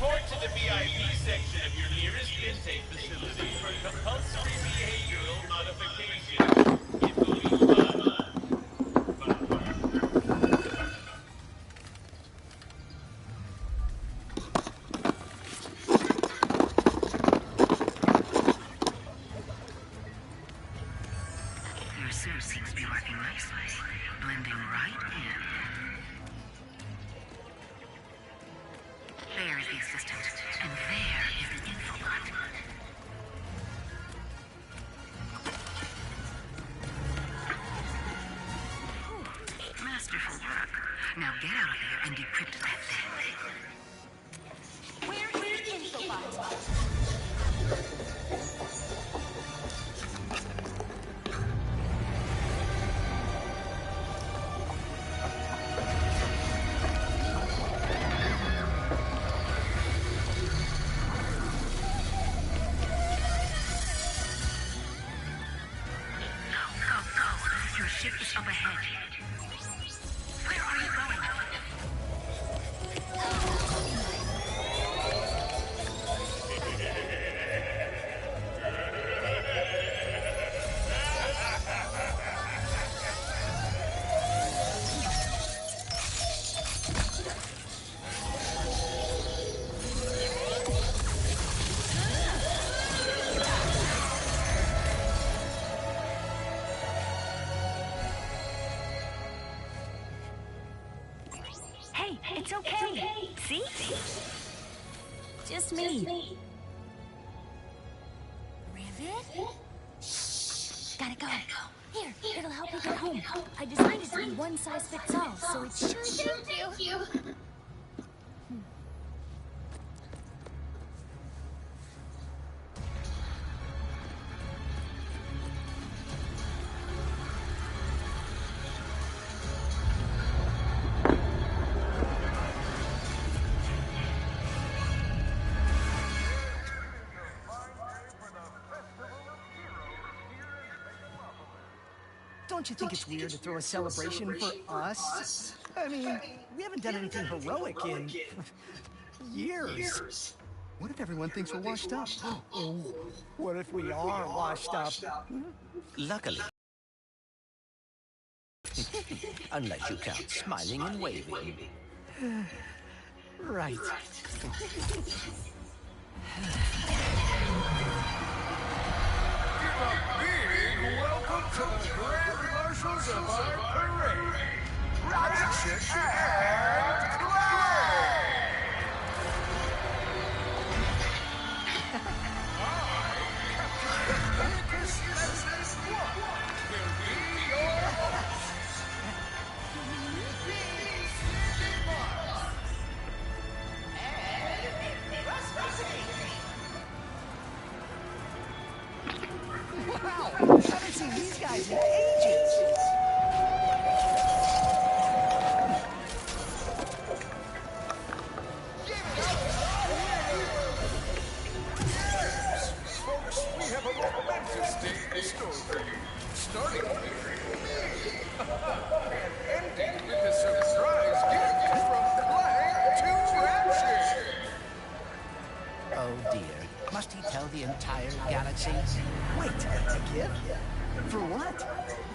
Report to the VIP section of your nearest intake facility for compulsory behavioral modification. It will be fun. Your suit seems to be working nicely, blending right in. There is the assistant, and there is the infobot. Masterful work. Now get out of there and decrypt that thing. Where is the infobot? Your ship is up ahead. Where are you going? Hey, it's okay. See? Just me. Rivet? Shh. Gotta go. Here, it'll help you get home. I designed it to be one size fits all, so it should... Thank you. Don't you think it's weird to throw a celebration for us? I mean, we haven't done anything heroic in years. What if everyone thinks we're washed up? Oh, what if we are washed up? Luckily. Unless you count smiling and waving. Right. Welcome to the Grand Marshals of our parade, Ratchet and Clank! I, Captain Nemesis One, will be your host. Peace in Mars. And Rasputin. Wow! I haven't seen these guys in ages! Yes, folks, we have a momentous day in store for you. Starting with me. And ending with a surprise gift from Clank to Ratchet. Oh dear. Must he tell the entire galaxy? Wait, a gift? For what?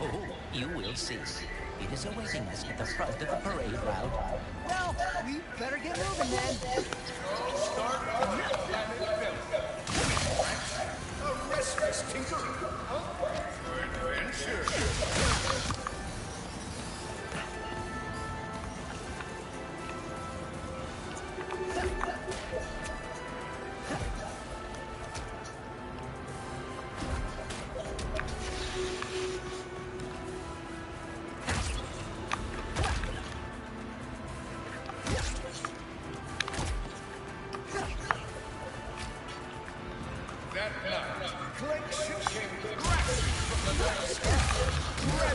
Oh, you will see. It is awaiting us at the front of the parade route. Well, we better get moving then. Start on your planet Bella. A restless tinkerer. Up for adventure. That night, Clank ship came crashing from the night sky.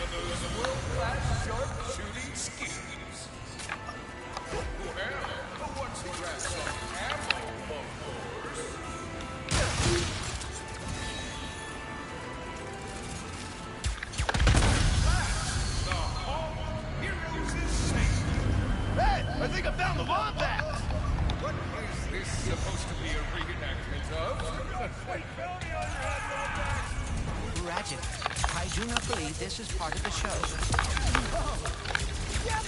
of those world-class sharp-shooting skills. Well, once he grabs some ammo, of course. The home heroes is safe. Hey, I think I found the wombat! What is this supposed to be a reenactment of? Ratchet, I do not believe this is part of the show. Yep,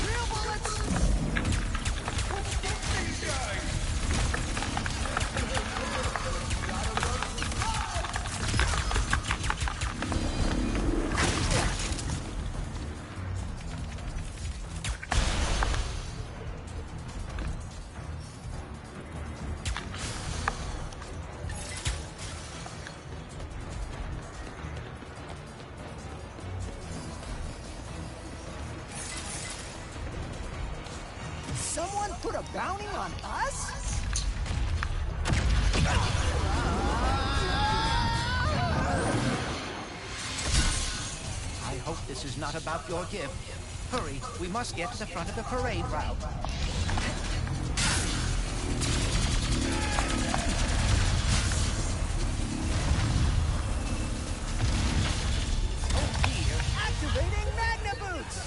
real bullets! These guys! Someone put a bounty on us? I hope this is not about your gift. Hurry, we must get to the front of the parade route. Oh dear, activating Magna Boots!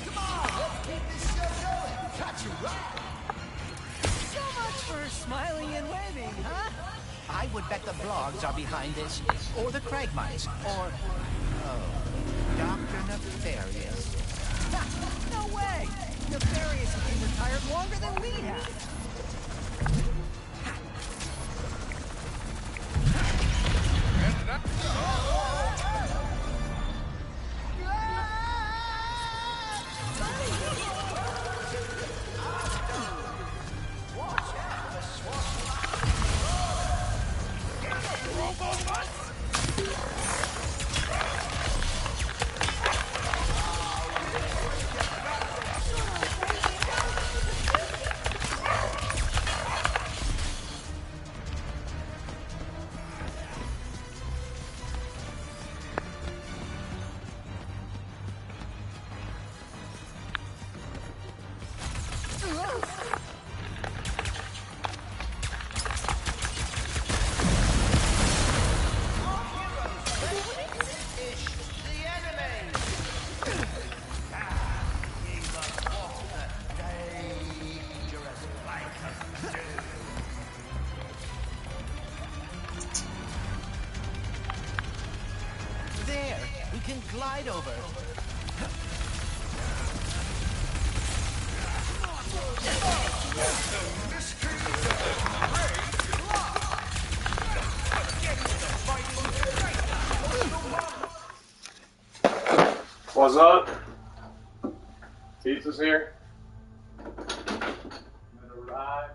Come on, let's keep this show going. Got you right. So much for smiling and waving, huh? I would bet the blogs are behind this, or the Cragmites, or... oh, Dr. Nefarious. Ha, no way! Nefarious has been retired longer than we have. And that... There, we can glide over. What's up? Pizza's here. Gonna ride.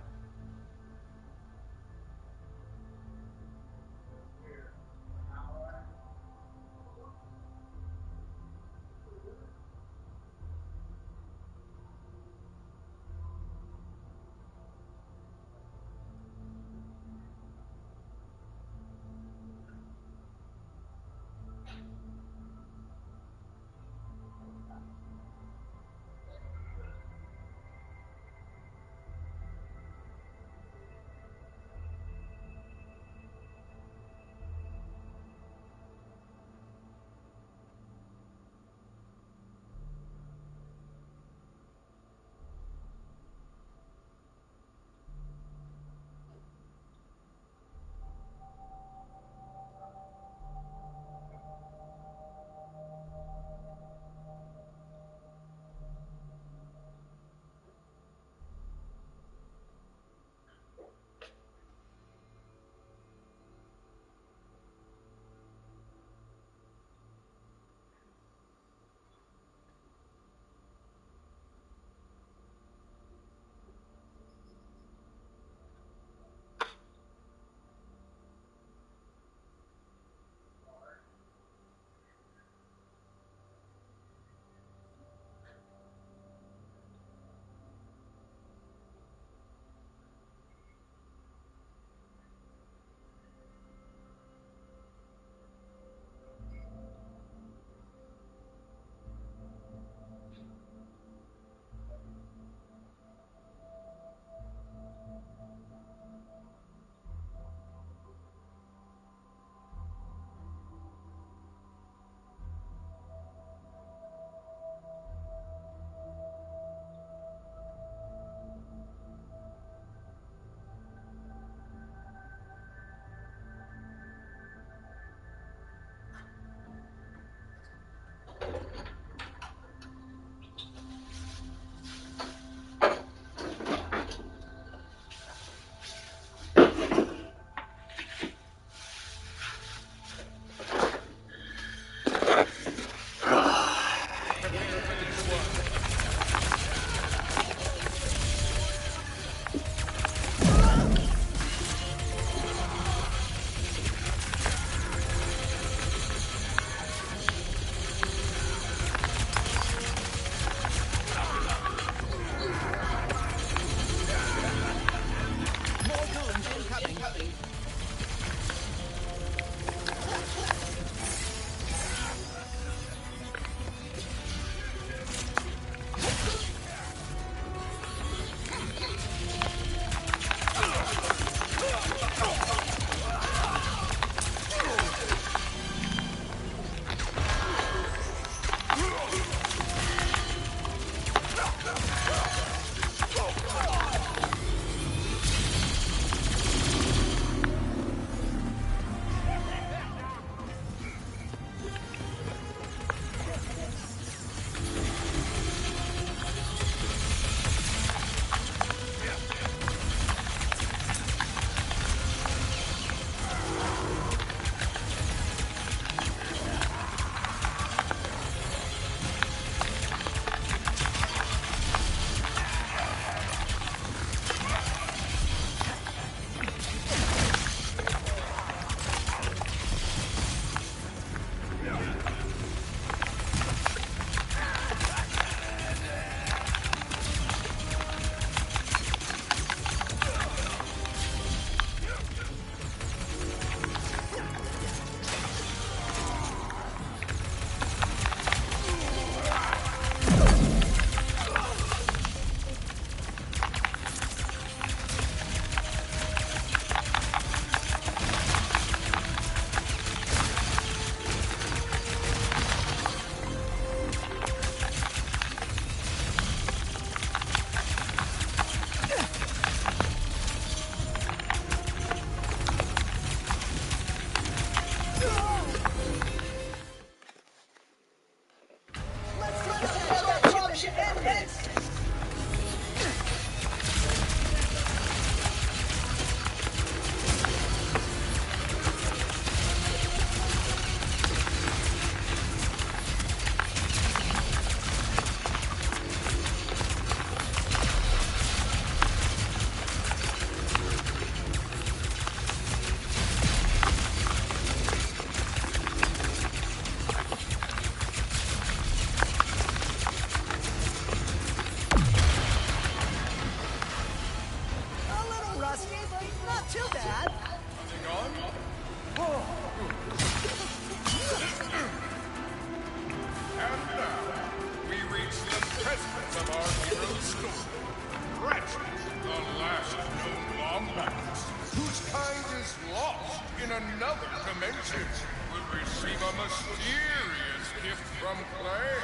in another dimension will receive a mysterious gift from Clay.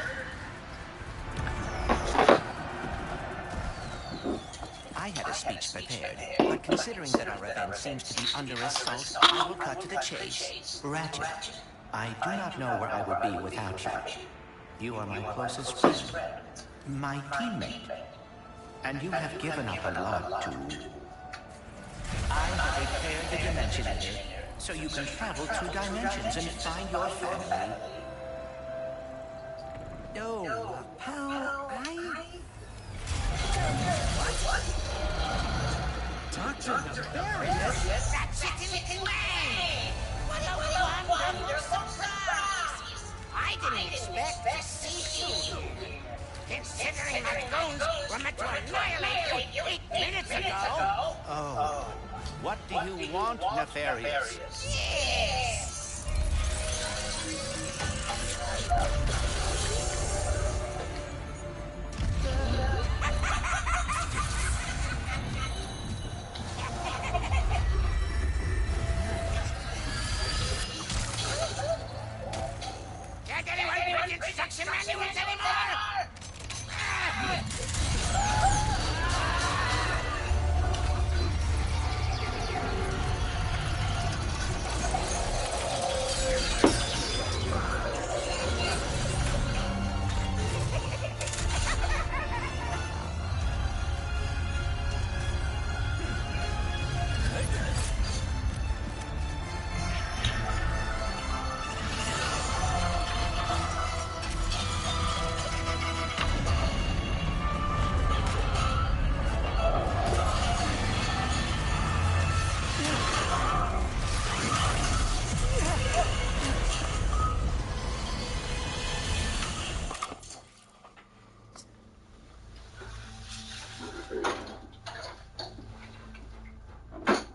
I had a speech prepared, but considering that our event seems to be under assault, I will cut to the chase. Ratchet, I do not know where I would be without you. You are my closest friend, my teammate, and you have given up a lot to... I have repaired the Dimensionator, so you can travel 2 dimensions and find your family. Oh, pal, Dr. Nefarious? Ratchet and Clank! What a wonderful surprise! I didn't expect to see you here. Considering my goons were meant to annihilate you 8 minutes ago. Oh, what do you want, Nefarious? Yes! Can't anyone print instruction manuals anymore?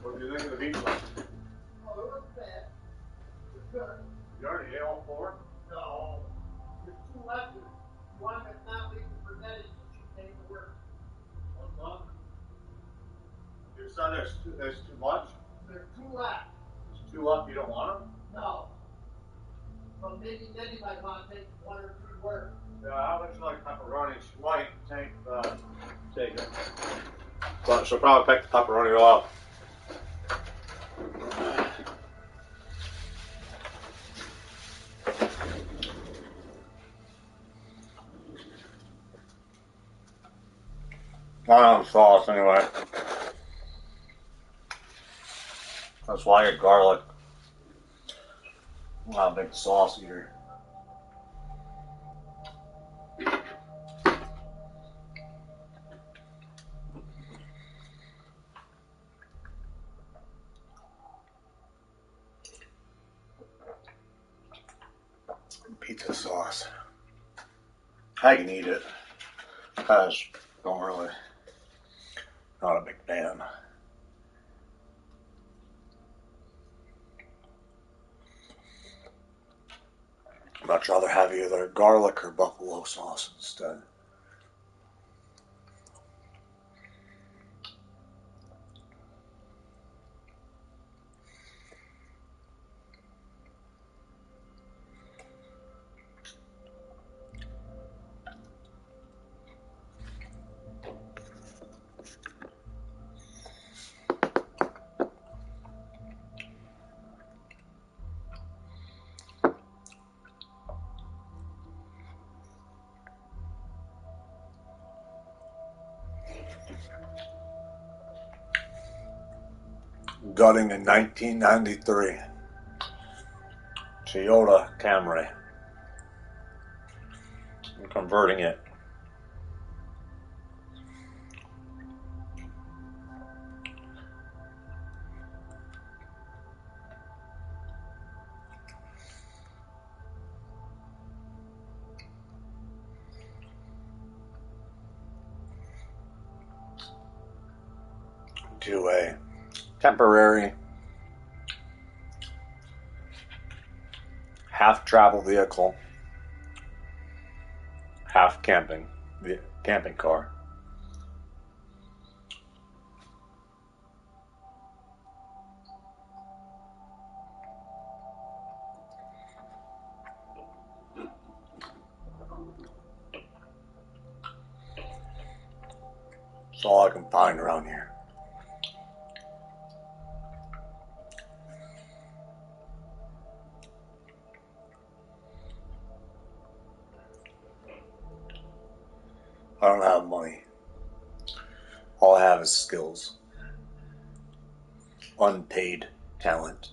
What do you think of the beach? Oh, it was bad. It's good. You already ate all 4? No. There's 2 left. One that's not leaving for Betty, so she came to work. What's up? You said there's too much? There's 2 left. There's 2 left, you don't want them? No. But maybe Betty might want to take 1 or 2 work. Yeah, how much you like pepperoni? She might take it. But she'll probably pick the pepperoni off. I don't have sauce anyway. That's why I get garlic. I'm not a big sauce eater. Pizza sauce. I can eat it. I just don't really. Not a big fan. I'd much rather have either garlic or buffalo sauce instead. Gutting a 1993 Toyota Camry and converting it to a temporary half travel vehicle, half camping car. That's all I can find around here. I don't have money. All I have is skills. Unpaid talent.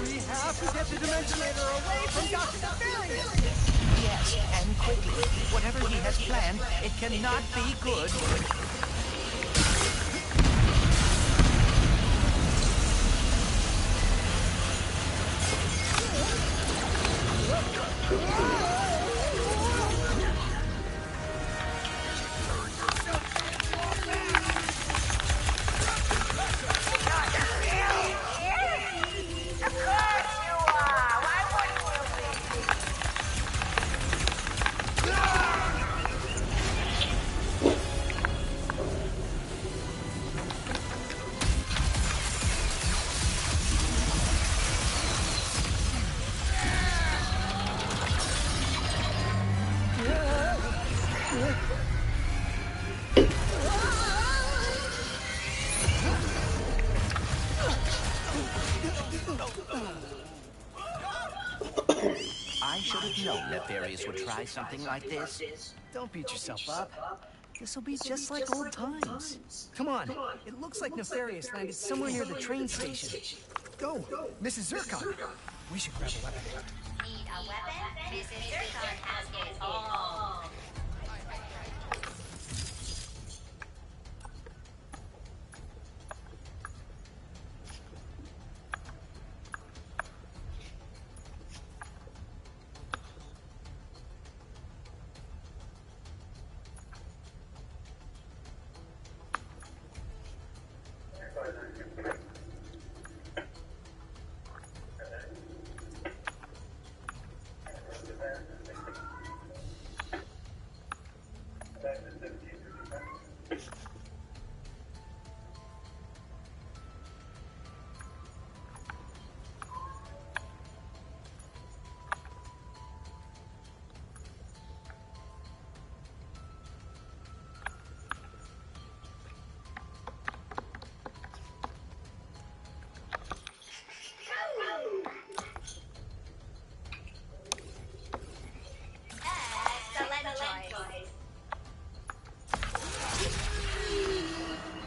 We have to get the Dimensionator away from Dr. Nefarious! Yes, and quickly. Whatever he has planned, it cannot be good. I should have known Nefarious would try something like this. Don't beat yourself up. This'll be just like old times. Come on, it looks like Nefarious landed somewhere near the train station. Go, Mrs. Zircon. We should grab a weapon. Need a weapon? Mrs. Zircon has it all.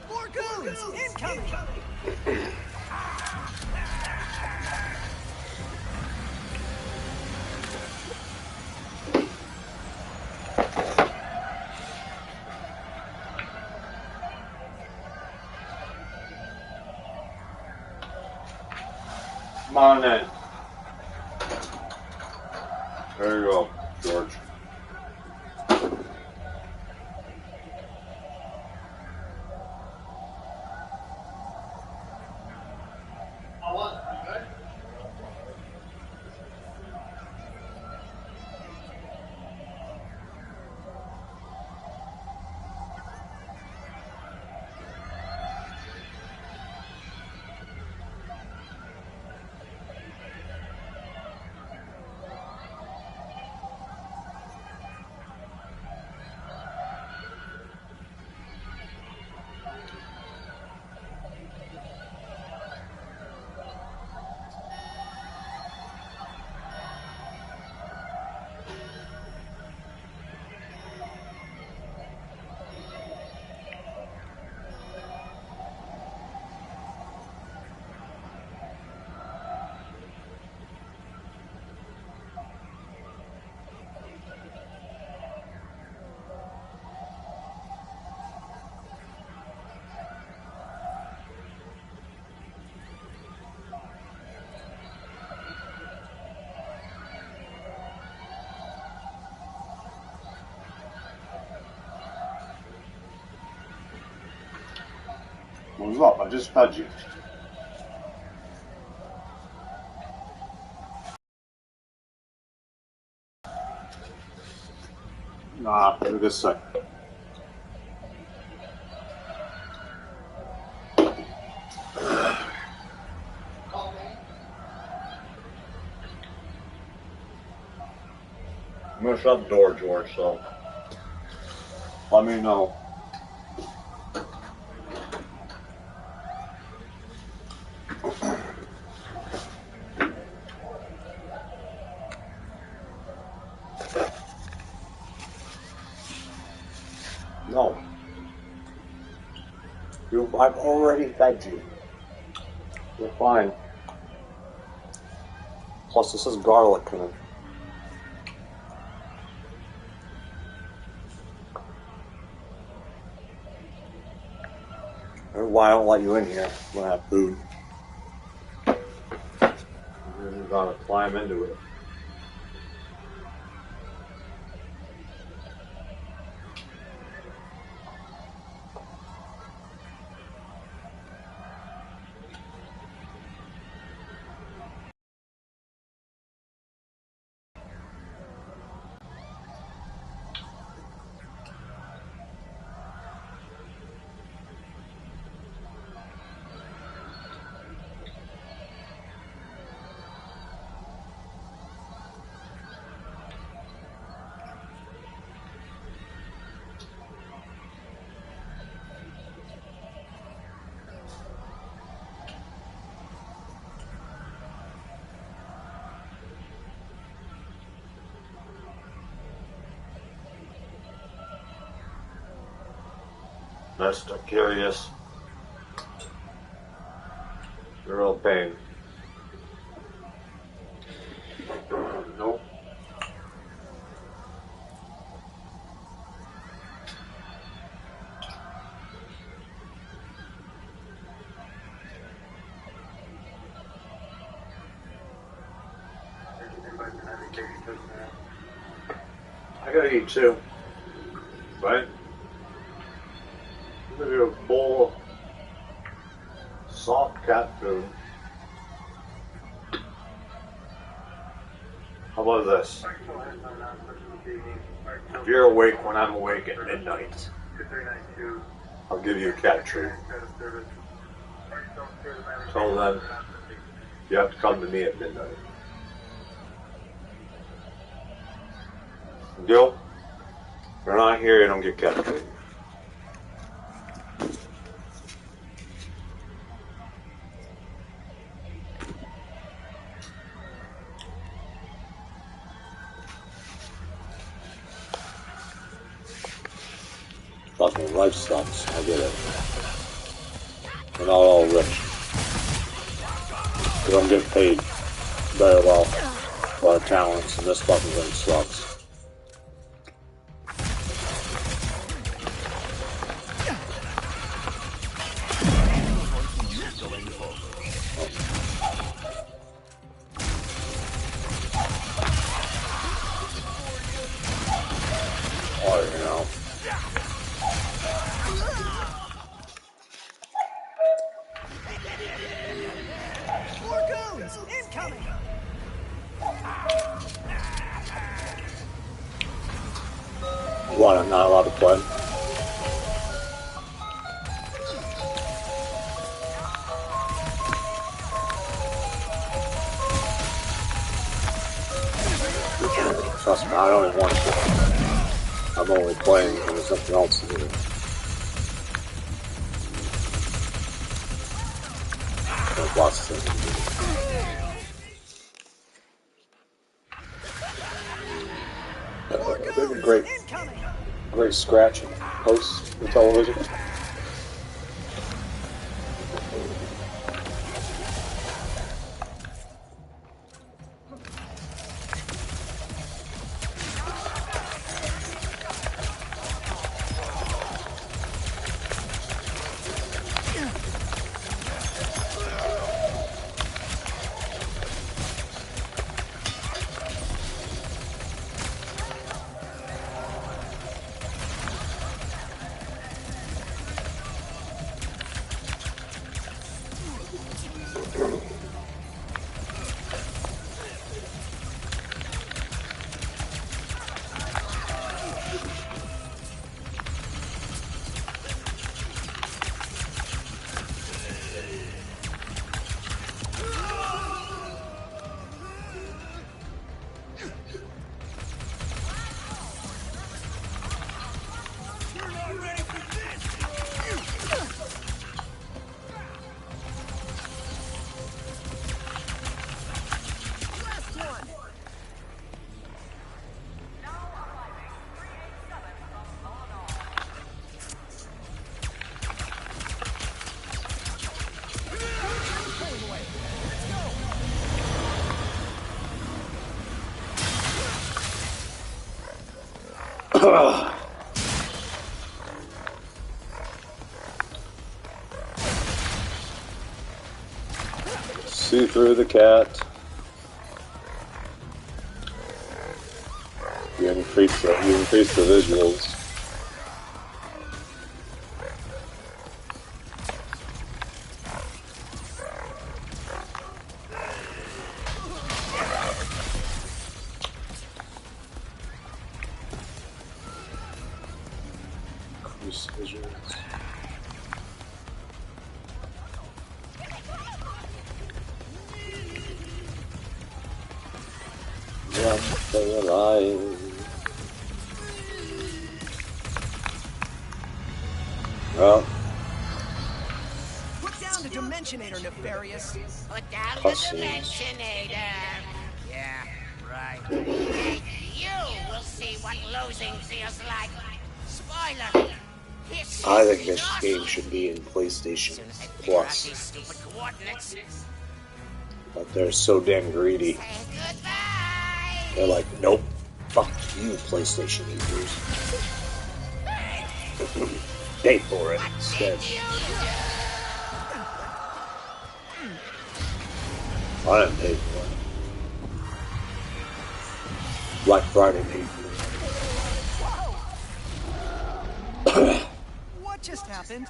More goons! Incoming! Come on then. There you go, George. How was it? Pretty good? What's up? I just fed you. Nah, give me this sec. I'm gonna shut the door, George, so let me know. No. I've already fed you. You're fine. Plus, this is garlic in it. That's why I don't let you in here when I have food. You're gonna climb into it. Mr. Curious. You're real pain. Nope. I gotta eat too. Right? I'm gonna do a bowl of soft cat food. How about this? If you're awake when I'm awake at midnight, I'll give you a cat treat. Until then, you have to come to me at midnight. Deal? If you're not here, you don't get cat treat. Trust me, life sucks. I get it. We're not all rich. We don't get paid very well for our talents, and this fucking thing sucks. More goons! Incoming! What, I'm not allowed to play? Trust me, I don't even want to play. I'm only playing when there's something else to do. There's lots of things to do. They're great scratching posts for television. See through the cat. You increase the visuals. Increase visuals. Stay alive. Well, Put down the Dimensionator, Nefarious. Put down the cutscenes. Dimensionator. Yeah, right. And you will see what losing feels like. Spoiler. I think this game should be in PlayStation Plus, Stupid coordinates. but they're so damn greedy. Say goodbye. They're like, nope, fuck you, PlayStation users. Pay for it instead. I didn't pay for it. Black Friday paid for it. What just happened?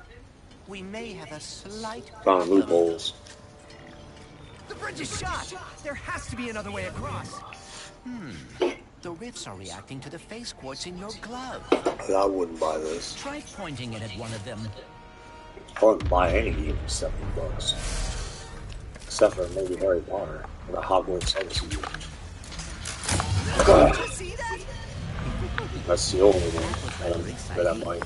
We may have a slight Found loopholes. The bridge is shot! There has to be another way across. The rifts are reacting to the face quartz in your glove. I wouldn't buy this. Try pointing it at one of them. I wouldn't buy any game for $70. Except for maybe Harry Potter or the Hogwarts Legacy. Did you see that? That's the only one that I might.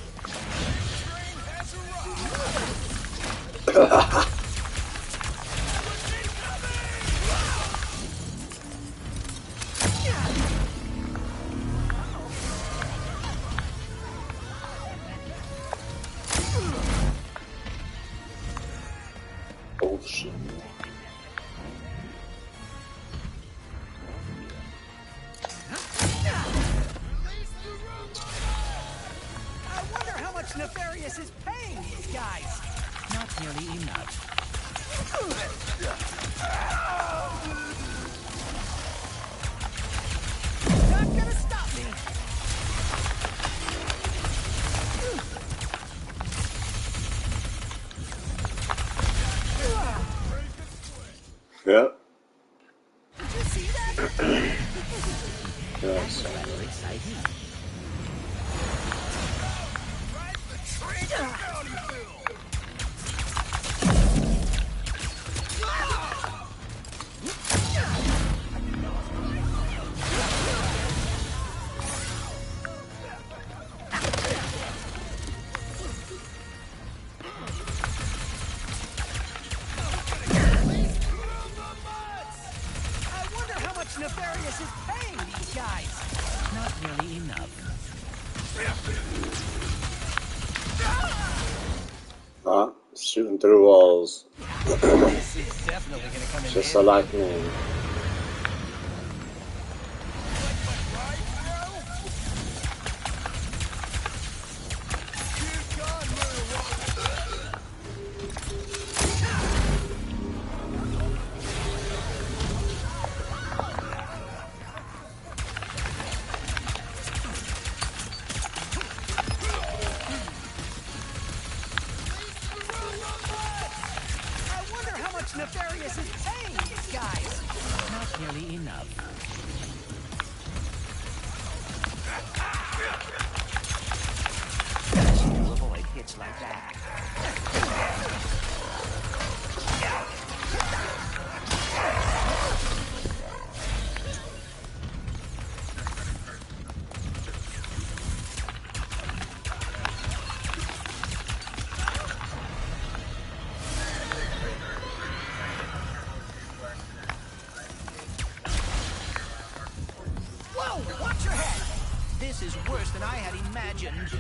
Oh shit. I wonder how much Nefarious is paying these guys. Not nearly enough. Not gonna stop me. Yep. Did you see that? Yes. Rather exciting. I wonder how much Nefarious is paying these guys. Not really enough. Shooting through walls. This is definitely gonna come in Just handy. like me. I wonder how much Nefarious is paying these guys. Not nearly enough. To avoid hits like that. Whoa, watch your head. This is worse than I had imagined.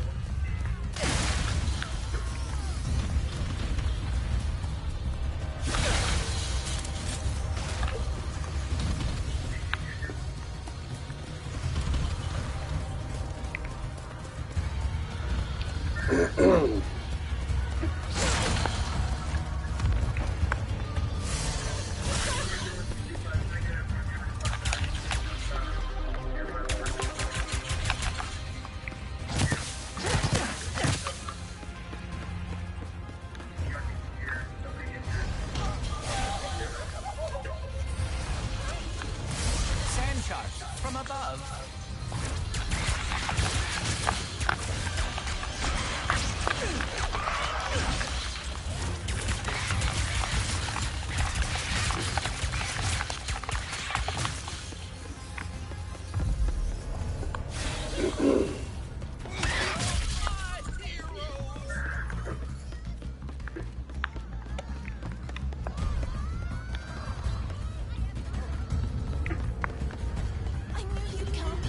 Sand sharks from above. I knew you'd come.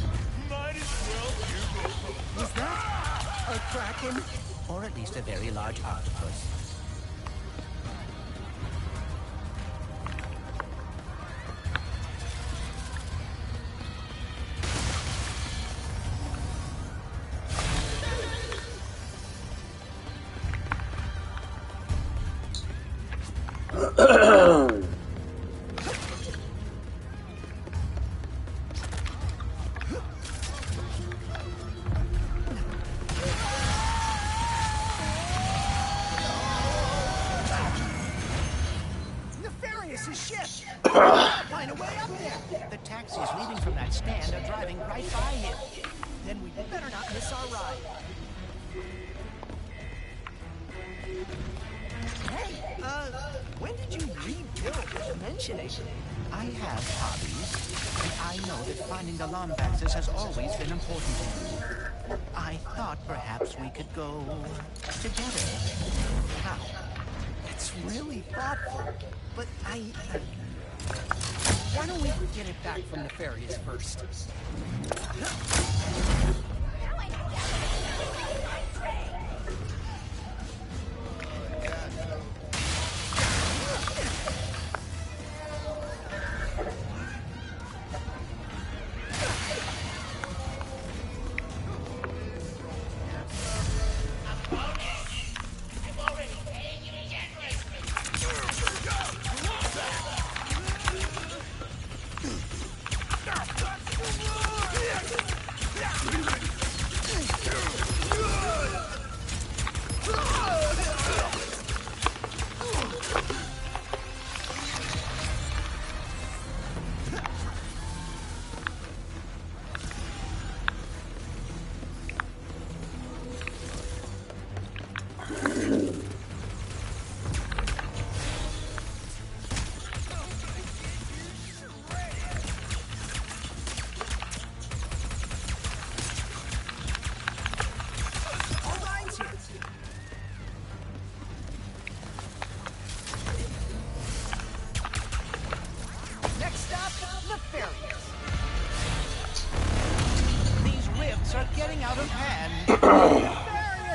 Might as well do. Was that a kraken? Or at least a very large octopus. Nefarious's ship. Find a way up there. The taxis leaving from that stand are driving right by him. Then we better not miss our ride. Hey, when did you rebuild the dimension agent? I have hobbies, and I know that finding the Lombaxes has always been important to you. I thought perhaps we could go together. How? It's really thoughtful, but why don't we get it back from Nefarious first?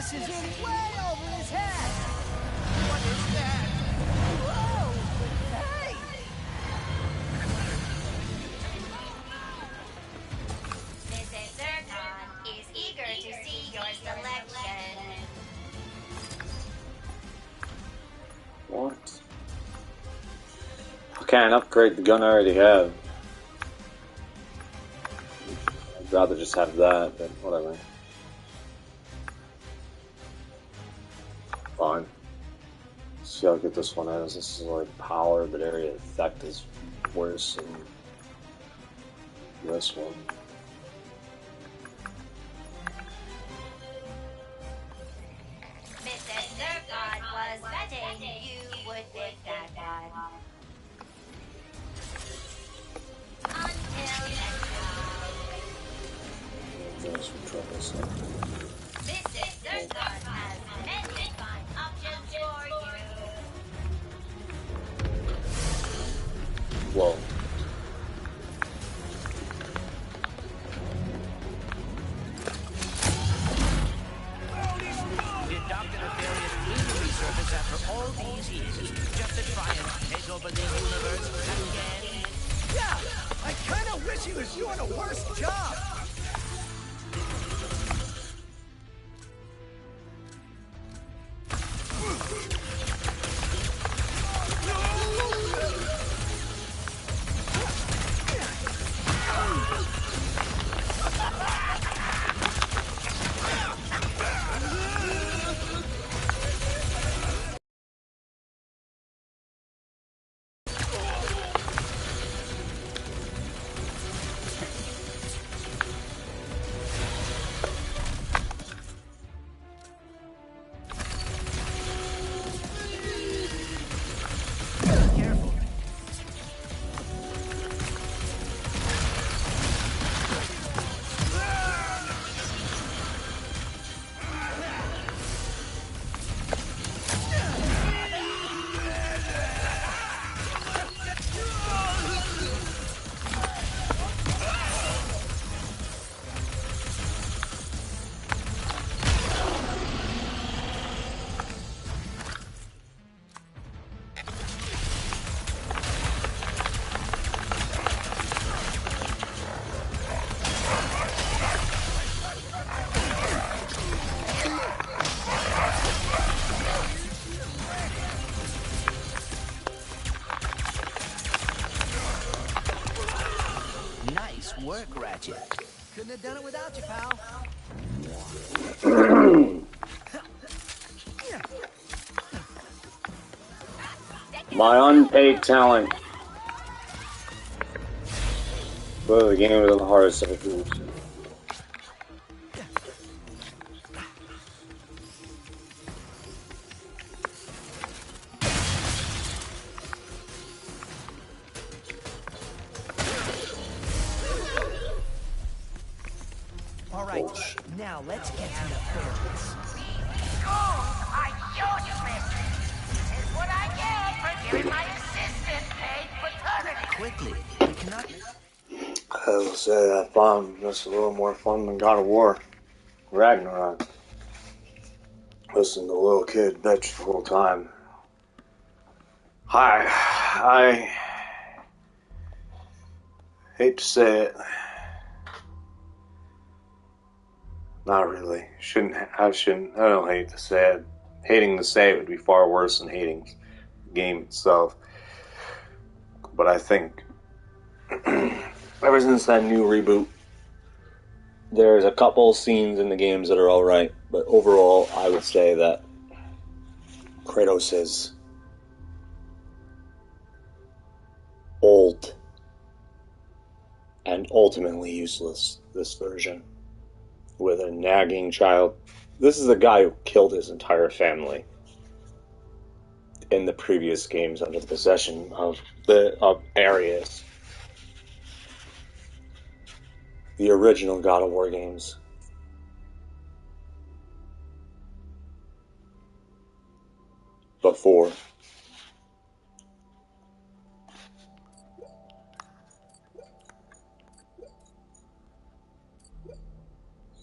This is in way over his head! What is that? Whoa! Hey! Mrs. Zircon is eager to see your selection. What? I can't upgrade the gun I already have. I'd rather just have that, but whatever. Fine. See how good this one is. This is like power, but area effect is worse than this one. Mrs. Zircon was betting you would pick that one. Until next time. Thanks for trouble, so. Mrs. Zircon has many fine options for you. Whoa. Did Dr. Nefarious really resurface after all these years just to try and take over the universe again? Yeah! I kinda wish he was doing a worse job! Nice work, Ratchet. Couldn't have done it without you, pal. My unpaid talent. But the game was the hardest of the groups. Alright, now let's get to the ferrets. Goons are useless. This is what I get for giving my assistant paid paternity. Quickly, we cannot... I will say that bomb was a little more fun than God of War. Ragnarok. Listen to the little kid bitch the whole time. I hate to say it. Not really. I don't hate to say it. Hating to say it would be far worse than hating the game itself. But I think ever since that new reboot, there's a couple scenes in the games that are alright. But overall, I would say that Kratos is old and ultimately useless, this version. With a nagging child. This is a guy who killed his entire family in the previous games under the possession of Arius. The original God of War games. Before.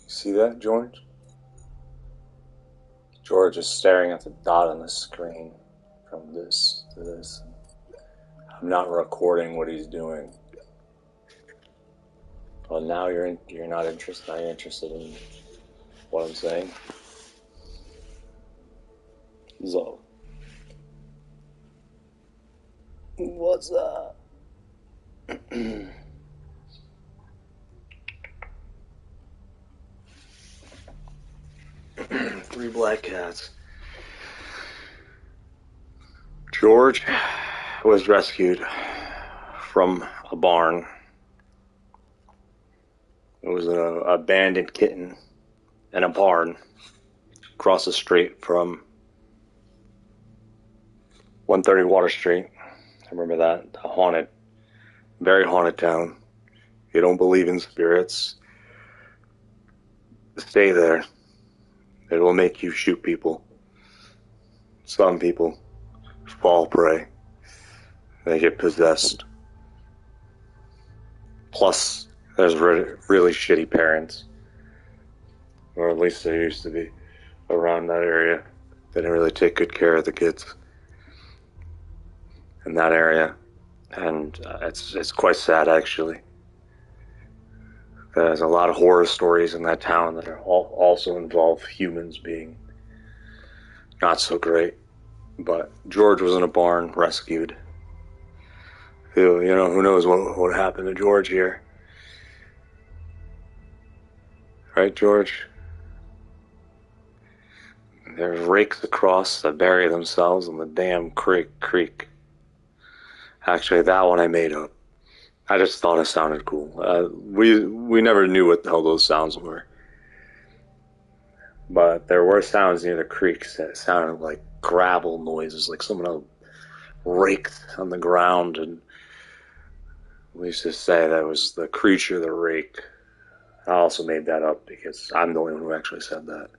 See that, George? George is staring at the dot on the screen from this to this. I'm not recording what he's doing. Well, now you're not interested. Now you're interested in what I'm saying. So, what's up? 3 black cats. George was rescued from a barn. It was an abandoned kitten in a barn across the street from 130 Water Street. I remember that. Haunted. Very haunted town. If you don't believe in spirits, stay there. It will make you shoot people. Some people fall prey. They get possessed. Plus, there's really shitty parents. Or at least there used to be around that area. They didn't really take good care of the kids in that area. And it's quite sad, actually. There's a lot of horror stories in that town that are also involve humans being not so great. But George was in a barn, rescued. Who knows what happened to George here. Right, George? There's rakes across that bury themselves in the damn creek. Actually, that one I made up. I just thought it sounded cool. We never knew what the hell those sounds were. But there were sounds near the creeks that sounded like gravel noises, like someone raked on the ground, and we used to say that was the creature that raked. I also made that up because I'm the only one who actually said that.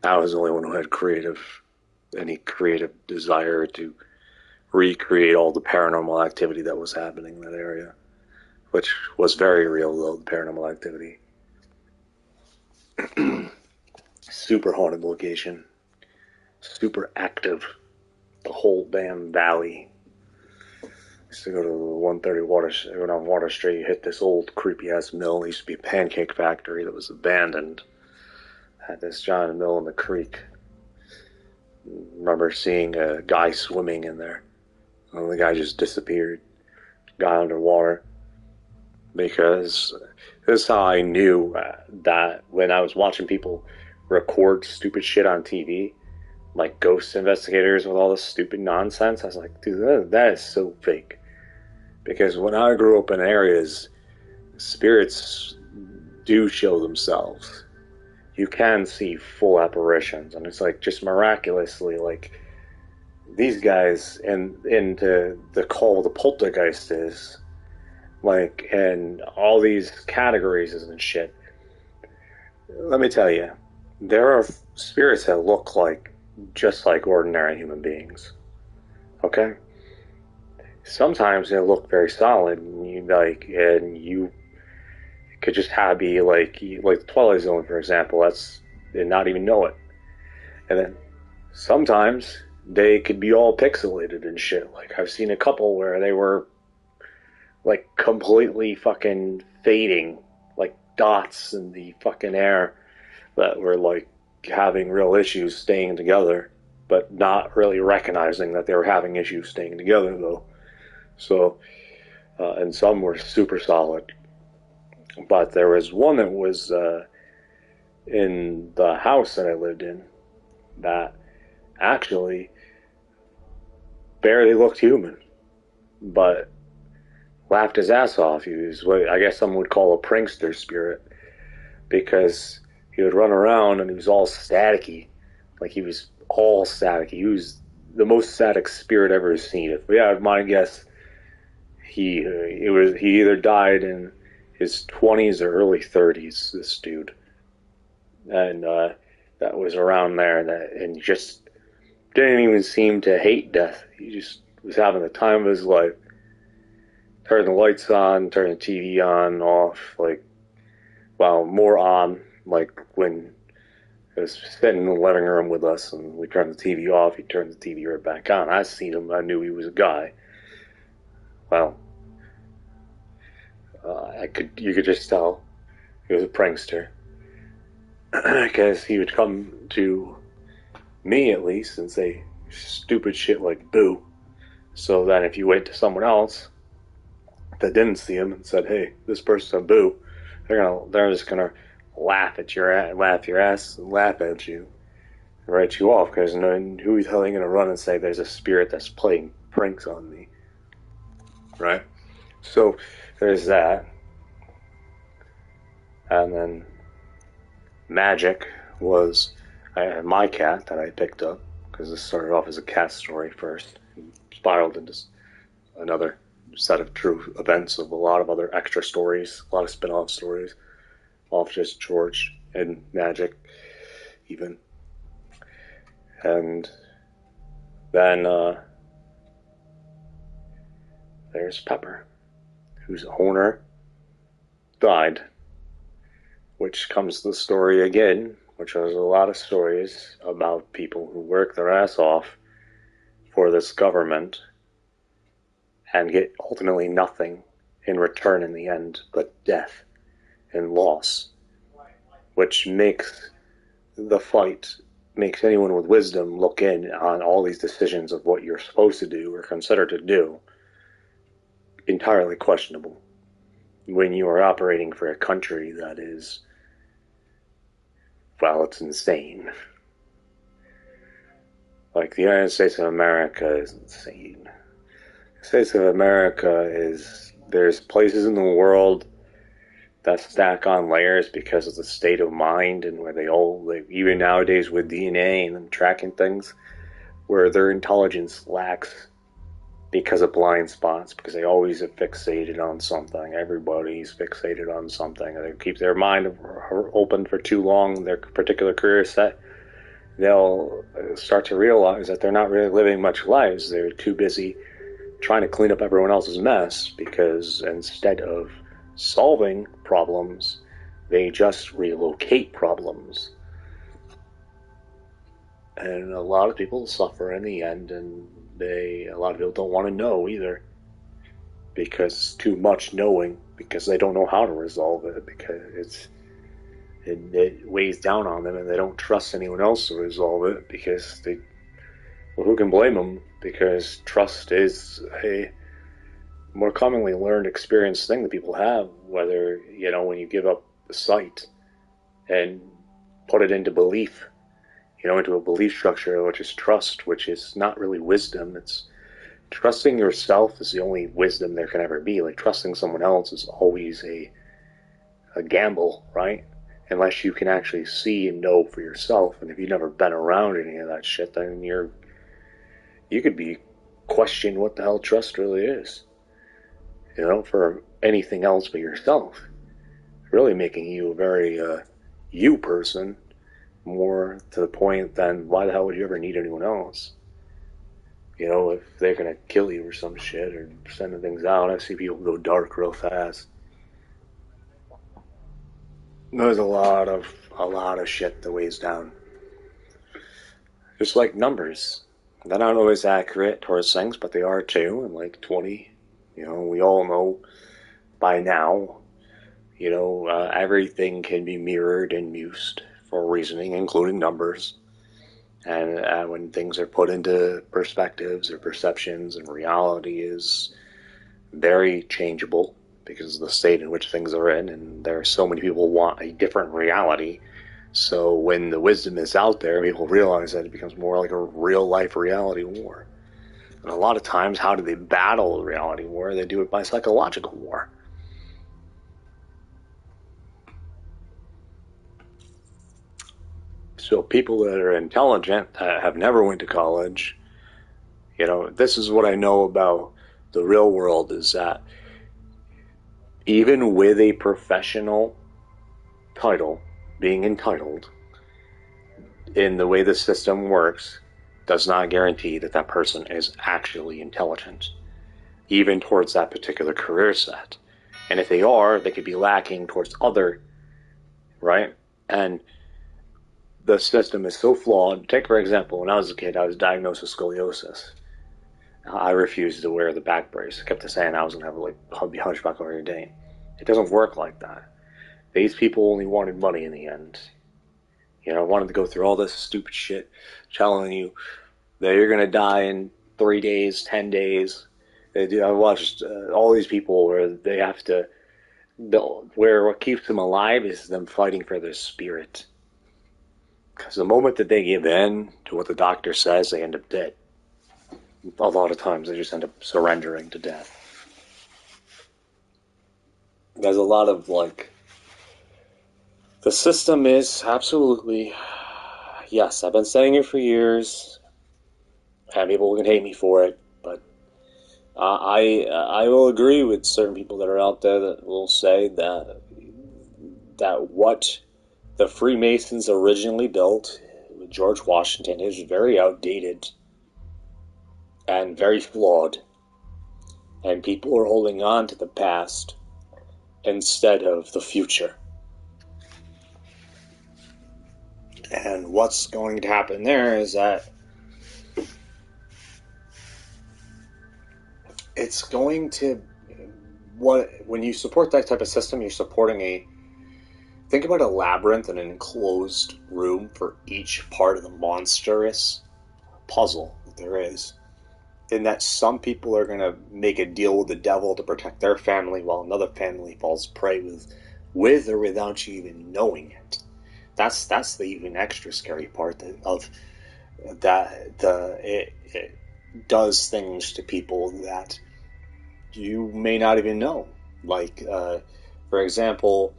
I was the only one who had any creative desire to recreate all the paranormal activity that was happening in that area, which was very real, though, the paranormal activity. Super haunted location. Super active. The whole damn valley. Used to go to the 130 Water Street, you hit this old creepy-ass mill. It used to be a pancake factory that was abandoned. Had this giant mill in the creek. Remember seeing a guy swimming in there. And the guy just disappeared. Guy underwater. Because this is how I knew that when I was watching people record stupid shit on TV, like ghost investigators with all this stupid nonsense, I was like, dude, that is so fake. Because when I grew up in areas, spirits do show themselves. You can see full apparitions, and it's like just miraculously, like these guys into the call the poltergeist is, like, and all these categories and shit. Let me tell you, there are spirits that look just like ordinary human beings. Okay? Sometimes they look very solid, and you could just be like the Twilight Zone, for example. And not even know it. And then sometimes they could be all pixelated and shit. Like, I've seen a couple where they were like completely fucking fading, like dots in the fucking air that were like having real issues staying together, but not really recognizing that they were having issues staying together, though. So, and some were super solid. But there was one that was in the house that I lived in that actually barely looked human, but laughed his ass off. He was what I guess someone would call a prankster spirit, because he would run around and he was all staticky. Like, he was all staticky. He was the most static spirit ever seen. If we had my guess, he either died in his 20s or early 30s, this dude. And that was around there, and just didn't even seem to hate death. He just was having the time of his life. Turn the lights on, turn the TV on, off, more on, like when He was sitting in the living room with us, and we turned the TV off. He turned the TV right back on. I seen him. I knew he was a guy. Well, you could just tell he was a prankster. Because he would come to me, at least, and say stupid shit like boo. So that if you went to someone else that didn't see him and said, hey, this person's a boo, they're just gonna laugh your ass and laugh at you and write you off, because who the hell are you gonna run and say there's a spirit that's playing pranks on me, right? So there's that. And then magic was my cat that I picked up, because this started off as a cat story first and spiraled into another set of true events of a lot of other extra stories, a lot of spin-off stories off just George and magic even. And then there's Pepper, whose owner died, which comes to the story again, which has a lot of stories about people who work their ass off for this government and get ultimately nothing in return in the end but death and loss, which makes anyone with wisdom look in on all these decisions of what you're supposed to do or consider to do entirely questionable when you are operating for a country that is, well, it's insane. Like, the United States of America is insane. The States of America there's places in the world that stack on layers because of the state of mind, and where even nowadays with DNA and tracking things, where their intelligence lacks because of blind spots, because they always are fixated on something. Everybody's fixated on something. They keep their mind open for too long in their particular career set. They'll start to realize that they're not really living much lives. They're too busy trying to clean up everyone else's mess, because instead of solving problems, they just relocate problems. And a lot of people suffer in the end, and a lot of people don't want to know either, because it's too much knowing, because they don't know how to resolve it, because it weighs down on them, and they don't trust anyone else to resolve it, because who can blame them? Because trust is a more commonly learned experience thing that people have, whether, when you give up the sight and put it into belief, into a belief structure, which is trust, which is not really wisdom. It's trusting yourself is the only wisdom there can ever be. Like, trusting someone else is always a gamble, right? Unless you can actually see and know for yourself. And if you've never been around any of that shit, then you could be questioning what the hell trust really is, for anything else but yourself. Really making you a very you person, more to the point than why the hell would you ever need anyone else? If they're gonna kill you or some shit, or sending things out. I see people go dark real fast. There's a lot of shit that weighs down. Just like numbers. They're not always accurate towards things, but they are too. And like 20, we all know by now, everything can be mirrored and used for reasoning, including numbers. And when things are put into perspectives or perceptions, and reality is very changeable because of the state in which things are in, and there are so many people who want a different reality. So when the wisdom is out there, people realize that it becomes more like a real-life reality war. And a lot of times, how do they battle the reality war? They do it by psychological war. So people that are intelligent, have never went to college, this is what I know about the real world, is that even with a professional title, being entitled, in the way the system works, does not guarantee that that person is actually intelligent, even towards that particular career set. And if they are, they could be lacking towards other, right? And the system is so flawed. Take, for example, when I was a kid, I was diagnosed with scoliosis. I refused to wear the back brace. I kept saying I was going to have like be hunchback over your day. It doesn't work like that. These people only wanted money in the end. You know, wanted to go through all this stupid shit, telling you that you're going to die in 3 days, 10 days. I watched all these people where they have to, where what keeps them alive is them fighting for their spirit. Because the moment that they give in to what the doctor says, they end up dead. A lot of times they just end up surrendering to death. There's a lot of like, the system is absolutely, yes, I've been saying it for years, and people can hate me for it, but I will agree with certain people that are out there that will say that what the Freemasons originally built with George Washington is very outdated and very flawed, and people are holding on to the past instead of the future. And what's going to happen there is that it's going to, when you support that type of system, you're supporting think about a labyrinth and an enclosed room for each part of the monstrous puzzle that there is. In that some people are going to make a deal with the devil to protect their family while another family falls prey with or without you even knowing it. That's the even extra scary part of that. It does things to people that you may not even know. Like, for example,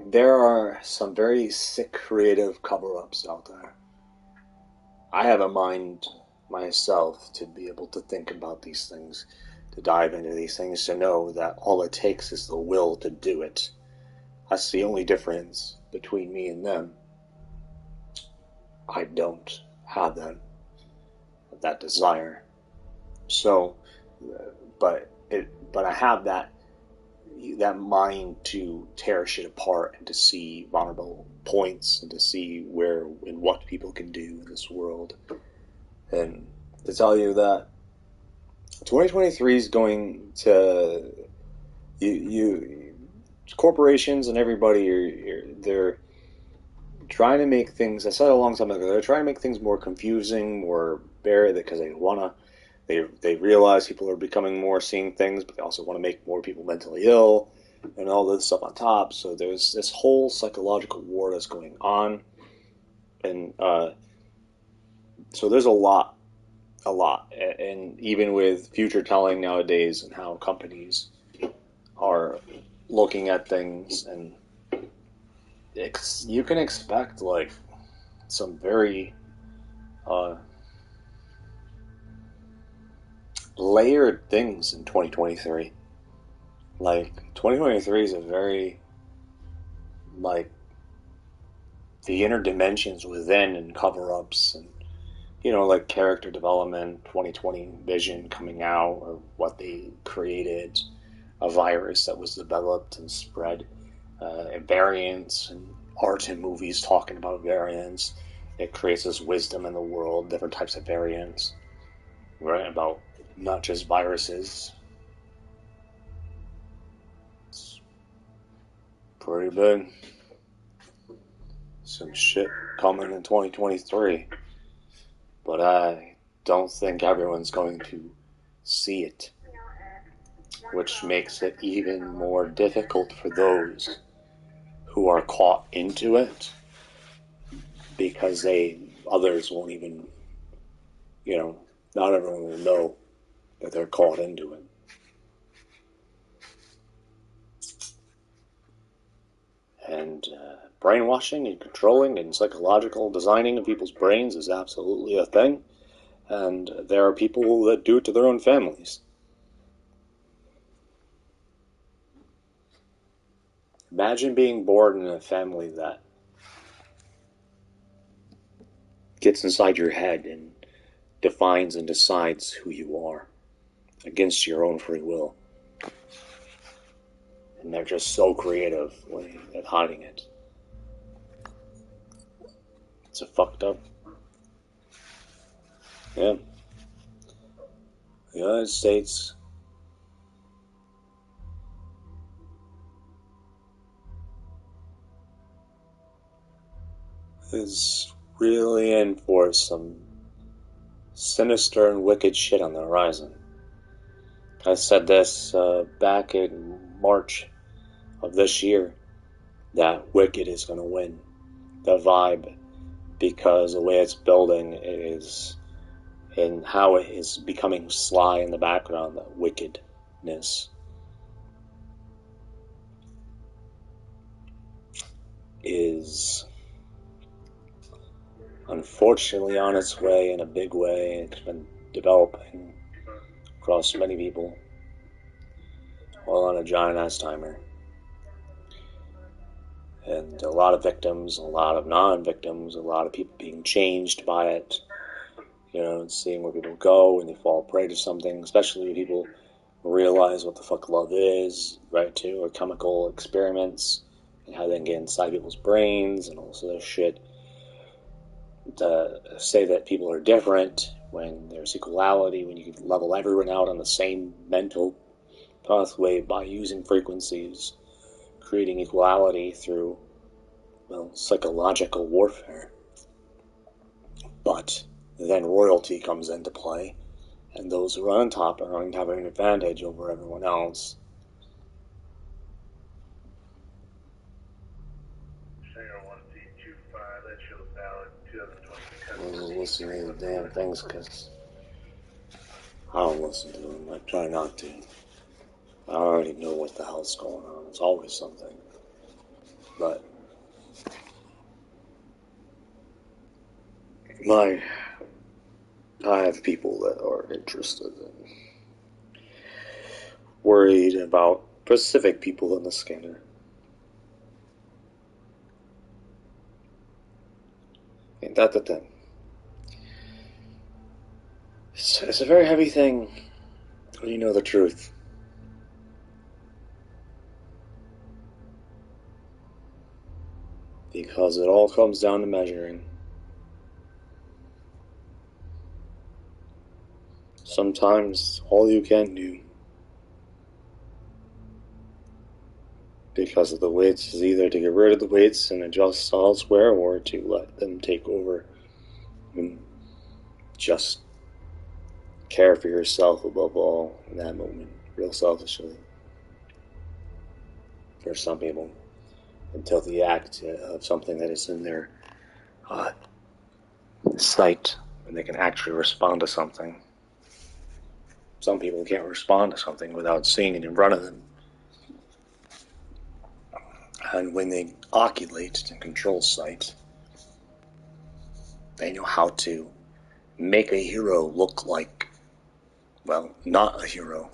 there are some very sick creative cover-ups out there. I have a mind myself to be able to think about these things, to dive into these things, to know that all it takes is the will to do it. That's the only difference between me and them. I don't have that desire. So, but I have that mind to tear shit apart and to see vulnerable points and to see where and what people can do in this world. And to tell you that 2023 is going to corporations and everybody they're trying to make things. I said a long time ago, they're trying to make things more confusing, more bare, because they realize people are becoming more seeing things, but they also want to make more people mentally ill and all this stuff on top. So there's this whole psychological war that's going on, and so there's a lot, and even with future telling nowadays and how companies are looking at things, and you can expect like some very layered things in 2023. Like 2023 is a very like the inner dimensions within and cover-ups and like character development, 2020 vision coming out of what they created, a virus that was developed and spread, variants and art and movies talking about variants. It creates this wisdom in the world, different types of variants, right? About not just viruses. It's pretty big. Some shit coming in 2023. But I don't think everyone's going to see it, which makes it even more difficult for those who are caught into it, because others won't even, not everyone will know that they're caught into it. And brainwashing and controlling and psychological designing of people's brains is absolutely a thing. And there are people that do it to their own families. Imagine being born in a family that gets inside your head and defines and decides who you are against your own free will. And they're just so creative at hiding it. It's a fucked up. Yeah. The United States is really in for some sinister and wicked shit on the horizon. I said this back in March of this year, that Wicked is going to win. The vibe, because the way it's building is, and how it is becoming sly in the background, that wickedness is unfortunately on its way in a big way. It's been developing across many people, all on a giant ass timer. And a lot of victims, a lot of non-victims, a lot of people being changed by it. You know, seeing where people go when they fall prey to something, especially when people realize what the fuck love is, right, too, or chemical experiments, and how they can get inside people's brains and all this other shit. To say that people are different when there's equality, when you can level everyone out on the same mental pathway by using frequencies, creating equality through, well, psychological warfare. But then royalty comes into play, and those who are on top are going to have an advantage over everyone else. I was listening to the damn things because I don't listen to them. I try not to. I already know what the hell's going on. It's always something. But I have people that are interested and worried about specific people in the scanner. Ain't that the thing? It's a very heavy thing when you know the truth. Because it all comes down to measuring. Sometimes all you can do, because of the weights, is either to get rid of the weights and adjust elsewhere, or to let them take over and just care for yourself above all in that moment, real selfishly. For some people, until the act of something that is in their sight, and they can actually respond to something. Some people can't respond to something without seeing it in front of them. And when they oculate and control sight, they know how to make a hero look like, well, not a hero,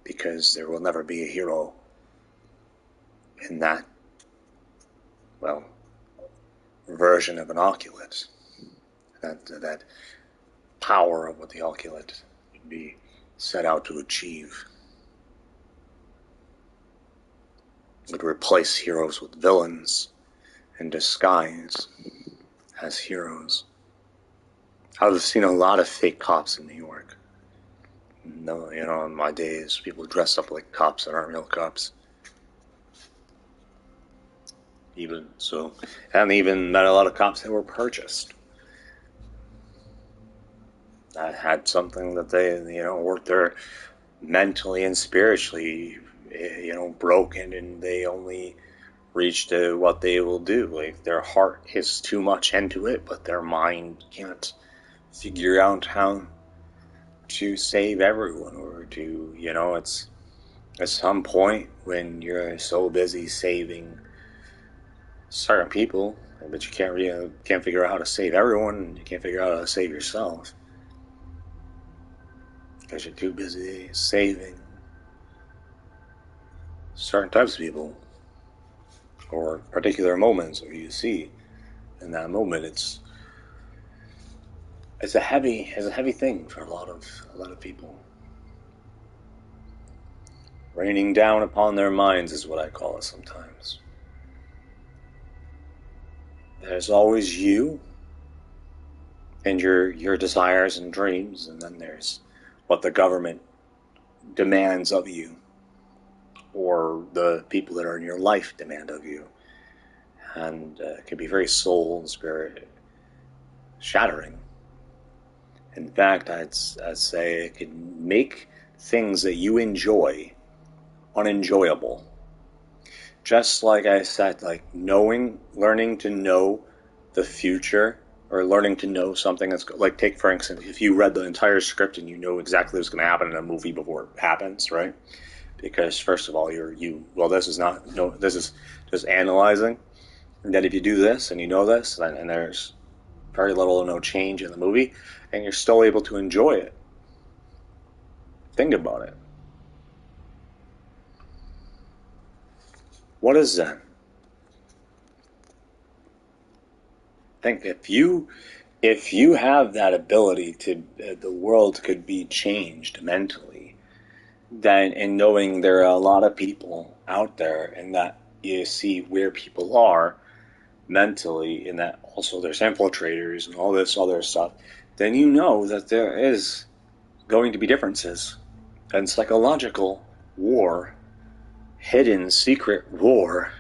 because there will never be a hero in that, well, version of an oculate. That power of what the oculate would be set out to achieve. It would replace heroes with villains and disguise as heroes. I've seen a lot of fake cops in New York. No, you know, in my days, people dress up like cops that aren't real cops. Even so, and even met a lot of cops that were purchased. That had something that they, you know, worked there mentally and spiritually, you know, broken, and they only reach to what they will do. Like, their heart is too much into it, but their mind can't figure out how to save everyone, or to, you know, it's at some point when you're so busy saving certain people, but you can't figure out how to save everyone, you can't figure out how to save yourself, because you're too busy saving certain types of people, or particular moments where you see in that moment it's a heavy thing for a lot of people. Raining down upon their minds is what I call it sometimes. There's always you, and your desires and dreams, and then there's what the government demands of you, or the people that are in your life demand of you. And it can be very soul and spirit shattering. In fact, I'd say it can make things that you enjoy unenjoyable. Just like I said, like learning to know the future, or learning to know something that's, like, take for instance, if you read the entire script and you know exactly what's going to happen in a movie before it happens, right? Because first of all, this is just analyzing, and that if you do this and you know this, and there's very little or no change in the movie, and you're still able to enjoy it. Think about it. What is Zen? Think if you have that ability to, the world could be changed mentally, then, and knowing there are a lot of people out there, and that you see where people are mentally, and that also there's infiltrators and all this other stuff, then you know that there is going to be differences. And psychological war, hidden secret war,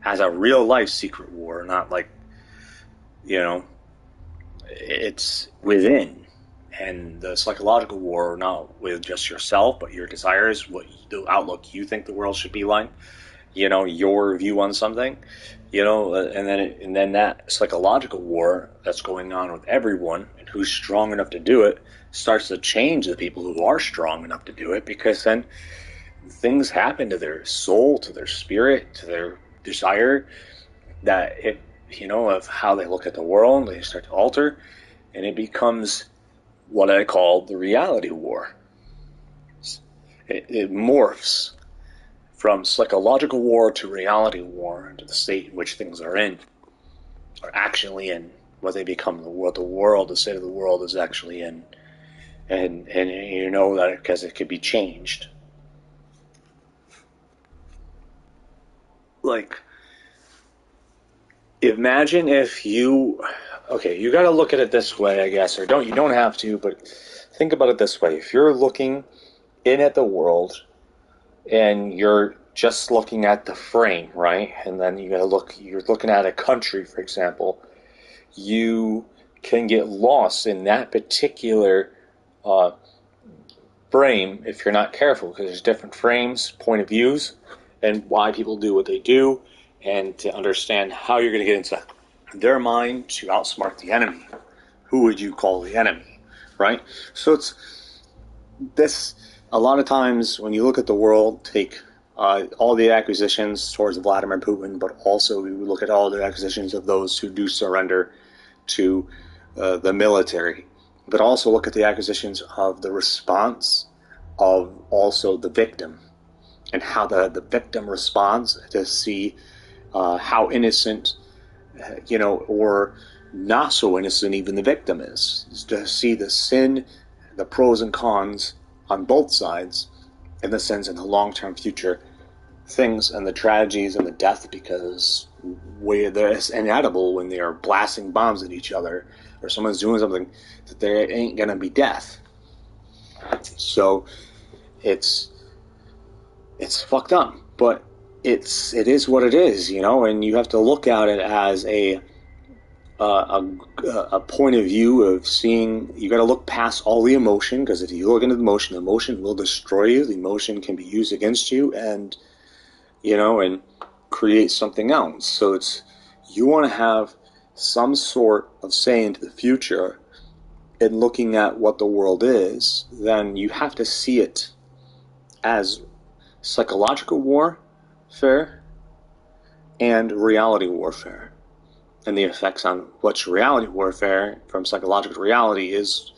as a real life secret war, not like, it's within. And the psychological war, not with just yourself, but your desires, what the outlook you think the world should be like, your view on something, and then that psychological war that's going on with everyone, and who's strong enough to do it, starts to change the people who are strong enough to do it, because then things happen to their soul, to their spirit, to their desire, that of how they look at the world, they start to alter, and it becomes what I call the reality war. It morphs from psychological war to reality war, to the state in which things are actually in, what they become, the state of the world is actually in. And you know that because it could be changed. Like, imagine if you got to look at it this way, I guess, or you don't have to, but think about it this way. If you're looking in at the world, and you're just looking at the frame, right? And then you're looking at a country, for example, you can get lost in that particular frame if you're not careful, because there's different frames, point of views, and why people do what they do, and to understand how you're going to get into their mind to outsmart the enemy. Who would you call the enemy, right? So it's this. A lot of times when you look at the world, take all the acquisitions towards Vladimir Putin, but also we look at all the acquisitions of those who do surrender to the military, but also look at the acquisitions of the response of also the victim, and how the victim responds, to see how innocent, or not so innocent even the victim is, to see the sin, the pros and cons on both sides, in the sense, in the long-term future things, and the tragedies and the death, because it's inedible when they are blasting bombs at each other, or someone's doing something, that there ain't gonna be death. So it's fucked up, but it is what it is, and you have to look at it as a point of view of seeing. You got to look past all the emotion, because if you look into the emotion will destroy you. The emotion can be used against you, and and create something else. So you want to have some sort of say into the future, in looking at what the world is. Then you have to see it as psychological warfare and reality warfare. And the effects on what's reality warfare from psychological reality is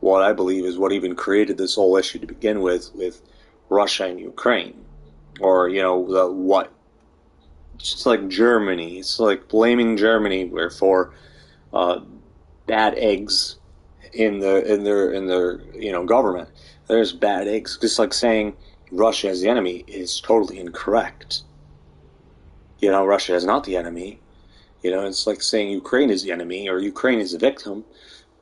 what I believe is what even created this whole issue to begin with Russia and Ukraine. Or, it's like Germany. It's like blaming Germany for bad eggs in their government. There's bad eggs. Just like saying Russia is the enemy is totally incorrect. Russia is not the enemy. It's like saying Ukraine is the enemy, or Ukraine is the victim,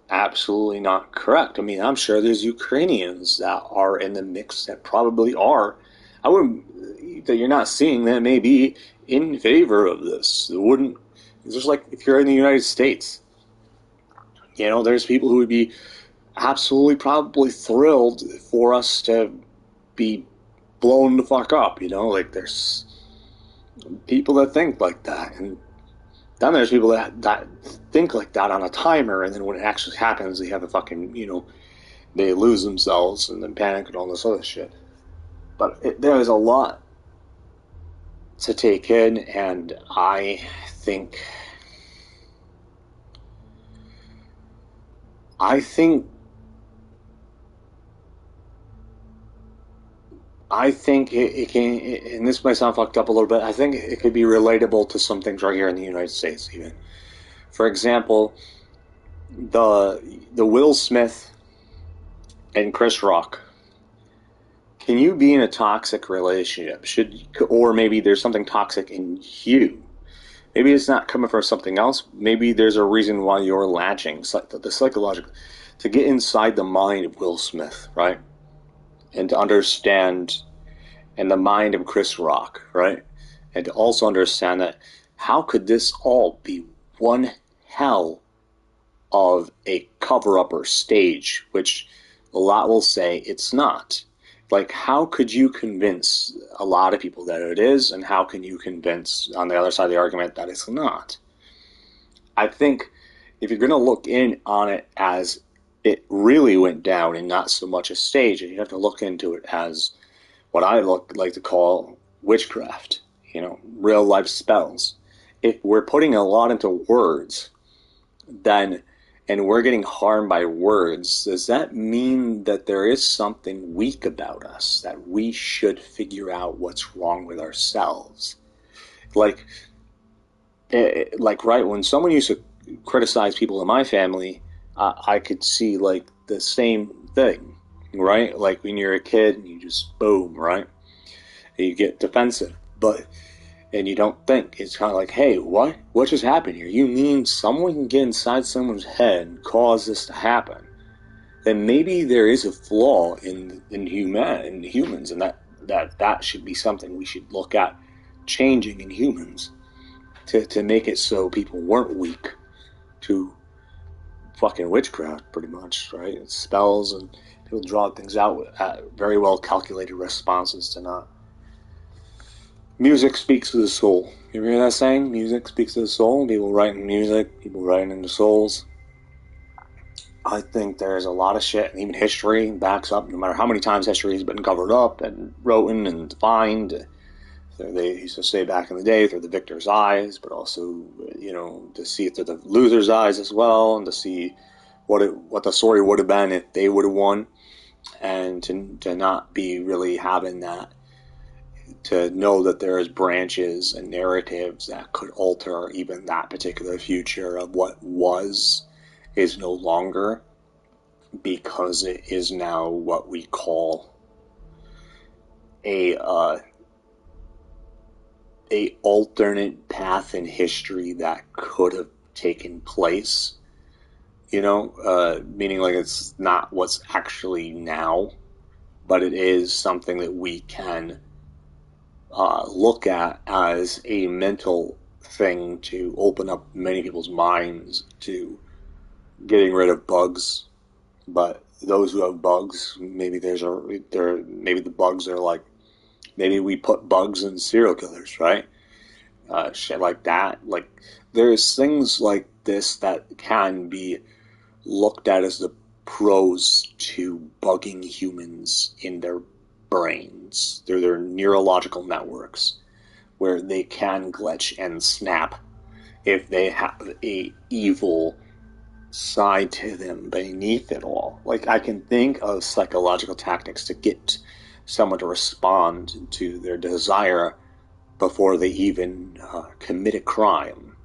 absolutely not correct. I mean, I'm sure there's Ukrainians that are in the mix that probably are. I wouldn't, that you're not seeing that may be in favor of this. It wouldn't, it's just like if you're in the United States, you know, there's people who would be absolutely probably thrilled for us to be blown the fuck up, you know, like there's people that think like that, and then there's people that think like that on a timer, and then when it actually happens, they have a fucking, you know, they lose themselves and then panic and all this other shit. But there is a lot to take in, and I think it can, and this might sound fucked up a little bit, I think it could be relatable to some things right here in the United States, even. For example, the Will Smith and Chris Rock. Can you be in a toxic relationship? Or maybe there's something toxic in you. Maybe it's not coming from something else. Maybe there's a reason why you're latching, the psychological, to get inside the mind of Will Smith, right? And to understand, and the mind of Chris Rock, right? And to also understand that how could this all be one hell of a cover-up or stage, which a lot will say it's not. Like, how could you convince a lot of people that it is, and how can you convince on the other side of the argument that it's not? I think if you're going to look in on it as it really went down and not so much a stage, you have to look into it as what I like to call witchcraft, you know, real life spells. If we're putting a lot into words, then, and we're getting harmed by words, does that mean that there is something weak about us, that we should figure out what's wrong with ourselves? Like right, when someone used to criticize people in my family, I could see, like, the same thing, right? Like, when you're a kid, you just, boom, right? And you get defensive, and you don't think. It's kind of like, hey, what just happened here? You mean someone can get inside someone's head and cause this to happen? Then maybe there is a flaw in humans, and that should be something we should look at changing in humans to make it so people weren't weak to fucking witchcraft, pretty much, right? It's spells, and people draw things out with very well calculated responses to not. Music speaks to the soul. You ever hear that saying? Music speaks to the soul. People writing music, people writing into souls. I think there's a lot of shit, and even history backs up, no matter how many times history has been covered up and written and defined. They used to say back in the day, through the victor's eyes, but also, you know, to see it through the loser's eyes as well, and to see what the story would have been if they would have won, and to not be really having that, to know that there is branches and narratives that could alter even that particular future of what was is no longer, because it is now what we call a alternate path in history that could have taken place, you know, meaning like it's not what's actually now, but it is something that we can look at as a mental thing to open up many people's minds to getting rid of bugs. But those who have bugs, maybe maybe the bugs are like, maybe we put bugs in serial killers, right? Shit like that. Like, there's things like this that can be looked at as the pros to bugging humans in their brains through their neurological networks, where they can glitch and snap if they have a evil side to them beneath it all. Like, I can think of psychological tactics to get someone to respond to their desire before they even commit a crime.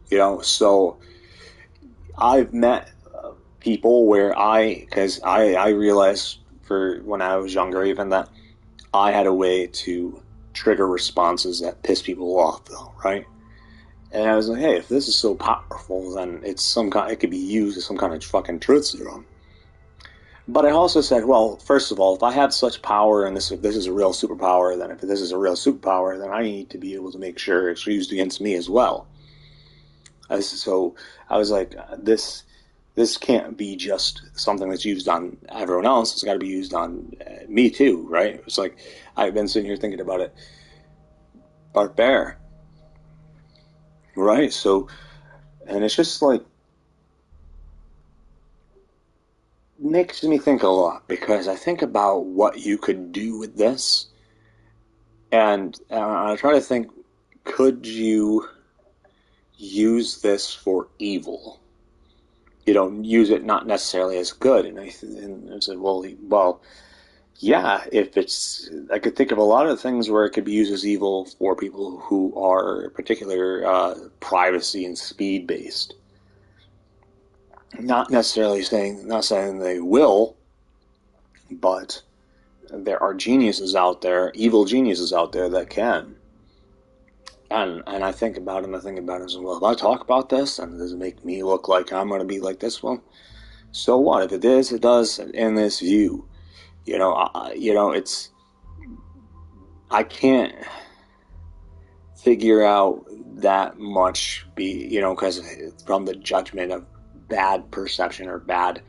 You know, so I've met people where because I realized for when I was younger even that I had a way to trigger responses that piss people off, though, right? And I was like, hey, if this is so powerful, then it could be used as some kind of fucking truth serum. But I also said, well, first of all, if I have such power and if this is a real superpower, then if this is a real superpower, then I need to be able to make sure it's used against me as well. So I was like, this can't be just something that's used on everyone else. It's got to be used on me too, right? It's like I've been sitting here thinking about it. Bart Bear, right? So, and it's just like makes me think a lot, because I think about what you could do with this, and I try to think, could you use this for evil? You know, use it not necessarily as good. And I said, well, yeah. If it's, I could think of a lot of things where it could be used as evil for people who are particular privacy and speed based. Not saying they will, but there are geniuses out there, evil geniuses out there that can. And I think about it, and I think about it, and say, well, if I talk about this, and does it make me look like I'm going to be like this one? So what? If it is, it does. In this view, it's, I can't figure out that much, because from the judgment of bad perception or bad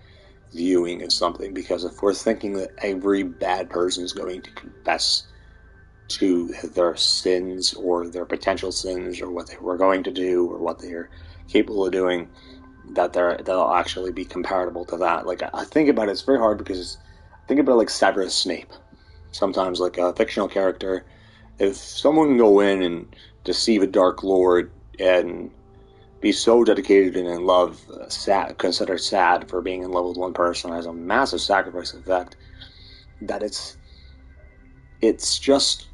viewing of something. Because if we're thinking that every bad person is going to confess to their sins or their potential sins or what they were going to do or what they're capable of doing, that they'll actually be comparable to that. Like, I think about it, it's very hard, because I think about it like Severus Snape. Sometimes, like a fictional character, if someone can go in and deceive a Dark Lord and be so dedicated and in love, considered sad for being in love with one person, has a massive sacrifice effect, that it's just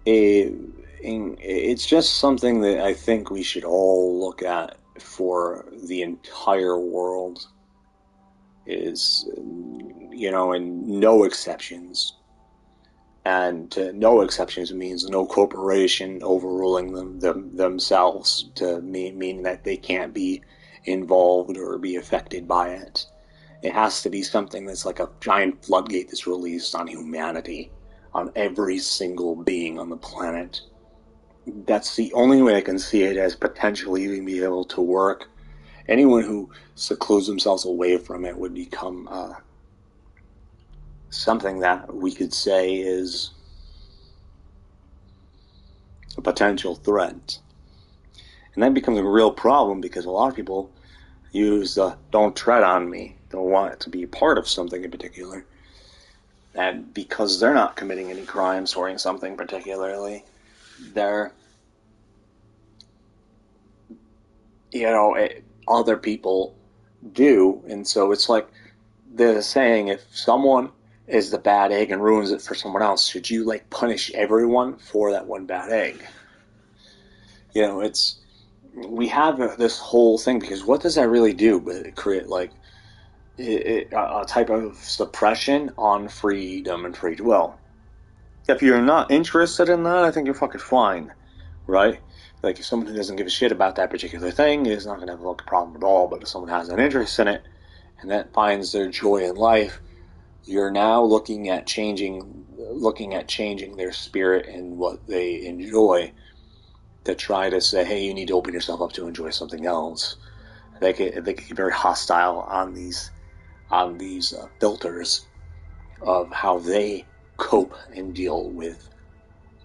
it's just something that I think we should all look at for the entire world, is, and no exceptions. And no exceptions means no corporation overruling themselves to mean that they can't be involved or be affected by it. It has to be something that's like a giant floodgate that's released on humanity, on every single being on the planet. That's the only way I can see it as potentially even be able to work. Anyone who secludes themselves away from it would become something that we could say is a potential threat. And that becomes a real problem, because a lot of people use the "don't tread on me." They'll want it to be part of something in particular. And because they're not committing any crimes or something particularly, they're, other people do. And so it's like the saying, if someone is the bad egg and ruins it for someone else, should you punish everyone for that one bad egg? We have this whole thing, because what does that really do but create a type of suppression on freedom and free will? If you're not interested in that, I think you're fucking fine, right? Like, if someone who doesn't give a shit about that particular thing is not going to have a problem at all. But if someone has an interest in it and that finds their joy in life, you're now looking at changing their spirit and what they enjoy, to try to say, hey, you need to open yourself up to enjoy something else. They can be very hostile on these filters of how they cope and deal with,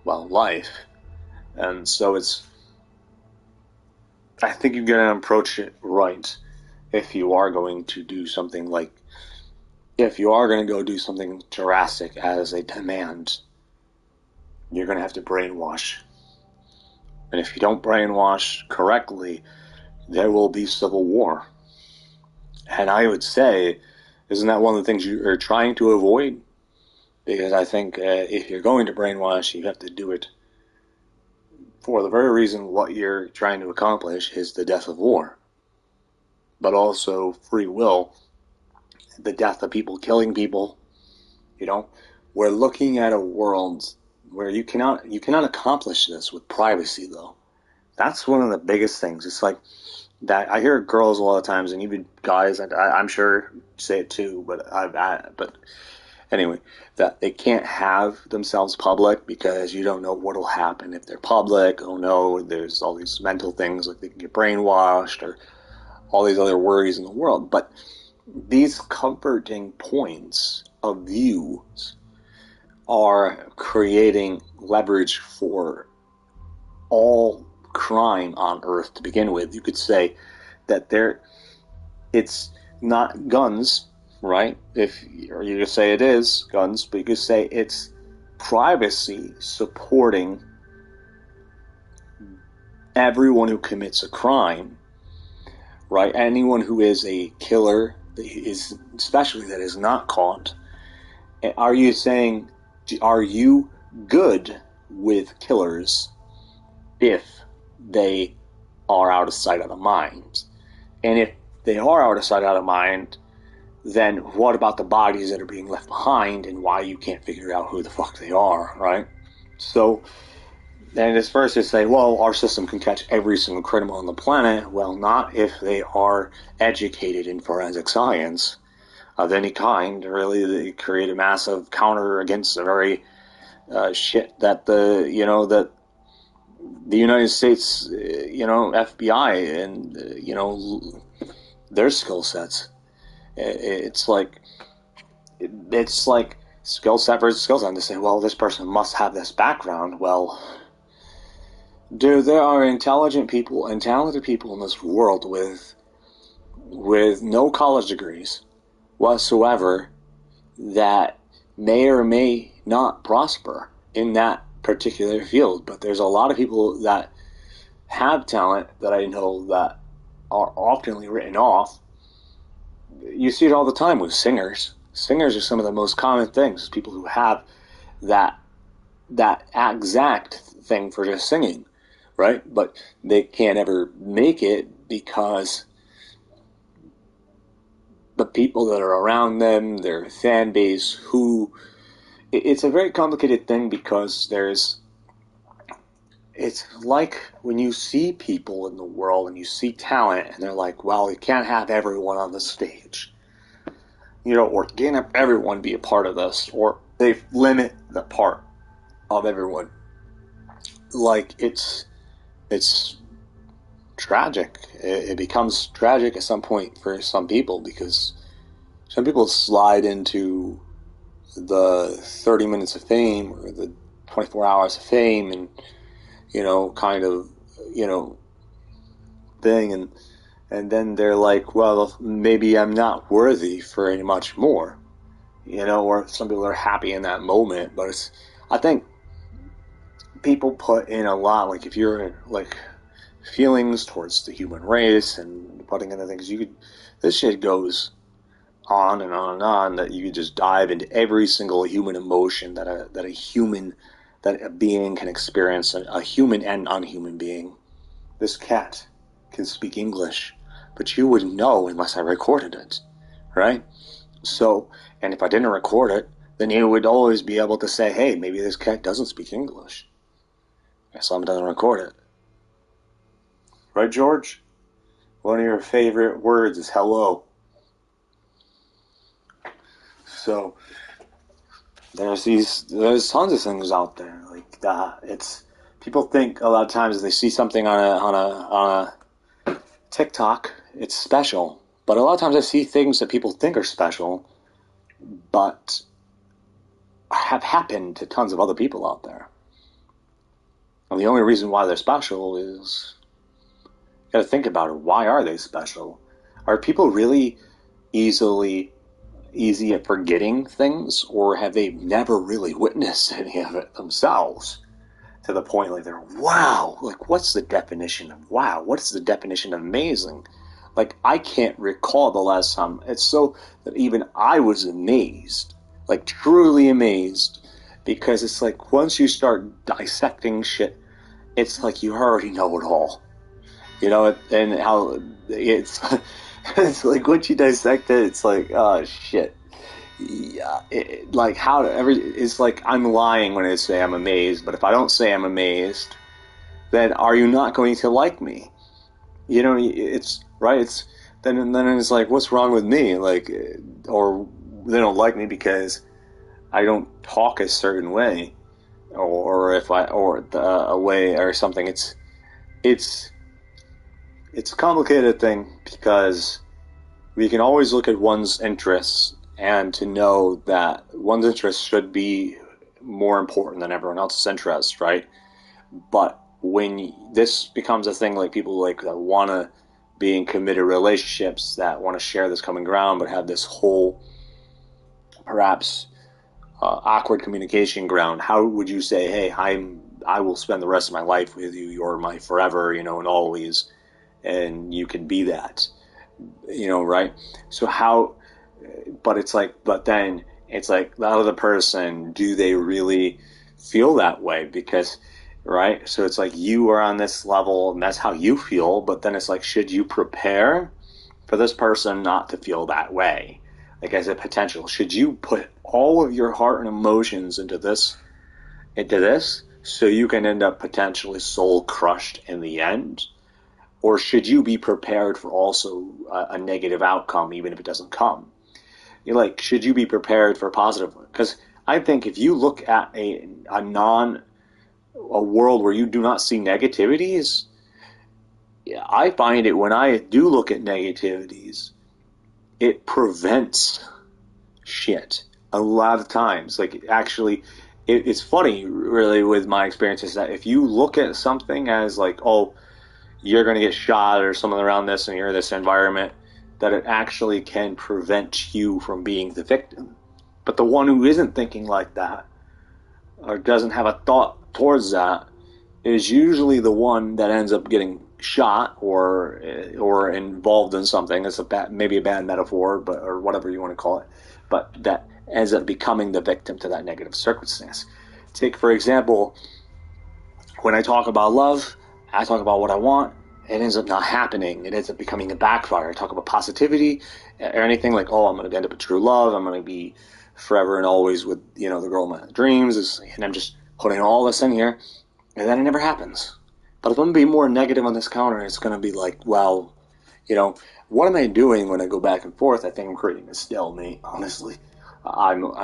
life. And so I think you're going to approach it right if you are going to do something if you are going to go do something drastic as a demand, you're going to have to brainwash. And if you don't brainwash correctly, there will be civil war. And I would say, isn't that one of the things you are trying to avoid? Because I think if you're going to brainwash, you have to do it for the very reason what you're trying to accomplish is the death of war. But also free will, the death of people, killing people. We're looking at a world where you cannot accomplish this with privacy, though. That's one of the biggest things. It's like that. I hear girls a lot of times, and even guys, and I'm sure say it too. But anyway, that they can't have themselves public because you don't know what'll happen if they're public. Oh no, there's all these mental things like they can get brainwashed or all these other worries in the world. But these comforting points of views are creating leverage for all crime on Earth to begin with. You could say that it's not guns, right? Or you could say it is guns, but you could say it's privacy supporting everyone who commits a crime, right? Anyone who is a killer, especially that is not caught. Are you saying, are you good with killers if they are out of sight, out of mind? And if they are out of sight, out of mind, then what about the bodies that are being left behind and why you can't figure out who the fuck they are, right? So, and it's first to say, well, our system can catch every single criminal on the planet. Well, not if they are educated in forensic science of any kind. Really, they create a massive counter against the very shit that the United States, FBI and their skill sets. It's like skill set versus skill set. And they say, well, this person must have this background. Well, dude, there are intelligent people and talented people in this world with no college degrees whatsoever that may or may not prosper in that particular field. But there's a lot of people that have talent that I know that are often written off. You see it all the time with singers. Singers are some of the most common things. People who have that exact thing for just singing, right? But they can't ever make it because the people that are around them, their fan base, it's a very complicated thing because it's like when you see people in the world and you see talent and they're like, well, you can't have everyone on the stage. Or can't have everyone be a part of this, or they limit the part of everyone. Like, it's tragic. It becomes tragic at some point for some people because some people slide into the 30 minutes of fame or the 24 hours of fame and, thing. And then they're like, well, maybe I'm not worthy for any much more, or some people are happy in that moment. But I think people put in a lot, like if you're like feelings towards the human race and putting in the things, this shit goes on and on and on, that you could just dive into every single human emotion that a being can experience, a human and unhuman being. This cat can speak English, but you wouldn't know unless I recorded it, right? So, and if I didn't record it, then you would always be able to say, hey, maybe this cat doesn't speak English. Someone doesn't record it. Right, George? One of your favorite words is hello. So, there's tons of things out there like that. People think a lot of times they see something on a TikTok, it's special. But a lot of times I see things that people think are special, but have happened to tons of other people out there. And the only reason why they're special is, you gotta think about it. Why are they special? Are people really easy at forgetting things, or have they never really witnessed any of it themselves? To the point like they're, wow, like what's the definition of wow? What's the definition of amazing? Like I can't recall the last time. It's so that even I was amazed, like truly amazed, because it's like once you start dissecting shit, it's like you already know it all. And how it's it's like once you dissect it, it's like, oh shit. Yeah, it's like I'm lying when I say I'm amazed, but if I don't say I'm amazed, then are you not going to like me? You know, it's right. It's then it's like, what's wrong with me? Like, or they don't like me because I don't talk a certain way, or if I or a way or something. It's a complicated thing because we can always look at one's interests and to know that one's interests should be more important than everyone else's interests, right? But when this becomes a thing, like people like that want to be in committed relationships, that want to share this common ground, but have this whole perhaps awkward communication ground, how would you say, hey, I will spend the rest of my life with you, you're my forever, and always, and you can be that, right? So how, but it's like, but then it's like the other person, do they really feel that way? Because, right? So it's like you are on this level and that's how you feel, but then it's like, should you prepare for this person not to feel that way? Like as a potential, should you put all of your heart and emotions into this, so you can end up potentially soul crushed in the end? Or should you be prepared for also a negative outcome, even if it doesn't come? Should you be prepared for a positive one? Because I think if you look at a world where you do not see negativities, I find it when I do look at negativities, it prevents shit a lot of times. Like, actually, it's funny, really, with my experiences, that if you look at something as like, oh, you're going to get shot or something around this and you're in this environment, that it actually can prevent you from being the victim. But the one who isn't thinking like that, or doesn't have a thought towards that, is usually the one that ends up getting shot or involved in something. It's maybe a bad metaphor, but or whatever you want to call it, but that ends up becoming the victim to that negative circumstance. Take, for example, when I talk about love, I talk about what I want, it ends up not happening. It ends up becoming a backfire. I talk about positivity or anything like, oh, I'm going to end up with true love. I'm going to be forever and always with, the girl of my dreams. And I'm just putting all this in here, and then it never happens. But if I'm going to be more negative on this counter, it's going to be like, well, what am I doing when I go back and forth? I think I'm creating a stalemate, honestly. I don't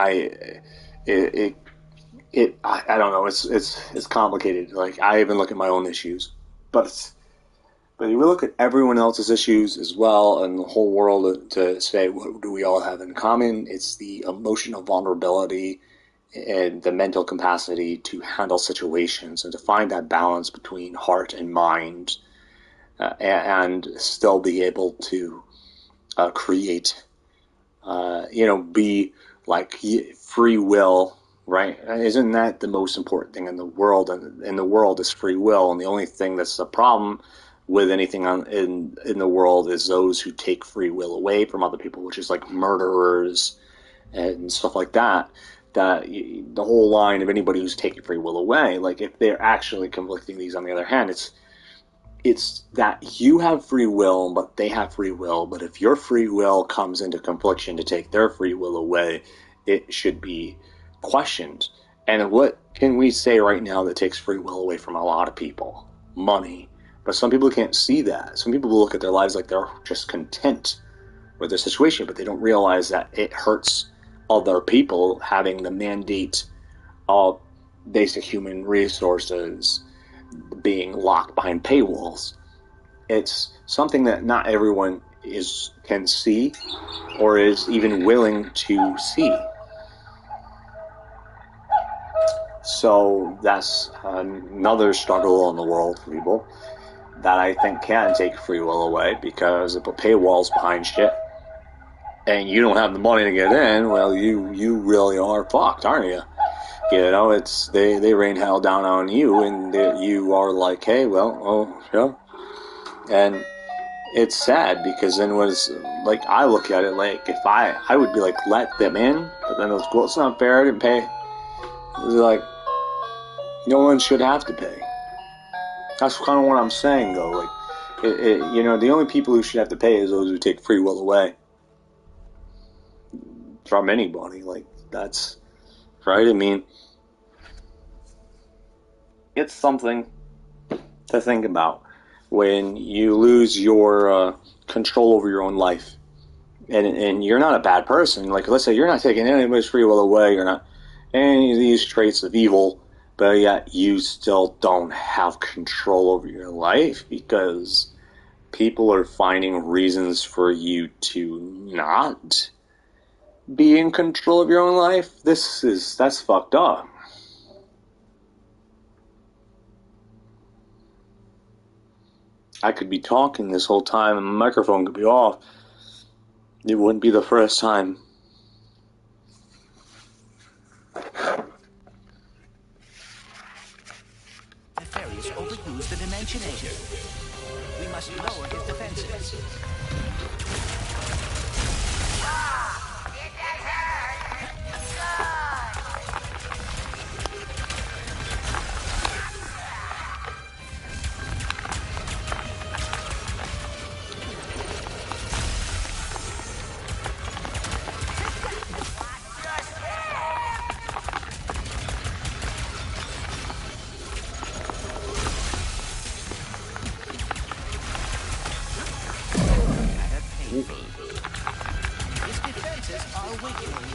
know. It's complicated. Like, I even look at my own issues, but you look at everyone else's issues as well, and the whole world to say, what do we all have in common? It's the emotional vulnerability and the mental capacity to handle situations and to find that balance between heart and mind, and still be able to create, be like free will. Right? Isn't that the most important thing in the world? And in the world is free will. And the only thing that's a problem with anything in the world is those who take free will away from other people, which is like murderers and stuff like that. That the whole line of anybody who's taking free will away, like if they're actually conflicting these, on the other hand, it's that you have free will, but they have free will. But if your free will comes into confliction to take their free will away, it should be questioned. And what can we say right now that takes free will away from a lot of people? Money. But some people can't see that. Some people look at their lives like they're just content with their situation, but they don't realize that it hurts other people having the mandate of basic human resources being locked behind paywalls. It's something that not everyone can see or is even willing to see. So that's another struggle in the world for people that I think can take free will away, because if a paywall's behind shit and you don't have the money to get in, well, you really are fucked, aren't you? It's they rain hell down on you, and you are like, hey, well, oh, yeah. And it's sad, because then like, I look at it like, if I would be like, let them in, but then those, well, it's not fair, I didn't pay. It's like, no one should have to pay. That's kind of what I'm saying, though. Like, the only people who should have to pay is those who take free will away from anybody. Like, that's right. I mean, it's something to think about when you lose your control over your own life. And you're not a bad person. Like, let's say you're not taking anybody's free will away. You're not any of these traits of evil, but yet you still don't have control over your life because people are finding reasons for you to not be in control of your own life. That's fucked up. I could be talking this whole time and the microphone could be off. It wouldn't be the first time. Nefarious overused the Dimensionator. We must lower his defenses. Did that hurt? His defenses are weakening.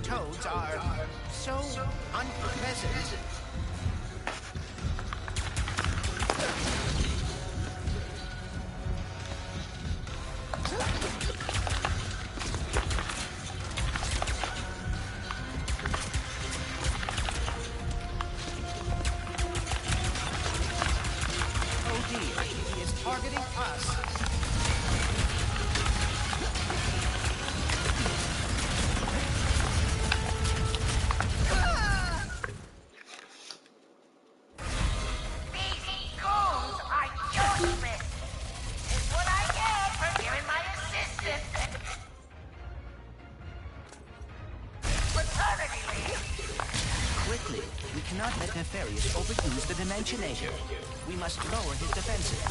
Toads are so unpleasant. Oh dear, he is targeting us. These goons are useless. Is what I get for giving my assistant paternity leave. Quickly, we cannot let Nefarious overuse the Dimensionator. We must lower his defenses.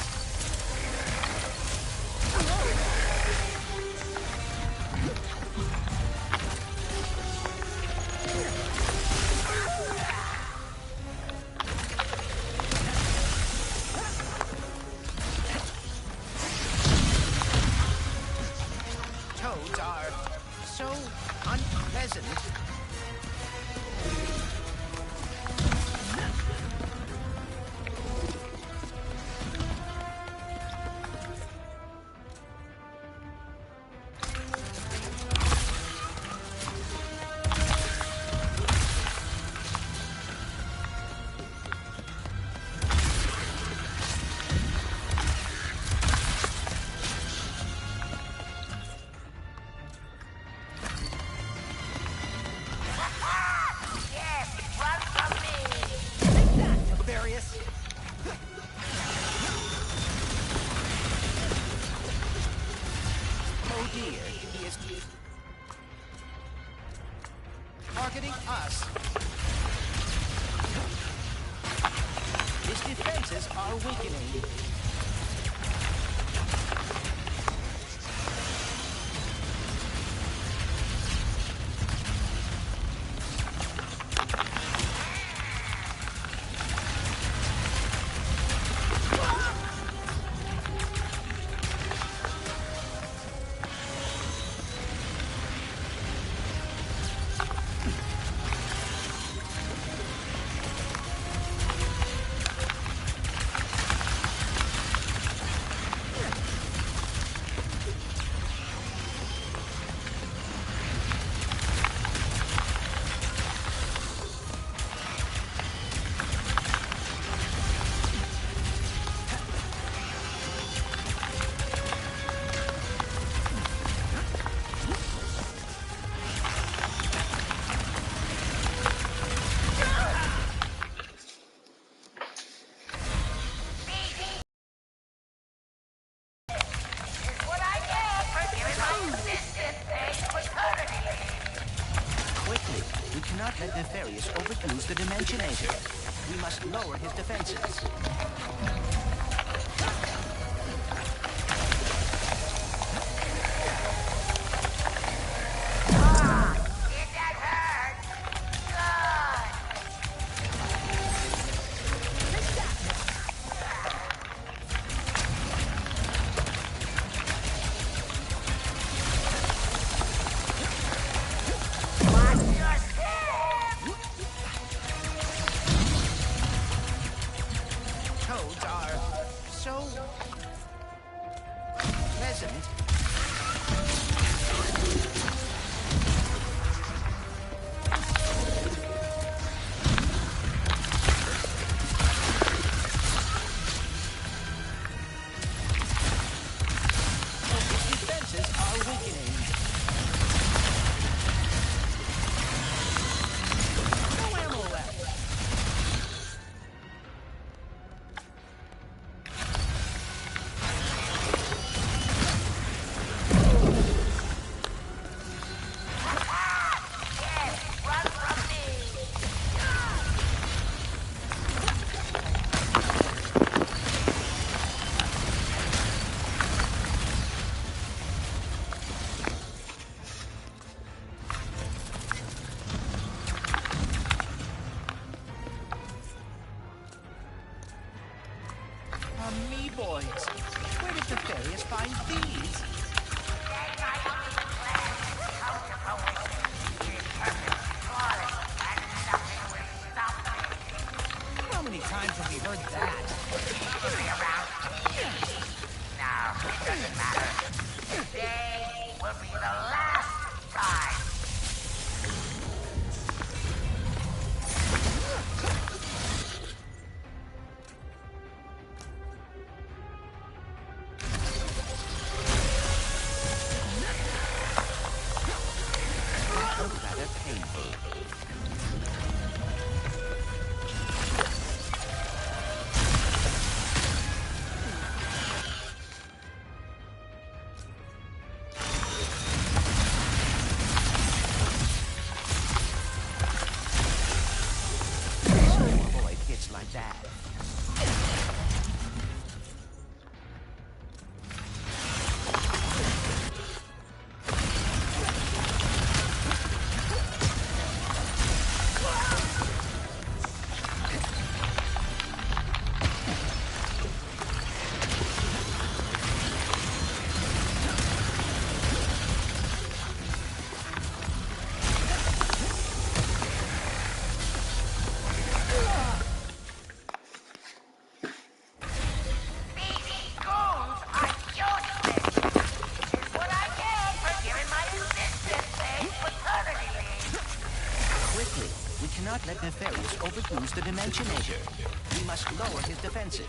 Toads are so unpleasant. Yes, run from me. Nefarious. Oh dear, he is targeting us. His defenses are weakening. we cannot let Nefarious overuse the Dimensionator. We must lower his defenses. Did that hurt? Good. Watch your step! Toads are so pleasant. His defenses are weakening. No ammo left. Yes, run from me! Me boys. Where did Nefarious find these? How many times have we heard that? Now, it doesn't matter. Today will be the last time. Rather painful. Avoid hits like that. These goons are useless. This is what I get for giving my assistant a paternity leave. Quickly, we cannot let Nefarious overuse the Dimensionator. We must lower his defenses.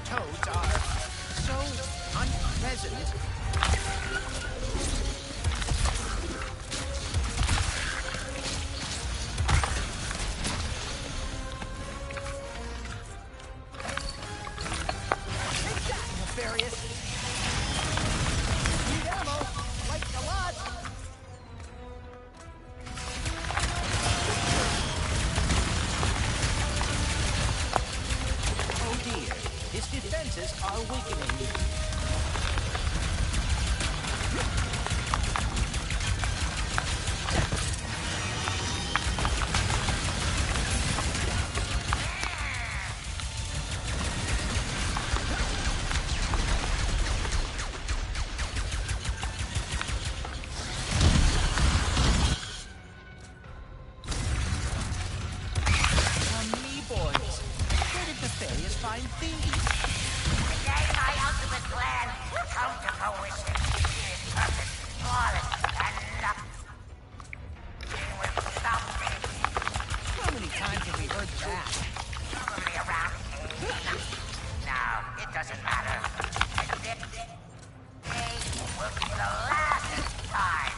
Toads are so unpleasant. Take that, Nefarious! Need ammo! Like a lot! Oh dear, his defenses are weakening. Me boys, where did Nefarious find these? Today my ultimate plan will come to fruition. It is perfect, flawless, and nothing will stop me. How many times have we heard that? Probably around 8. Now, it doesn't matter. Today will be the last time.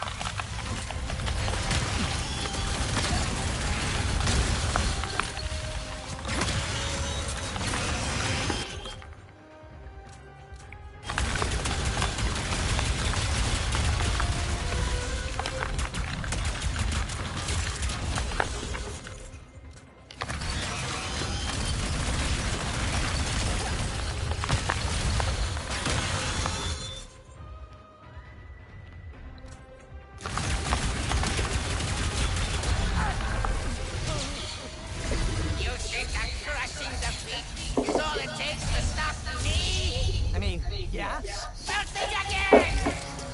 Yes? Well, think again!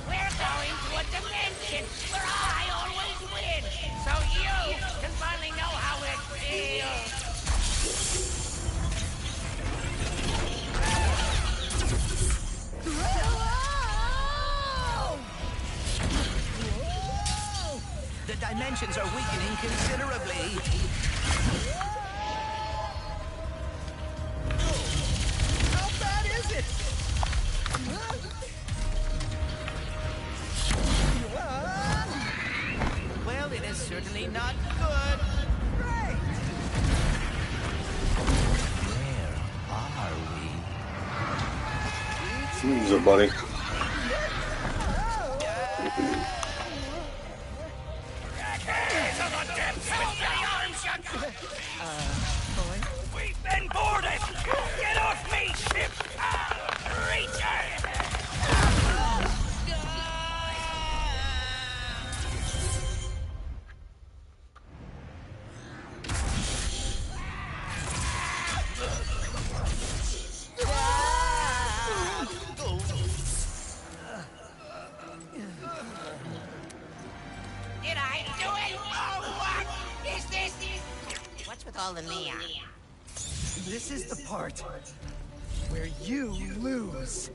We're going to a dimension where I always win, so you can finally know how it feels. The dimensions are weakening considerably. How bad is it? Well, it is certainly not good. Great! Where are we? Who's a buddy? We've been boarded! Get off me, ship! Creature! Did I do it? Oh, what is this? What's with all the neon? This is the part where you lose.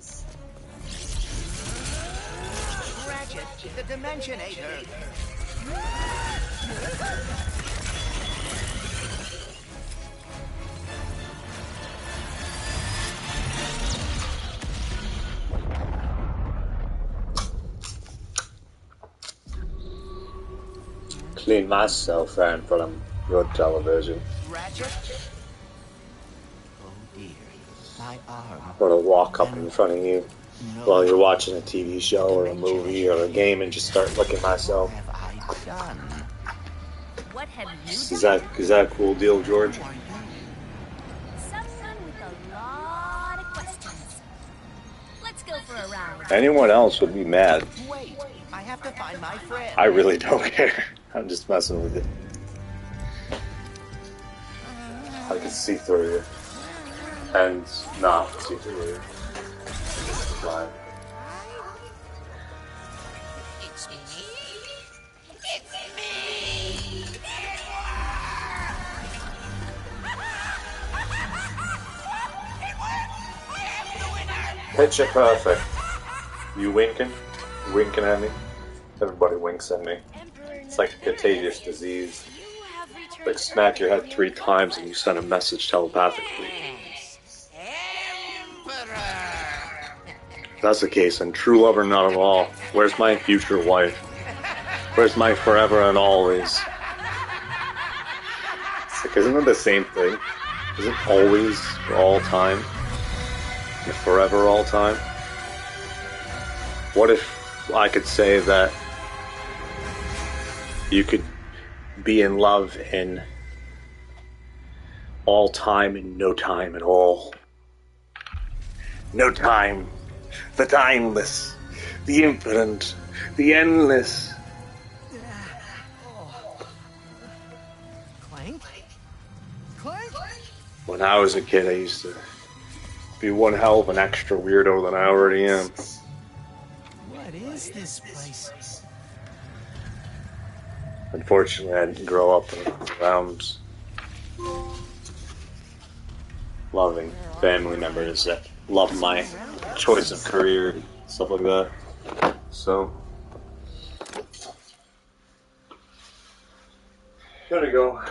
Ratchet, the Dimensionator. Clean myself out in front of good television. Ratchet? Oh dear, my arm. Or to walk up in front of you No. while you're watching a TV show or a movie or a game and just start licking myself. What have I done? What have you Is done? that a cool deal, George? Someone with a lot of questions. Let's go for a round. Anyone else would be mad. Wait, I have to find my friend. I really don't care. I'm just messing with it. I can see through you. And not see through you. Fine. It's me. It's me. Picture perfect. You winking? You winking at me? Everybody winks at me. It's like a contagious disease. Like smack your head 3 times and you send a message telepathically. If that's the case, then true love or not at all. Where's my future wife? Where's my forever and always? It's like, isn't it the same thing? Isn't always for all time? And forever all time? What if I could say that you could be in love in all time and no time at all? No time. The timeless. The infinite. The endless. Clank? Clank? When I was a kid, I used to be one hell of an extra weirdo than I already am. What is this place? Unfortunately, I didn't grow up around loving family members that love my choice of career, stuff like that. So, gotta go.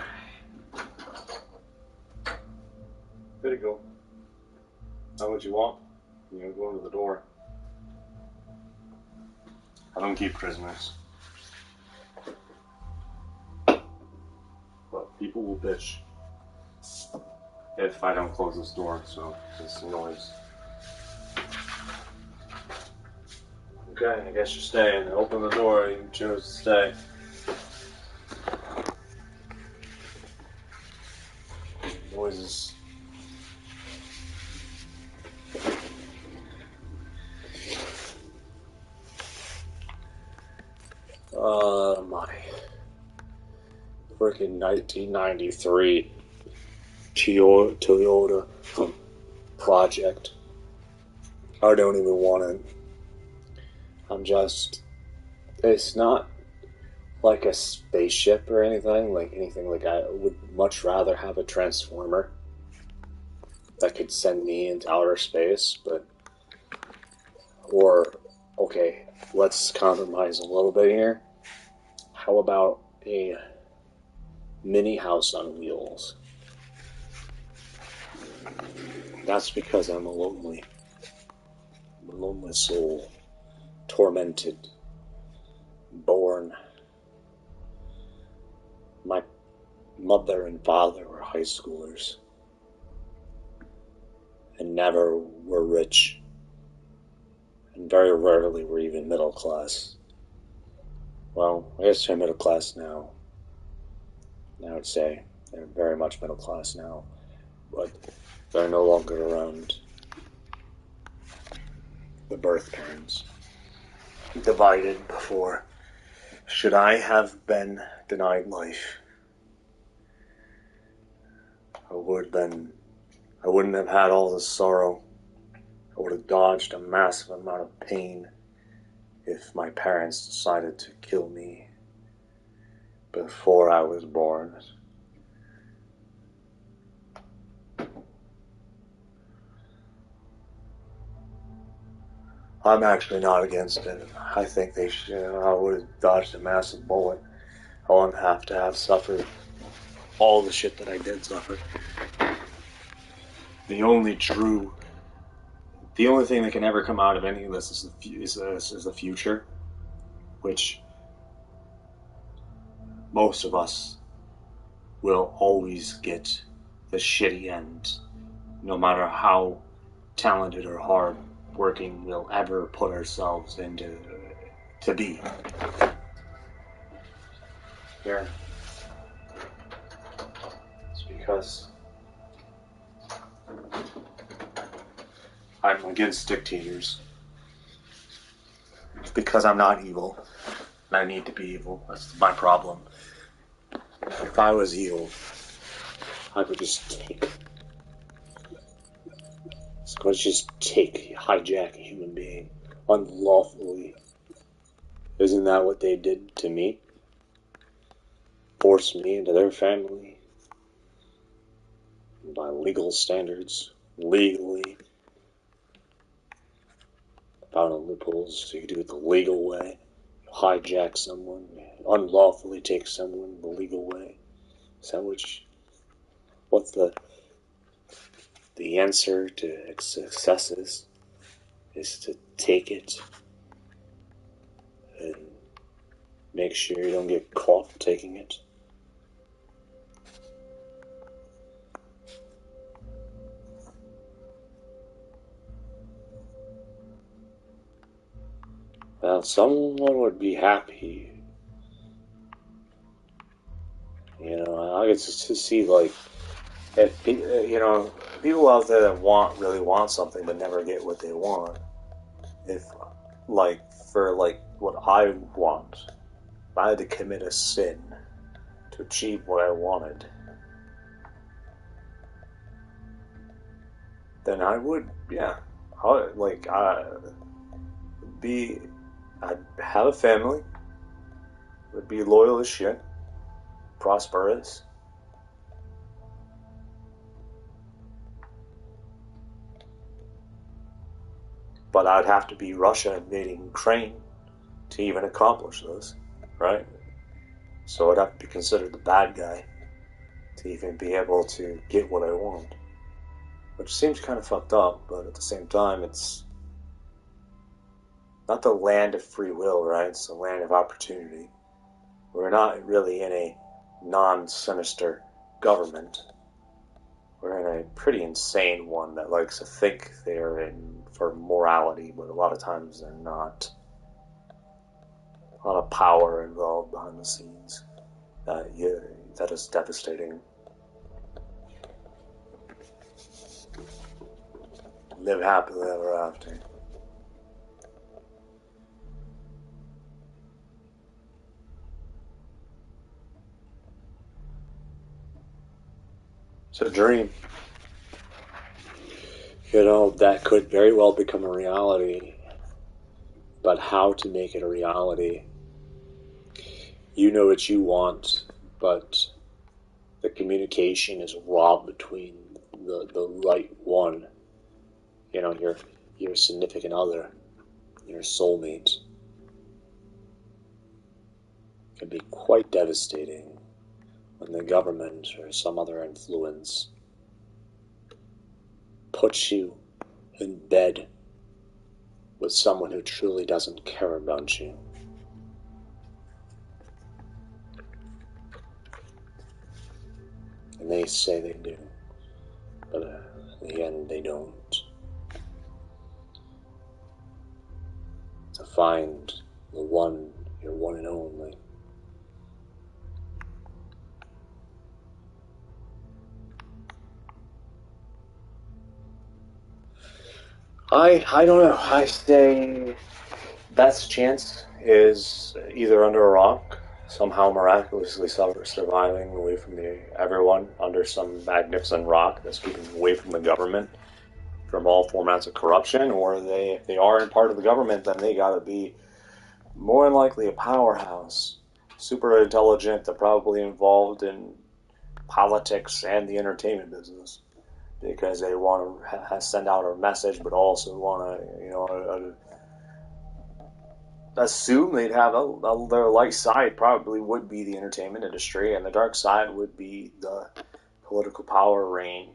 Gotta go. How would you want? You know, go to the door. I don't keep prisoners. But people will bitch if I don't close this door, so it's a noise. Okay, I guess you're staying. Open the door, you chose to stay. Noises. My freaking 1993 Toyota project. I don't even want it. It's not like a spaceship or anything, like I would much rather have a transformer that could send me into outer space, okay, let's compromise a little bit here. How about a mini house on wheels? That's because I'm a lonely soul, tormented, born. My mother and father were high schoolers and never were rich, and very rarely were even middle class. Well, I guess they're middle class now. I would say they're very much middle class now, but they're no longer around. The birth parents divided before. Should I have been denied life, I wouldn't have had all this sorrow. I would have dodged a massive amount of pain if my parents decided to kill me before I was born. I'm actually not against it. I think they should. I would have dodged a massive bullet. I wouldn't have to have suffered all the shit that I did suffer. The only thing that can ever come out of any of this is the future, which most of us will always get the shitty end, no matter how talented or hard working we'll ever put ourselves into to be. Here. It's because I'm against dictators. It's because I'm not evil, and I need to be evil. That's my problem. If I was evil, I would just hijack a human being unlawfully. Isn't that what they did to me? Forced me into their family by legal standards, legally. Found loopholes so you can do it the legal way. You hijack someone, unlawfully take someone the legal way. What's the answer to successes is to take it and make sure you don't get caught taking it. Now, someone would be happy. I get to see, if people out there that really want something but never get what they want. If, for what I want, if I had to commit a sin to achieve what I wanted, then I would, I'd have a family, would be loyal as shit, prosperous, but I'd have to be Russia invading Ukraine to even accomplish this, right? So I'd have to be considered the bad guy to even be able to get what I want. Which seems kind of fucked up, but at the same time, it's not the land of free will, right? It's the land of opportunity. We're not really in a non-sinister government. We're in a pretty insane one that likes to think they're in for morality, but a lot of times they're not. A lot of power involved behind the scenes that is devastating. Live happily ever after. It's a dream. You know, that could very well become a reality, but how to make it a reality? You know what you want, but the communication is robbed between the right one, you know, your significant other, your soulmate. It can be quite devastating when the government or some other influence puts you in bed with someone who truly doesn't care about you. And they say they do, but in the end they don't. To find the one, your one and only. I don't know. I say best chance is either under a rock, somehow miraculously surviving away from everyone under some magnificent rock that's keeping away from the government, from all formats of corruption, or if they are part of the government, then they gotta be more than likely a powerhouse, super intelligent, they're probably involved in politics and the entertainment business, because they want to send out a message, but also want to, you know, assume they'd have their light side probably would be the entertainment industry, and the dark side would be the political power reign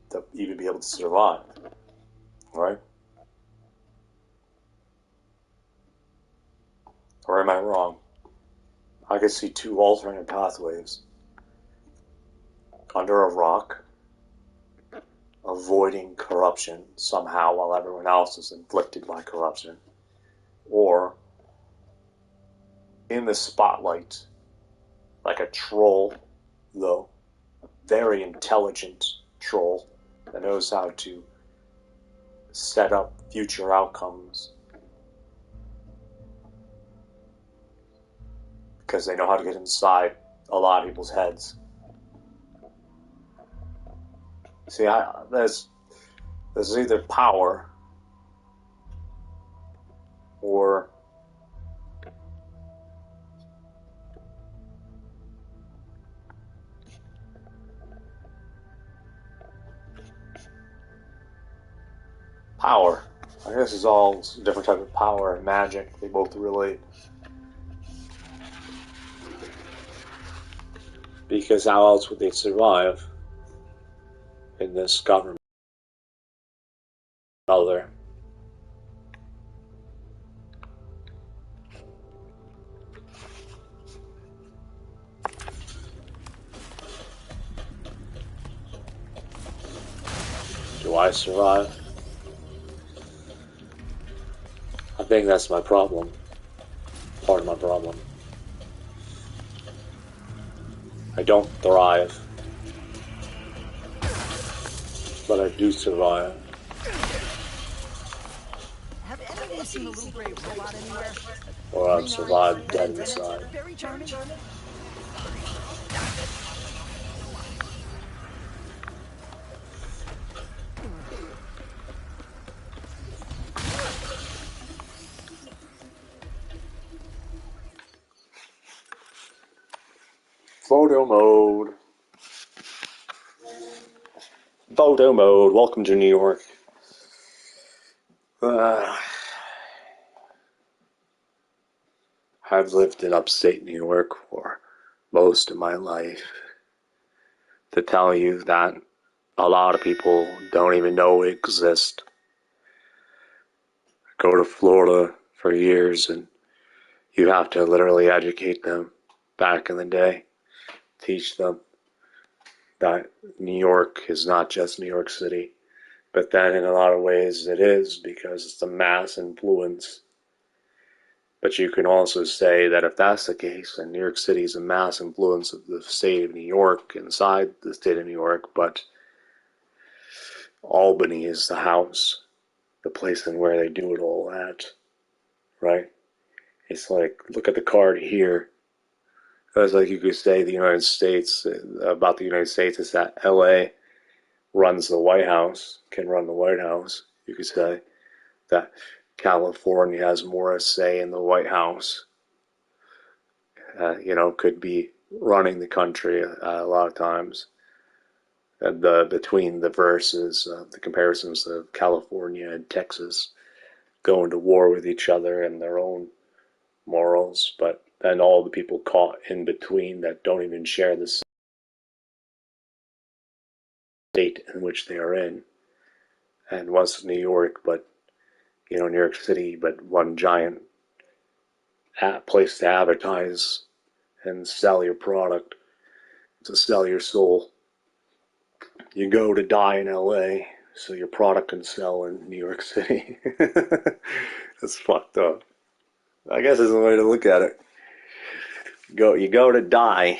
to even be able to survive, right? Or am I wrong? I could see two alternate pathways. Under a rock, avoiding corruption somehow while everyone else is inflicted by corruption, or in the spotlight, like a troll, though, a very intelligent troll that knows how to set up future outcomes because they know how to get inside a lot of people's heads. See, there's either power or power. I guess it's all different type of power and magic. They both relate. Because how else would they survive in this government? Other. Do I survive? I think that's my problem. Part of my problem. I don't thrive, but I do survive. Have any of you seen a little gray robot anywhere? Or I'd survive dead inside. Very charming. Photo mode. Photo mode. Welcome to New York. I've lived in upstate New York for most of my life. To tell you that a lot of people don't even know exist. I go to Florida for years, and you have to literally educate them back in the day. Teach them that New York is not just New York City. But then in a lot of ways it is, because it's a mass influence. But you can also say that if that's the case, then New York City is a mass influence of the state of New York inside the state of New York, but Albany is the house, the place in where they do it all at, right? It's like, look at the card here. It's like you could say the United States, about the United States, is that LA runs the White House, can run the White House. You could say that California has more say in the White House. Could be running the country a lot of times. Between the verses, the comparisons of California and Texas going to war with each other and their own morals, but then all the people caught in between that don't even share the state in which they are in. And once New York, but New York City, but one giant place to advertise and sell your product, to sell your soul. You go to die in LA so your product can sell in New York City. That's fucked up. I guess there's a way to look at it. You go to die.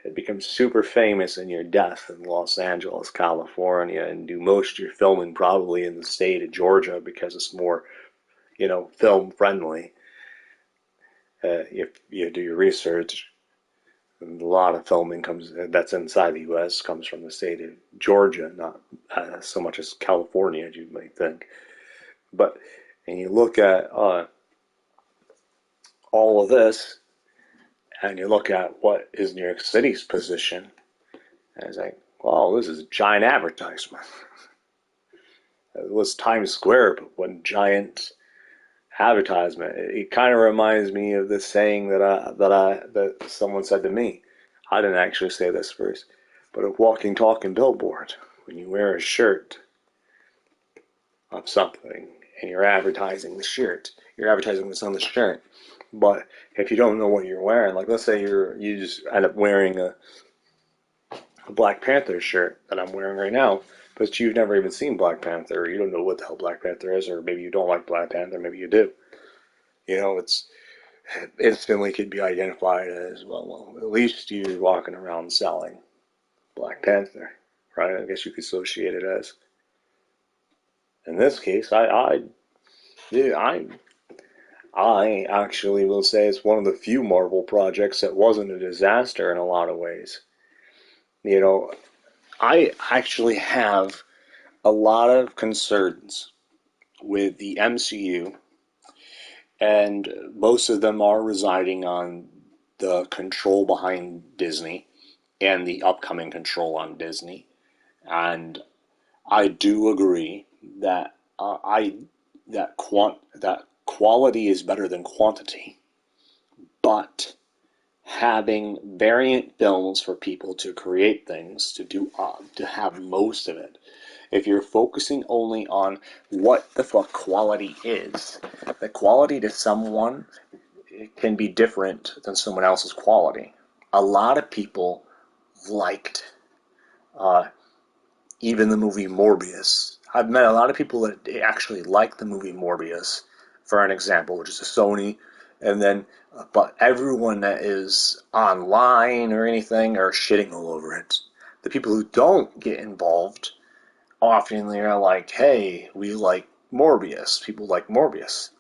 It becomes super famous in your death in Los Angeles, California, and do most of your filming probably in the state of Georgia because it's more, film friendly. If you do your research, and a lot of filming that's inside the U.S. comes from the state of Georgia, not so much as California, as you might think. And you look at all of this, and you look at what is New York City's position, and it's like, wow, this is a giant advertisement. It was Times Square, but one giant advertisement. It kind of reminds me of this saying that someone said to me. I didn't actually say this first, but a walking, talking billboard. When you wear a shirt of something and you're advertising the shirt, you're advertising what's on the shirt. But if you don't know what you're wearing, like let's say you just end up wearing a Black Panther shirt that I'm wearing right now, but you've never even seen Black Panther, or you don't know what the hell Black Panther is, or maybe you don't like Black Panther, maybe you do. It's instantly could be identified as, well, at least you're walking around selling Black Panther, right? I guess you could associate it as. In this case, I actually will say it's one of the few Marvel projects that wasn't a disaster in a lot of ways. I actually have a lot of concerns with the MCU, and most of them are residing on the control behind Disney and the upcoming control on Disney. And I do agree that that quality is better than quantity, but having variant films for people to create things to have most of it. If you're focusing only on what the fuck quality is, the quality to someone can be different than someone else's quality. A lot of people liked even the movie Morbius. I've met a lot of people that actually like the movie Morbius, for an example, which is a Sony, and then, but everyone that is online or anything are shitting all over it. The people who don't get involved, often they're like, hey, we like Morbius. People like Morbius.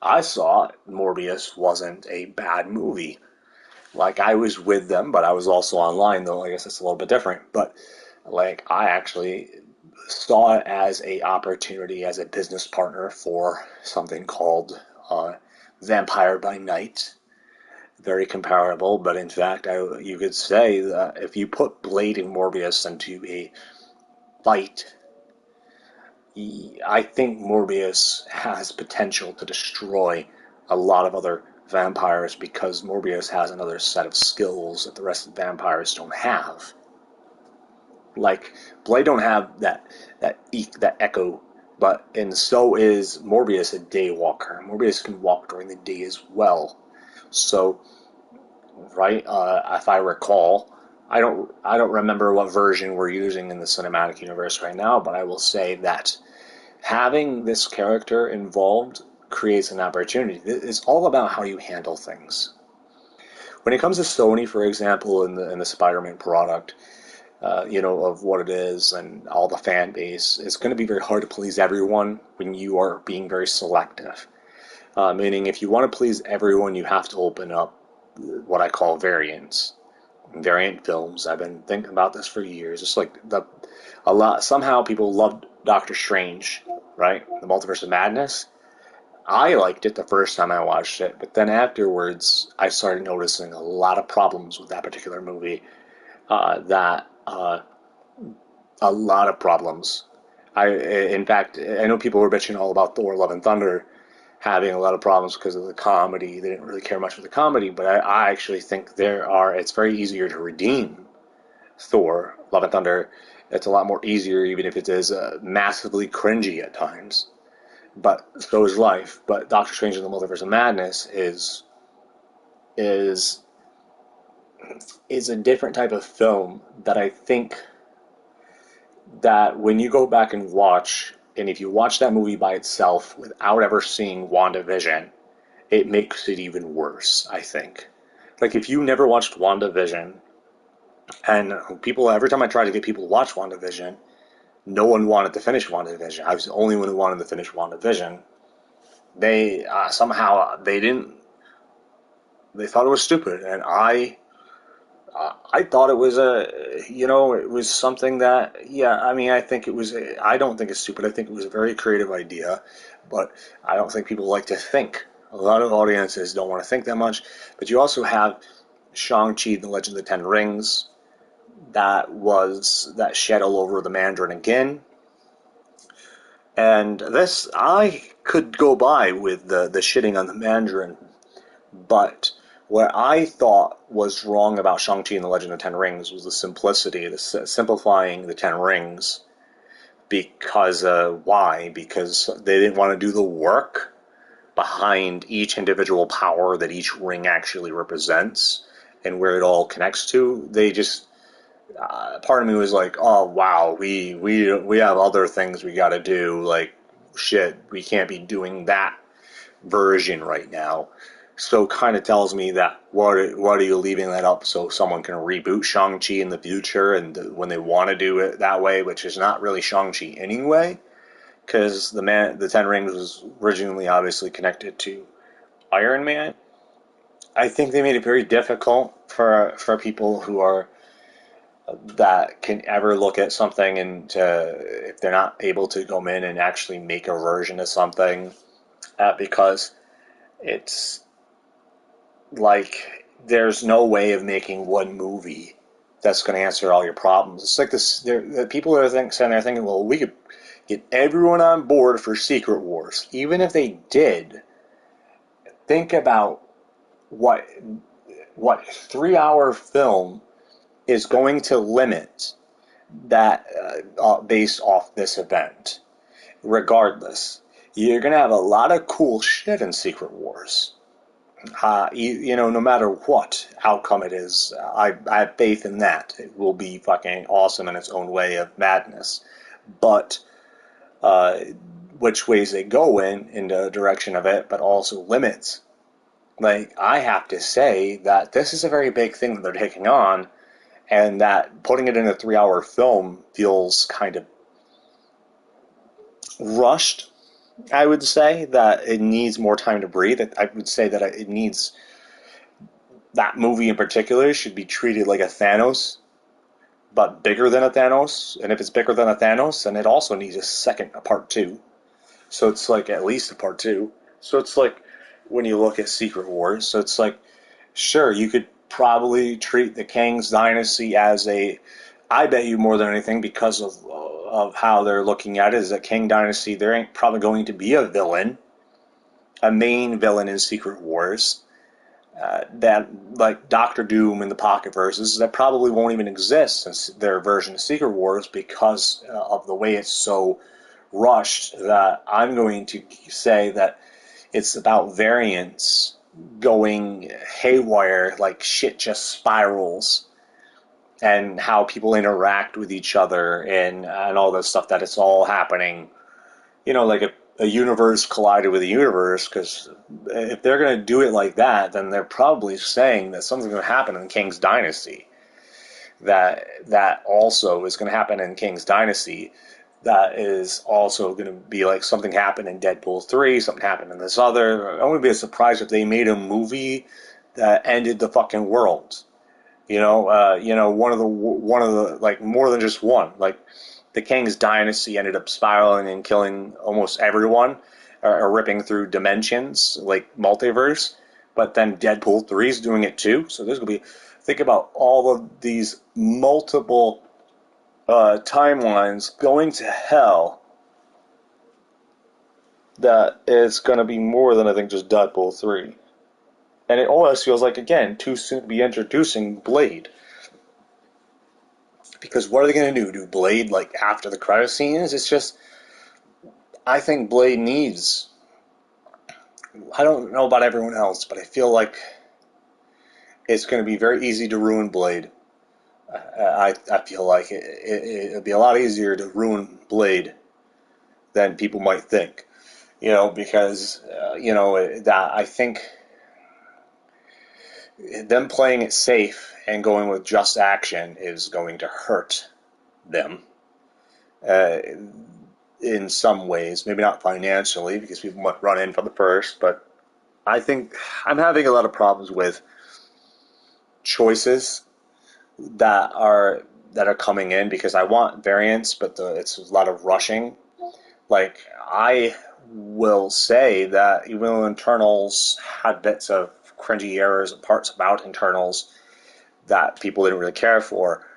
I saw Morbius wasn't a bad movie. Like, I was with them, but I was also online, though I guess it's a little bit different. But like, I actually saw it as a opportunity as a business partner for something called Vampire by Night. Very comparable, but in fact, you could say that if you put Blade and Morbius into a fight, I think Morbius has potential to destroy a lot of other vampires because Morbius has another set of skills that the rest of the vampires don't have. Like, Blade don't have that echo, and so is Morbius a daywalker. Morbius can walk during the day as well. So, right, if I recall, I don't remember what version we're using in the cinematic universe right now, but I will say that having this character involved creates an opportunity. It's all about how you handle things. When it comes to Sony, for example, in the Spider-Man product, of what it is and all the fan base, it's going to be very hard to please everyone when you are being very selective. Meaning, if you want to please everyone, you have to open up what I call variants. variant films. I've been thinking about this for years. It's like somehow people loved Doctor Strange, right? The Multiverse of Madness. I liked it the first time I watched it, but then afterwards I started noticing a lot of problems with that particular movie. A lot of problems. In fact, I know people were bitching all about Thor: Love and Thunder having a lot of problems because of the comedy. They didn't really care much for the comedy, but I actually think it's very easier to redeem Thor: Love and Thunder. It's a lot more easier, even if it is massively cringy at times. But so is life. But Doctor Strange in the Multiverse of Madness is a different type of film that I think that when you go back and watch, and if you watch that movie by itself without ever seeing WandaVision, it makes it even worse, I think. Like, if you never watched WandaVision, and every time I tried to get people to watch WandaVision, no one wanted to finish WandaVision. I was the only one who wanted to finish WandaVision. They somehow they didn't. They thought it was stupid, and I thought it was it was something that, yeah, I mean, I don't think it's stupid. I think it was a very creative idea, but I don't think people like to think. A lot of audiences don't want to think that much, but you also have Shang-Chi, The Legend of the Ten Rings, that shed all over the Mandarin again. And this, I could go by with the shitting on the Mandarin, but what I thought was wrong about Shang-Chi and the Legend of the Ten Rings was the simplicity, simplifying the Ten Rings. Because, why? Because they didn't want to do the work behind each individual power that each ring actually represents and where it all connects to. They just, part of me was like, oh wow, we have other things we gotta do, like, shit, we can't be doing that version right now. So kind of tells me that what are you leaving that up so someone can reboot Shang-Chi in the future, and when they want to do it that way, which is not really Shang-Chi anyway, because the Ten Rings was originally obviously connected to Iron Man. I think they made it very difficult for people who are that can ever look at something and if they're not able to go in and actually make a version of something, because it's like there's no way of making one movie that's going to answer all your problems. It's like this. The people are sitting there thinking, well, we could get everyone on board for Secret Wars. Even if they did, think about what 3-hour film is going to limit that based off this event. Regardless, you're going to have a lot of cool shit in Secret Wars. No matter what outcome it is, I have faith in that. It will be fucking awesome in its own way of madness. But which ways they go in the direction of it, but also limits. Like, I have to say that this is a very big thing that they're taking on, and that putting it in a 3-hour film feels kind of rushed. I would say that it needs more time to breathe. I would say that it needs, that movie in particular should be treated like a Thanos, but bigger than a Thanos. And if it's bigger than a Thanos, then it also needs a part 2. So it's like at least a part 2. So it's like when you look at Secret Wars, so it's like, sure, you could probably treat the Kang's Dynasty as I bet you more than anything, because of how they're looking at it, is that Kang Dynasty, there ain't probably going to be a main villain in Secret Wars. That, like Doctor Doom in the Pocket Verses, that probably won't even exist in their version of Secret Wars because of the way it's so rushed. That I'm going to say that it's about variants going haywire, like shit just spirals, and how people interact with each other and all this stuff, that it's all happening, like a universe collided with a universe, because if they're going to do it like that, then they're probably saying that something's going to happen in King's Dynasty. That also is going to happen in King's Dynasty. That is also going to be like something happened in Deadpool 3, something happened in this other. I wouldn't be surprised if they made a movie that ended the fucking world. One of the like more than just one. Like the King's dynasty ended up spiraling and killing almost everyone, or ripping through dimensions like multiverse. But then Deadpool 3 is doing it too. So there's gonna be, think about all of these multiple timelines going to hell. That is going to be more than I think just Deadpool 3. And it almost feels like, again, too soon to be introducing Blade. Because what are they going to do? Do Blade like after the credit scenes? It's just, I think Blade needs. I don't know about everyone else, but I feel like it's going to be very easy to ruin Blade. I feel like it'd be a lot easier to ruin Blade than people might think. Because that I think them playing it safe and going with just action is going to hurt them in some ways. Maybe not financially because people might run in for the first, but I think I'm having a lot of problems with choices that are coming in because I want variance, but it's a lot of rushing. Like I will say that even though Internals had bits of cringy errors and parts about Internals that people didn't really care for,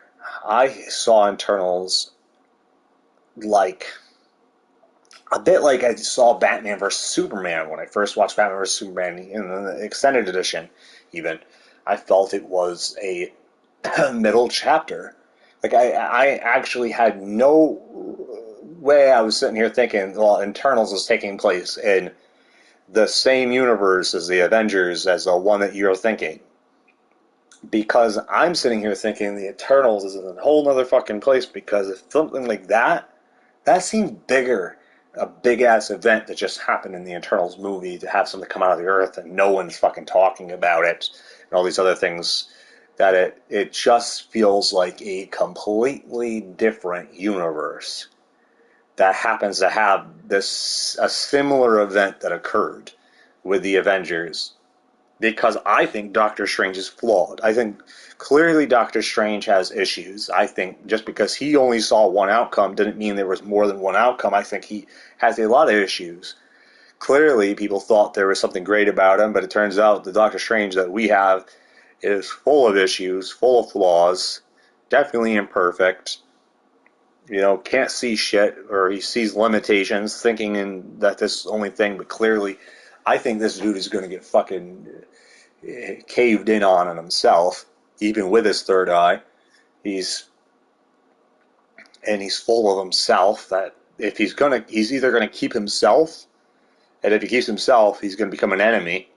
I saw Internals like a bit like I saw Batman vs Superman when I first watched Batman vs Superman in the extended edition. Even I felt it was a middle chapter. Like I actually had no way. I was sitting here thinking, well, Internals is taking place in the same universe as the Avengers, as the one that you're thinking. Because I'm sitting here thinking the Eternals is in a whole other fucking place, because if something like that seems bigger, a big-ass event that just happened in the Eternals movie, to have something come out of the earth and no one's fucking talking about it, and all these other things, that it just feels like a completely different universe that happens to have a similar event that occurred with the Avengers, because I think Doctor Strange is flawed. I think clearly Doctor Strange has issues. I think just because he only saw one outcome didn't mean there was more than one outcome. I think he has a lot of issues. Clearly, people thought there was something great about him, but it turns out the Doctor Strange that we have is full of issues, full of flaws, definitely imperfect. Can't see shit, or he sees limitations, thinking that this is the only thing, but clearly, I think this dude is going to get fucking caved in on himself, even with his third eye. He's full of himself, that if he's either gonna keep himself, and if he keeps himself, he's gonna become an enemy.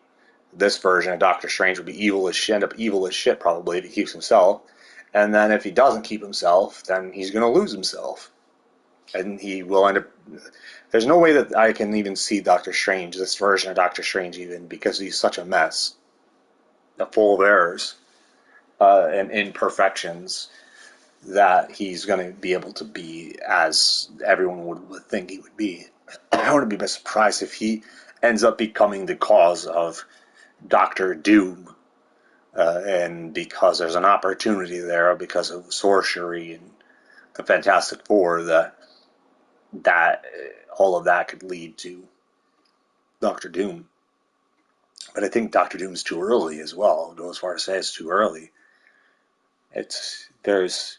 This version of Doctor Strange would be end up evil as shit probably if he keeps himself. And then if he doesn't keep himself, then he's gonna lose himself. And he will end up. There's no way that I can even see Doctor Strange, this version of Doctor Strange, even, because he's such a mess, full of errors and imperfections, that he's going to be able to be as everyone would think he would be. I wouldn't be surprised if he ends up becoming the cause of Doctor Doom, and because there's an opportunity there, because of sorcery and the Fantastic Four, that all of that could lead to Doctor Doom. But I think Doctor Doom's too early as well. I'll go as far as to say it's too early. There's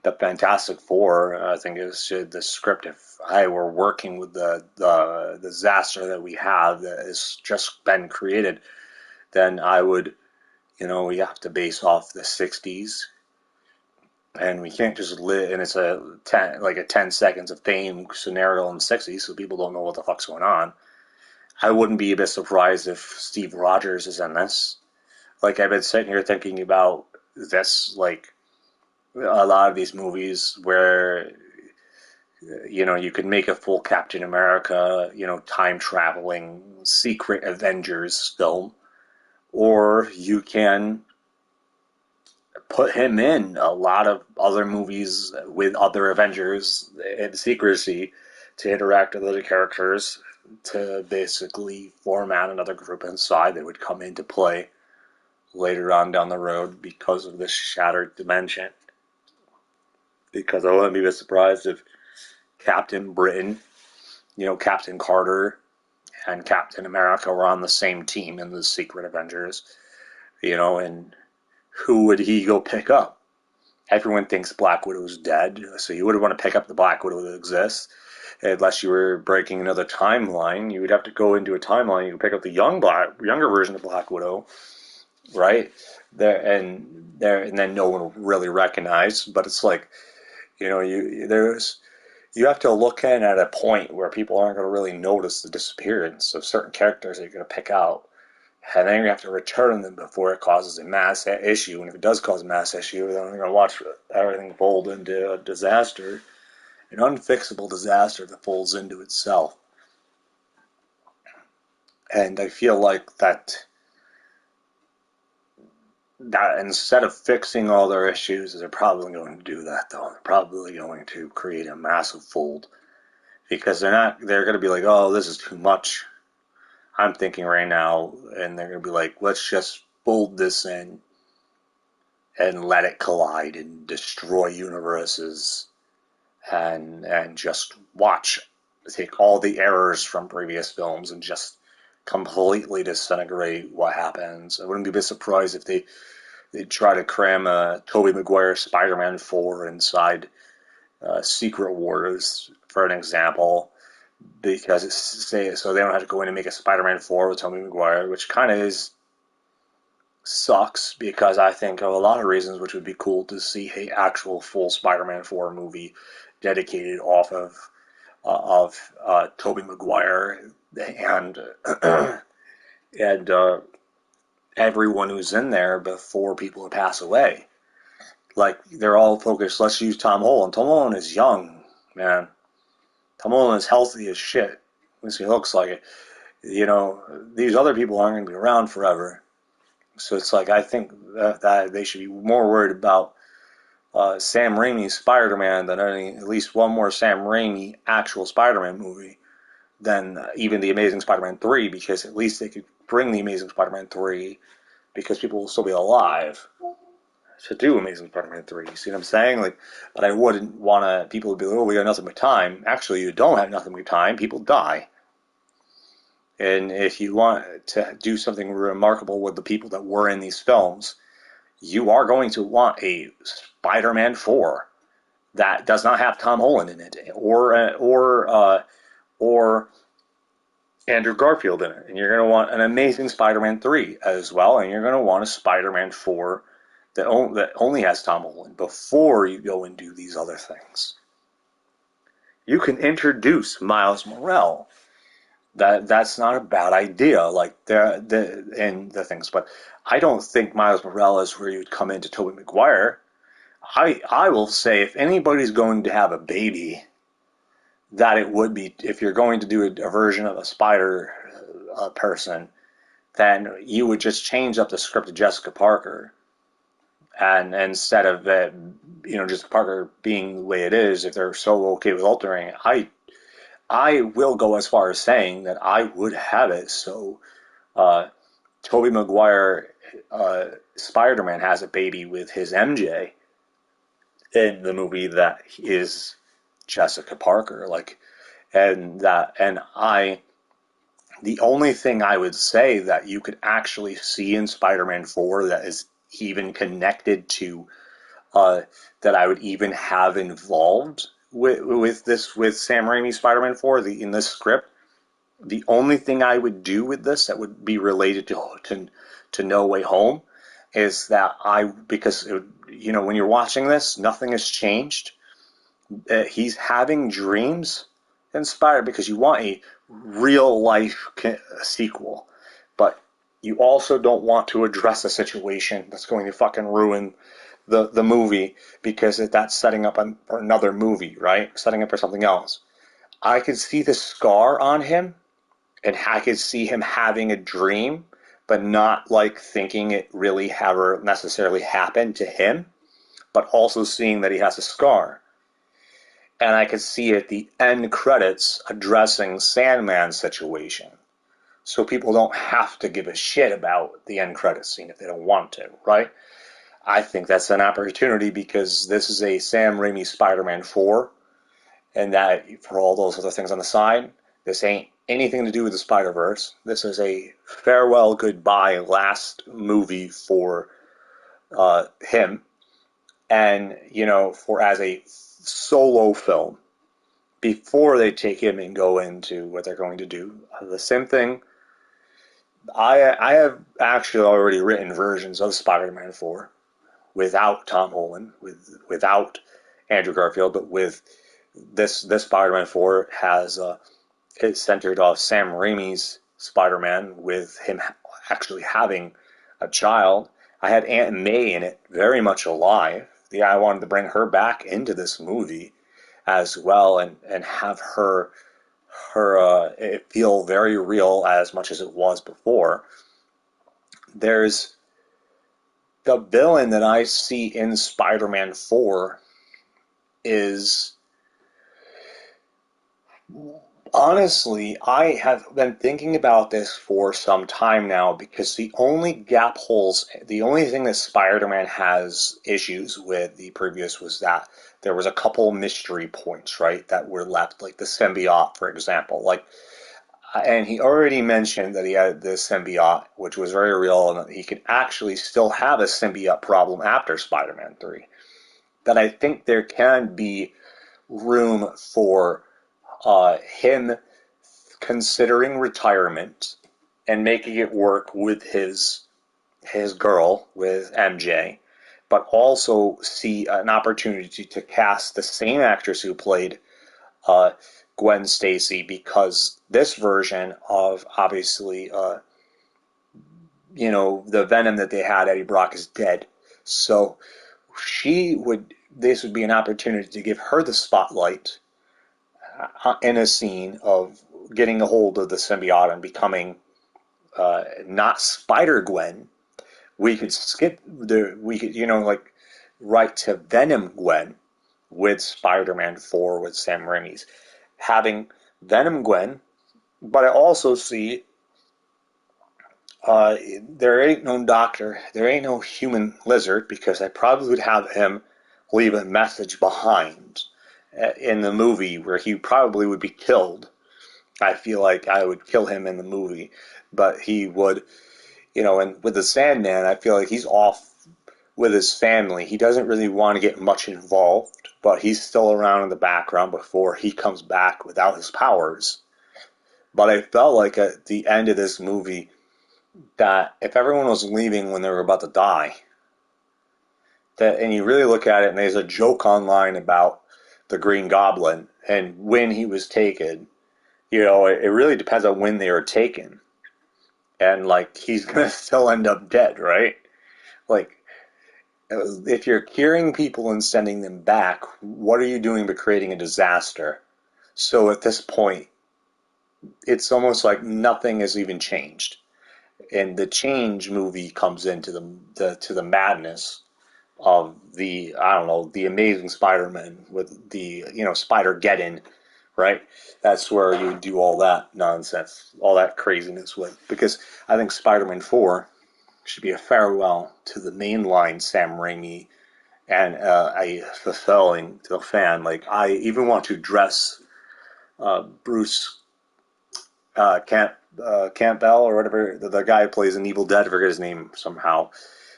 the Fantastic Four. I think is the script. If I were working with the disaster that we have that has just been created, then I would, we have to base off the '60s, and we can't just live. And it's a 10 seconds of fame scenario in the '60s, so people don't know what the fuck's going on. I wouldn't be a bit surprised if Steve Rogers is in this. Like, I've been sitting here thinking about this, like a lot of these movies where you could make a full Captain America, time traveling secret Avengers film, or you can put him in a lot of other movies with other Avengers in secrecy to interact with other characters, to basically format another group inside that would come into play later on down the road because of this shattered dimension. Because I wouldn't be surprised if Captain Britain, Captain Carter and Captain America were on the same team in the Secret Avengers, and who would he go pick up? Everyone thinks Black Widow's dead, so you wouldn't want to pick up the Black Widow that exists. Unless you were breaking another timeline, you would have to go into a timeline. You can pick up the younger version of Black Widow, right? And then no one will really recognize. But it's like, you have to look in at a point where people aren't going to really notice the disappearance of certain characters that you're going to pick out. And then you have to return them before it causes a mass issue. And if it does cause a mass issue, then you're going to watch everything fold into a disaster, an unfixable disaster that folds into itself. And I feel like that instead of fixing all their issues, they're probably going to do that, though. They're probably going to create a massive fold. Because they're going to be like, oh, this is too much. I'm thinking right now, and they're going to be like, let's just fold this in and let it collide and destroy universes and just take all the errors from previous films and just completely disintegrate what happens. I wouldn't be a bit surprised if they try to cram a Tobey Maguire Spider-Man 4 inside Secret Wars, for an example, because so they don't have to go in and make a Spider-Man 4 with Tobey Maguire, which kind of sucks, because I think of a lot of reasons which would be cool to see an actual full Spider-Man 4 movie dedicated off of Tobey Maguire and and everyone who's in there before people pass away. Like, they're all focused, let's use Tom Holland. Tom Holland is young, man. Tom Holland is healthy as shit. At least he looks like it. These other people aren't going to be around forever. So it's like, I think that they should be more worried about Sam Raimi's Spider-Man than at least one more Sam Raimi actual Spider-Man movie than even The Amazing Spider-Man 3, because at least they could bring The Amazing Spider-Man 3 because people will still be alive to do Amazing Spider-Man 3. You see what I'm saying? But I wouldn't want people to be like, oh, we got nothing but time. Actually, you don't have nothing but time. People die. And if you want to do something remarkable with the people that were in these films, you are going to want a Spider-Man 4 that does not have Tom Holland in it, or Andrew Garfield in it. And you're going to want an Amazing Spider-Man 3 as well, and you're going to want a Spider-Man 4 that only has Tom Holland before you go and do these other things. You can introduce Miles Morales. That's not a bad idea, the things. But I don't think Miles Morales is where you'd come into Tobey Maguire. I will say, if anybody's going to have a baby, that it would be, if you're going to do a version of a Spider person, then you would just change up the script to Jessica Parker. And instead of just Parker being the way it is, if they're so okay with altering it, I will go as far as saying that I would have it so Tobey Maguire Spider-Man has a baby with his MJ in the movie that is Jessica Parker. The only thing I would say that you could actually see in Spider-Man 4 that is even connected to that I would even have involved with Sam Raimi's Spider-Man 4 in this script. The only thing I would do with this that would be related to No Way Home is that because when you're watching this, nothing has changed. He's having dreams inspired, because you want a real life sequel, but you also don't want to address a situation that's going to fucking ruin the movie, because that's setting up for another movie, right? Setting up for something else. I could see the scar on him, and I could see him having a dream, but not thinking it really ever necessarily happened to him, but also seeing that he has a scar. And I could see at the end credits addressing Sandman's situation, so people don't have to give a shit about the end credits scene if they don't want to, right? I think that's an opportunity because this is a Sam Raimi Spider-Man 4, and that for all those other things on the side, this ain't anything to do with the Spider-Verse. This is a farewell, goodbye, last movie for him, and for as a solo film before they take him and go into what they're going to do. The same thing. I have actually already written versions of Spider-Man 4 without Tom Holland, without Andrew Garfield, but with this Spider-Man 4 has it's centered off Sam Raimi's Spider-Man with him actually having a child. I had Aunt May in it, very much alive. I wanted to bring her back into this movie as well, and have her it feel very real as much as it was before. There's the villain that I see in Spider-Man 4 is, honestly, I have been thinking about this for some time now, because the only gap holes, the only thing that Spider-Man has issues with the previous was that there was a couple mystery points, right, that were left, like the symbiote, for example. And he already mentioned that he had the symbiote, which was very real, and that he could actually still have a symbiote problem after Spider-Man 3. That I think there can be room for him considering retirement and making it work with his girl, with MJ, but also see an opportunity to cast the same actress who played Gwen Stacy, because this version of, obviously, the Venom that they had, Eddie Brock, is dead. So this would be an opportunity to give her the spotlight in a scene of getting a hold of the symbiote and becoming not Spider-Gwen. We could right to Venom Gwen with Spider-Man 4 with Sam Raimi's. Having Venom Gwen, but I also see there ain't no doctor, there ain't no human lizard, because I probably would have him leave a message behind in the movie where he probably would be killed. I feel like I would kill him in the movie, but he would, and with the Sandman, I feel like he's off with his family. He doesn't really want to get much involved, but he's still around in the background before he comes back without his powers. But I felt like at the end of this movie that if everyone was leaving when they were about to die, and you really look at it, and there's a joke online about the Green Goblin and when he was taken, it really depends on when they were taken. And, he's going to still end up dead, right? If you're curing people and sending them back, what are you doing but creating a disaster? So at this point, it's almost like nothing has even changed. And the Change movie comes into the madness of the Amazing Spider-Man with the Spider-Geddon, right? That's where you do all that nonsense, all that craziness with. Because I think Spider-Man 4 should be a farewell to the mainline Sam Raimi, and a fulfilling to the fan. I even want to dress Bruce Campbell, or whatever, the guy who plays an Evil Dead, I forget his name somehow,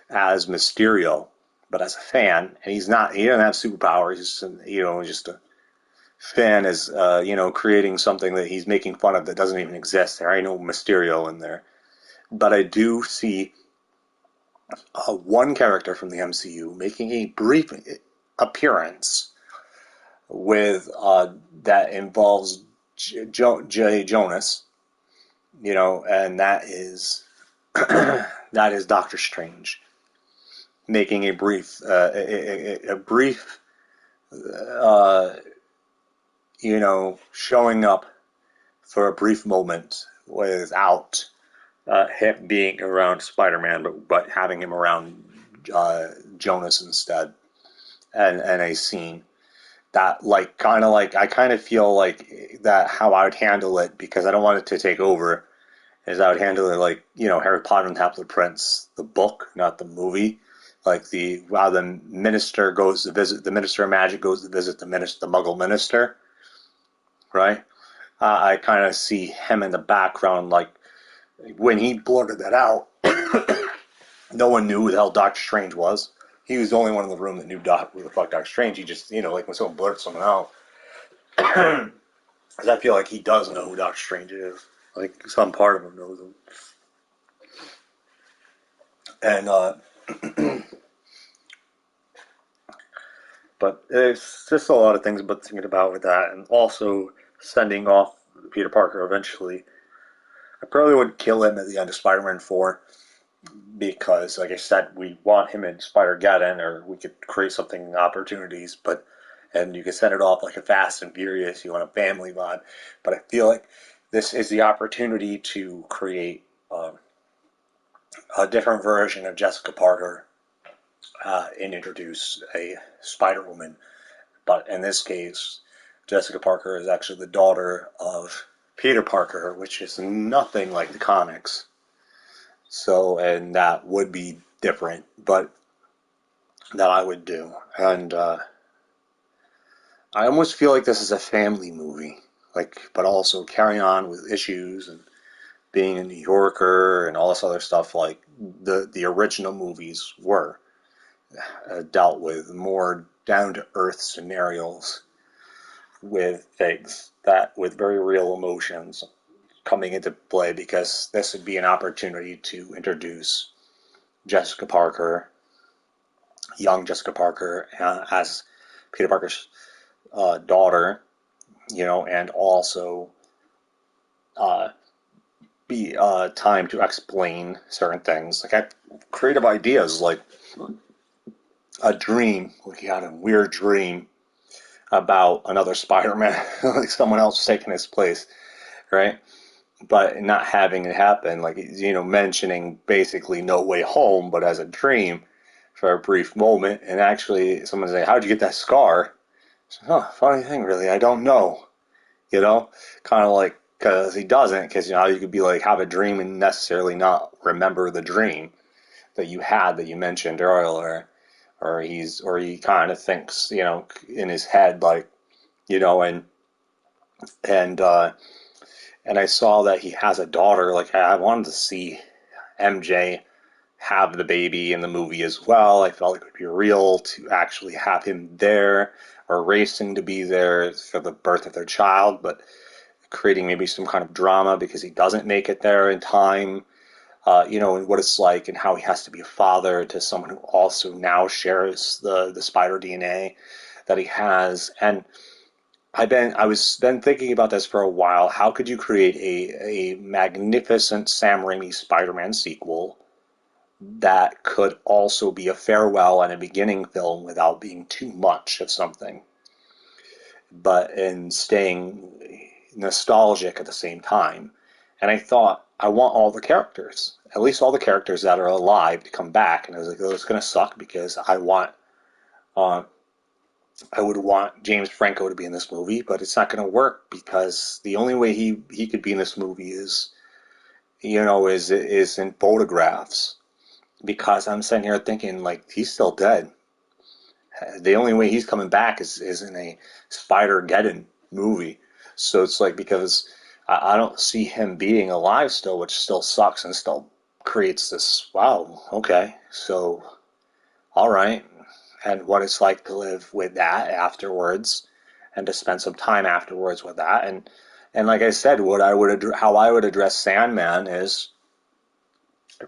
as Mysterio, but as a fan. And he doesn't have superpowers. He's just a fan, is creating something that he's making fun of that doesn't even exist. There ain't no Mysterio in there. But I do see one character from the MCU making a brief appearance with that involves Jay Jonas, and that is Doctor Strange, making a brief showing up for a brief moment without him being around Spider-Man, but having him around Jonas instead, and a scene that I kind of feel like that how I would handle it, because I don't want it to take over is I would handle it like, Harry Potter and the Half-Blood Prince, the book, not the movie. Like while the minister goes to visit, the Minister of Magic goes to visit the Muggle minister, right? I kind of see him in the background, like when he blurted that out. No one knew who the hell Doctor Strange was. He was the only one in the room that knew who the fuck Doctor Strange. He just, like when someone blurts someone out, because I feel like he does know who Doctor Strange is. Like some part of him knows him. And but there's just a lot of things about thinking about with that, and also sending off Peter Parker eventually. I probably would kill him at the end of Spider-Man 4 because, like I said, we want him in Spider-Geddon, or we could create something, opportunities, and you could send it off like a Fast and Furious, you want a family vibe. But I feel like this is the opportunity to create a different version of Jessica Parker and introduce a Spider-Woman. But in this case, Jessica Parker is actually the daughter of Peter Parker, which is nothing like the comics. So, and that would be different, but that I would do. And I almost feel like this is a family movie, but also carrying on with issues and being a New Yorker and all this other stuff like the original movies were. Dealt with more down-to-earth scenarios with things with very real emotions coming into play, because this would be an opportunity to introduce Jessica Parker, young Jessica Parker, as Peter Parker's daughter, and also be time to explain certain things. Like, I have creative ideas, like a dream, like he had a weird dream about another Spider-Man, like someone else taking his place, right? But not having it happen, like, mentioning basically No Way Home, but as a dream for a brief moment, and actually someone say, how'd you get that scar? So, funny thing, really, I don't know, kind of like, because he doesn't, because, you could be like, have a dream and necessarily not remember the dream that you had that you mentioned earlier, or he kind of thinks, in his head, like, and and and I saw that he has a daughter. Like, I wanted to see MJ have the baby in the movie as well. I felt like it would be real to actually have him there, or racing to be there for the birth of their child, but creating maybe some kind of drama because he doesn't make it there in time. And what it's like, and how he has to be a father to someone who also now shares the spider DNA that he has. And I was been thinking about this for a while. How could you create a magnificent Sam Raimi Spider-Man sequel that could also be a farewell and a beginning film without being too much of something, but in staying nostalgic at the same time? And I thought, I want all the characters, at least all the characters that are alive, to come back. And I was like, oh, it's going to suck, because I would want James Franco to be in this movie, but it's not going to work, because the only way he could be in this movie is in photographs. Because I'm sitting here thinking, like, he's still dead. The only way he's coming back is in a Spider-Geddon movie. So it's like, because I don't see him being alive still, which still sucks and still creates this, wow, okay, so, all right. And what it's like to live with that afterwards, and to spend some time afterwards with that. And like I said, how I would address Sandman is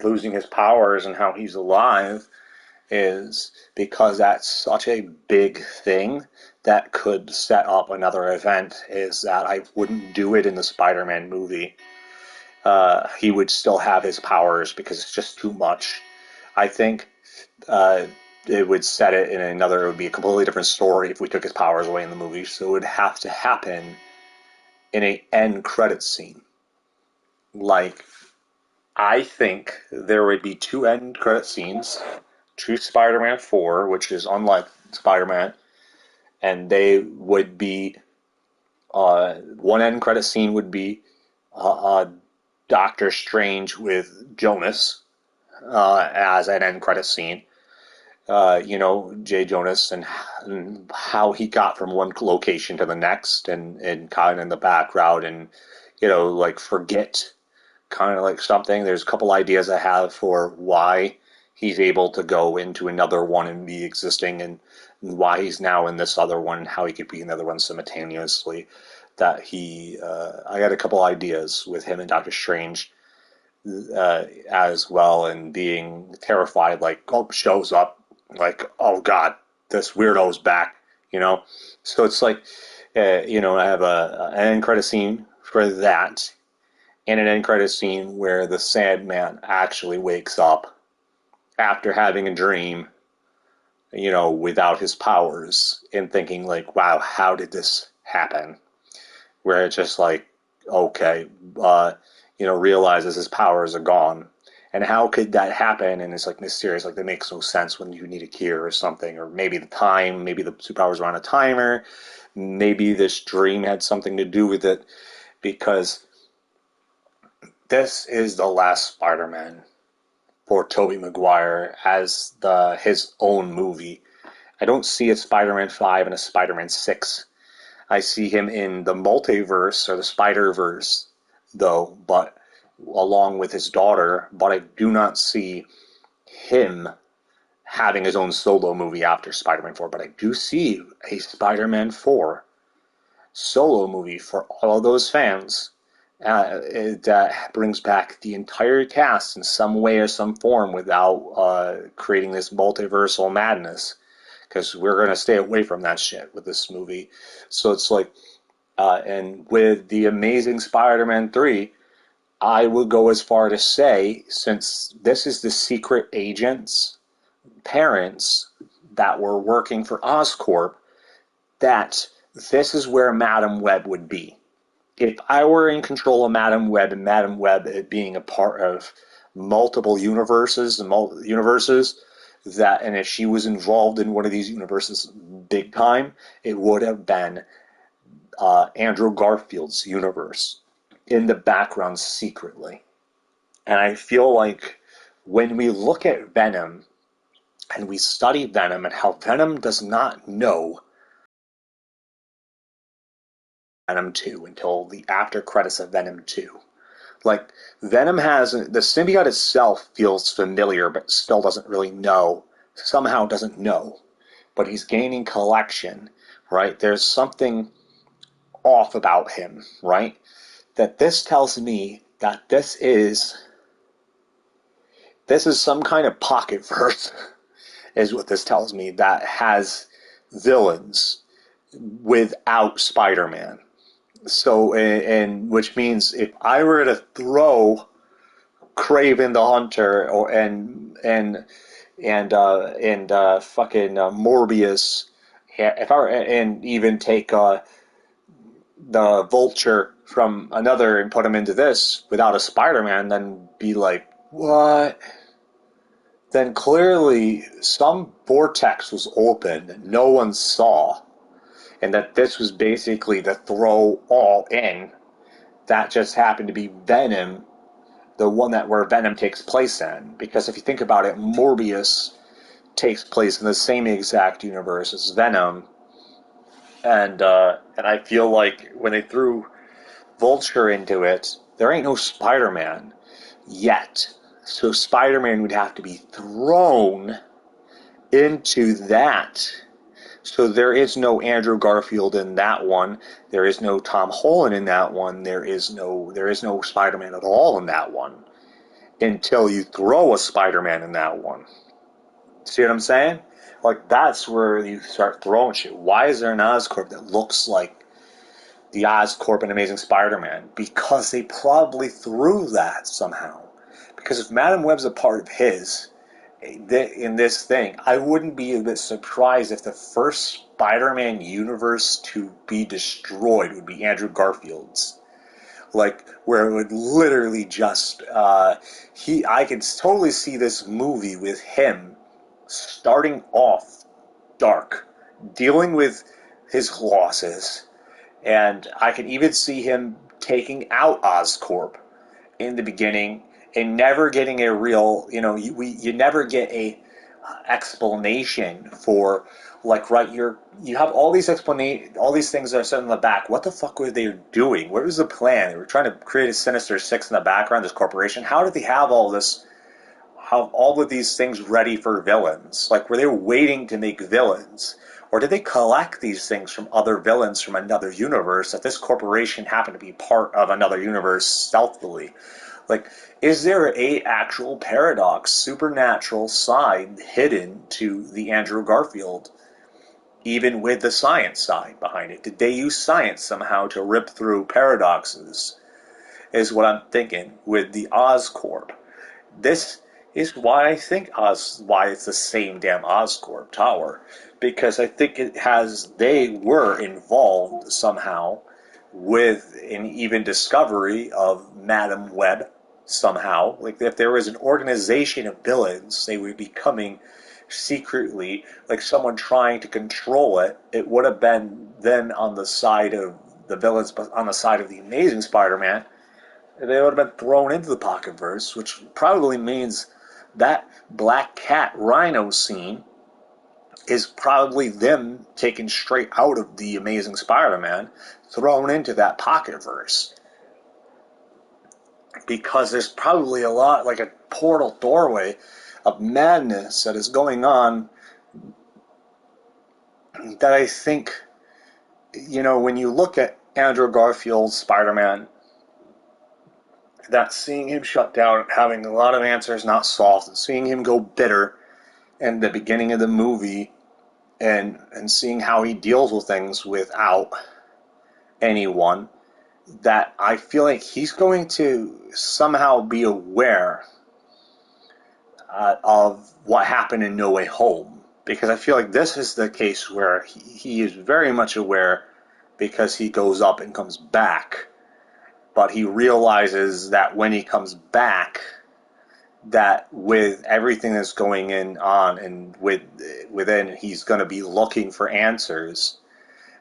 losing his powers, and how he's alive is because that's such a big thing that could set up another event, is that I wouldn't do it in the Spider-Man movie. He would still have his powers, because it's just too much. I think it would set it in another, it would be a completely different story if we took his powers away in the movie. So it would have to happen in a end credit scene. Like, I think there would be 2 end credit scenes to Spider-Man 4, which is unlike Spider-Man, and they would be, one end credit scene would be Doctor Strange with Jonas as an end credit scene. Jay Jonas and how he got from one location to the next, and kind of in the background, and like forget kind of like something. There's a couple ideas I have for why he's able to go into another one and be existing, and why he's now in this other one, and how he could be in the other one simultaneously. I got a couple ideas with him and Doctor Strange as well, and being terrified, like, oh, shows up, like, oh god, this weirdo's back, So it's like, I have an end credit scene for that, and an end credit scene where the Sandman actually wakes up after having a dream, without his powers, and thinking like, wow, how did this happen? Where it's just like, okay, realizes his powers are gone. And how could that happen? And it's like mysterious, like that makes no sense when you need a cure or something, or maybe the time, maybe the superpowers were on a timer, maybe this dream had something to do with it, because this is the last Spider-Man for Tobey Maguire as his own movie. I don't see a Spider-Man 5 and a Spider-Man 6. I see him in the multiverse or the Spider-Verse, though, but along with his daughter, but I do not see him having his own solo movie after Spider-Man 4, but I do see a Spider-Man 4 solo movie for all of those fans that brings back the entire cast in some way or some form without creating this multiversal madness, because we're going to stay away from that shit with this movie. So it's like, and with The Amazing Spider-Man 3, I would go as far to say, since this is the secret agent's parents that were working for Oscorp, that this is where Madam Web would be. If I were in control of Madam Web, and Madam Web being a part of multiple universes, and if she was involved in one of these universes big time, it would have been Andrew Garfield's universe in the background secretly. And I feel like when we look at Venom and we study Venom and how Venom does not know Venom 2 until the after credits of Venom 2. Like, Venom has, the symbiote itself feels familiar, but still doesn't really know, somehow doesn't know. But he's gaining collection, right? There's something off about him, right? That this tells me that this is some kind of pocket verse, is what this tells me, that has villains without Spider-Man. So, and which means if I were to throw Kraven the Hunter and fucking Morbius, if I were, and even take the Vulture from another and put him into this without a Spider-Man, then be like, what? Then clearly some vortex was open that no one saw, and that this was basically the throw all in. That just happened to be Venom, the one that where Venom takes place in. Because if you think about it, Morbius takes place in the same exact universe as Venom, and I feel like when they threw Vulture into it, there ain't no Spider-Man yet. So Spider-Man would have to be thrown into that. So there is no Andrew Garfield in that one. There is no Tom Holland in that one. There is no Spider-Man at all in that one until you throw a Spider-Man in that one. See what I'm saying? Like, that's where you start throwing shit. Why is there an Oscorp that looks like the Oscorp in Amazing Spider-Man? Because they probably threw that somehow. Because if Madam Web's a part of his, in this thing, I wouldn't be a bit surprised if the first Spider-Man universe to be destroyed would be Andrew Garfield's. Like, where it would literally just, I could totally see this movie with him starting off dark, dealing with his losses, and I can even see him taking out Oscorp in the beginning and never getting a real, you never get a explanation for, like, right, you have all these all these things that are set in the back. What the fuck were they doing? What was the plan? They were trying to create a Sinister Six in the background, this corporation. How did they have all of these things ready for villains? Like, were they waiting to make villains? Or did they collect these things from other villains from another universe that this corporation happened to be part of another universe stealthily? Like, is there a actual paradox, supernatural side hidden to the Andrew Garfield, even with the science side behind it? Did they use science somehow to rip through paradoxes? Is what I'm thinking with the Oscorp. This is why I think why it's the same damn Oscorp tower, because I think they were involved somehow with an even discovery of Madam Web somehow. Like, if there was an organization of villains, they would be coming secretly, like someone trying to control it. It would have been then on the side of the villains, but on the side of the Amazing Spider-Man, they would have been thrown into the Pocketverse, which probably means that Black Cat Rhino scene is probably them taken straight out of the Amazing Spider-Man, thrown into that Pocketverse. Because there's probably a lot, like a portal doorway of madness that is going on, that I think, when you look at Andrew Garfield's Spider-Man, that seeing him shut down and having a lot of answers not solved, and seeing him go bitter in the beginning of the movie, and seeing how he deals with things without anyone, that I feel like he's going to somehow be aware of what happened in No Way Home. Because I feel like this is the case where he is very much aware, because he goes up and comes back. But he realizes that when he comes back, that with everything that's going on and within, he's going to be looking for answers,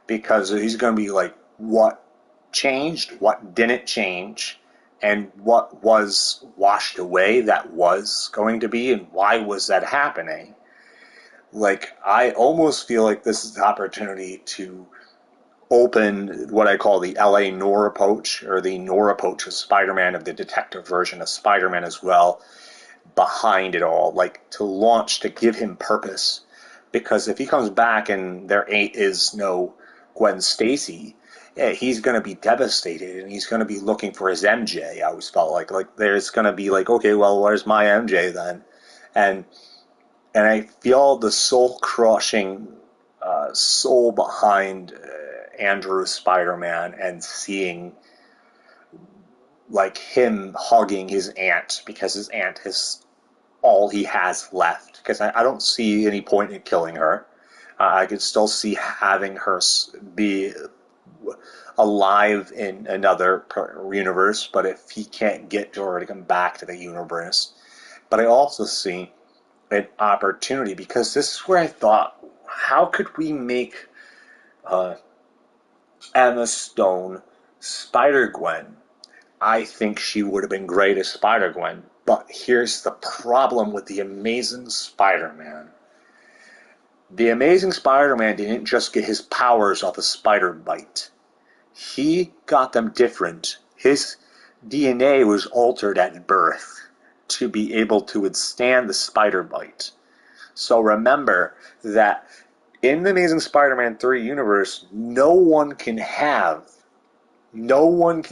because he's going to be like, what changed, what didn't change, and what was washed away that was going to be, and why was that happening? Like, I almost feel like this is the opportunity to open what I call the LA Nora Poach, or the Nora Poach of Spider-Man, of the detective version of Spider-Man as well, behind it all, like to give him purpose. Because if he comes back and there is no Gwen Stacy, he's going to be devastated, and he's going to be looking for his MJ. I always felt like there's going to be like, okay, well, where's my MJ then? And I feel the soul-crushing soul behind Andrew's Spider-Man, and seeing like him hugging his aunt, because his aunt is all he has left. Because I don't see any point in killing her. I could still see having her be alive in another universe, but if he can't get to her to come back to the universe. But I also see an opportunity, because this is where I thought, how could we make Emma Stone Spider-Gwen? I think she would have been great as Spider-Gwen, but here's the problem with The Amazing Spider-Man. The Amazing Spider-Man didn't just get his powers off a spider bite. He got them different. His DNA was altered at birth to be able to withstand the spider bite. So remember that in the Amazing Spider-Man 3 universe, no one can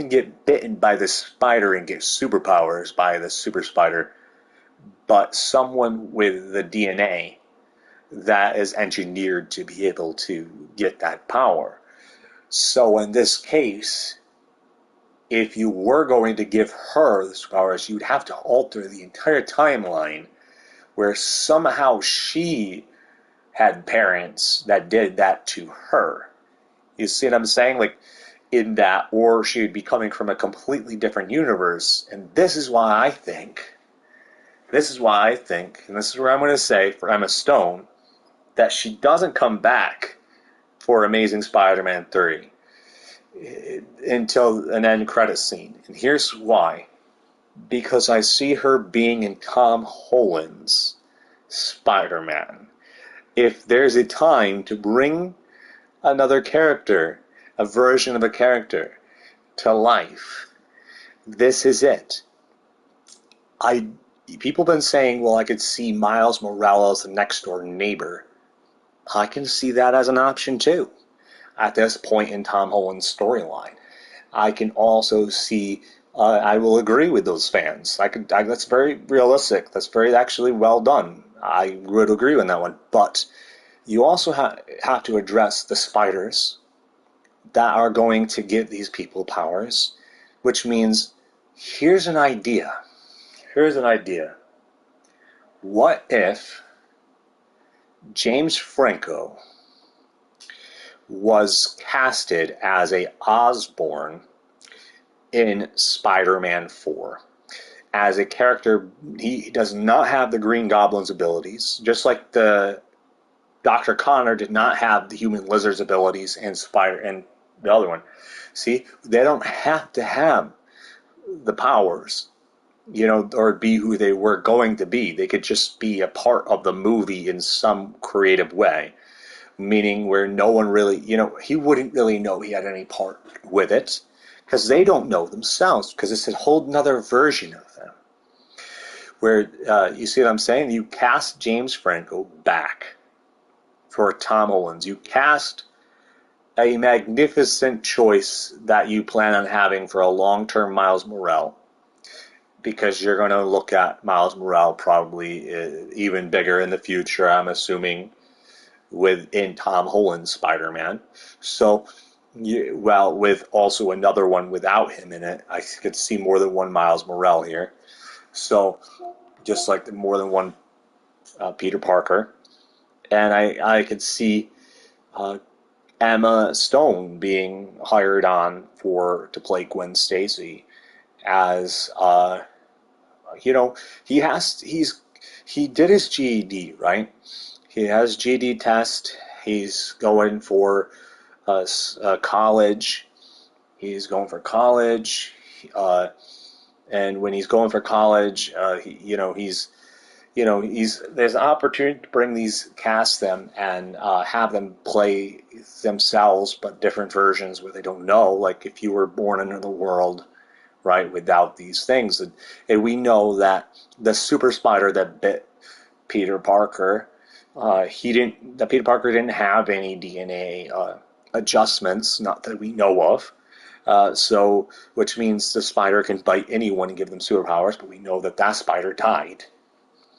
get bitten by the spider and get superpowers by the super spider, but someone with the DNA that is engineered to be able to get that power. So in this case, if you were going to give her the powers, you'd have to alter the entire timeline, where somehow she had parents that did that to her. You see what I'm saying? Like, in that, or she would be coming from a completely different universe. And this is why I think, and this is where I'm going to say for Emma Stone, that she doesn't come back for Amazing Spider-Man 3 until an end credit scene. And here's why. because I see her being in Tom Holland's Spider-Man. If there's a time to bring another character, a version of a character, to life, this is it. People have been saying, well, I could see Miles Morales, the next door neighbor. I can see that as an option too, at this point in Tom Holland's storyline. I can also see, I will agree with those fans. That's very realistic. That's very actually well done. I would agree with that one. But you also have to address the spiders that are going to give these people powers, which means here's an idea. Here's an idea. What if James Franco was casted as a Osborn in Spider-Man 4? As a character, he does not have the Green Goblin's abilities, just like the Dr. Connor did not have the Human Lizard's abilities and the other one. See, they don't have to have the powers, or be who they were going to be. They could just be a part of the movie in some creative way, meaning where no one really, he wouldn't really know he had any part with it, because they don't know themselves, because it's a whole nother version of them. Where, you see what I'm saying? You cast James Franco back for Tom Holland. You cast a magnificent choice that you plan on having for a long-term Miles Morales, because you're going to look at Miles Morales probably even bigger in the future, I'm assuming, within Tom Holland's Spider-Man. So, with also another one without him in it, I could see more than one Miles Morales here. So, just like more than one Peter Parker. And I could see Emma Stone being hired on to play Gwen Stacy as he did his GED, right? He has GED test. He's going for college. He's going for college, and when he's going for college, there's an opportunity to bring cast them and have them play themselves, but different versions where they don't know. Like if you were born into the world, right, without these things, and we know that the super spider that bit Peter Parker, Peter Parker didn't have any DNA adjustments, not that we know of. So, which means the spider can bite anyone and give them superpowers, but we know that spider died,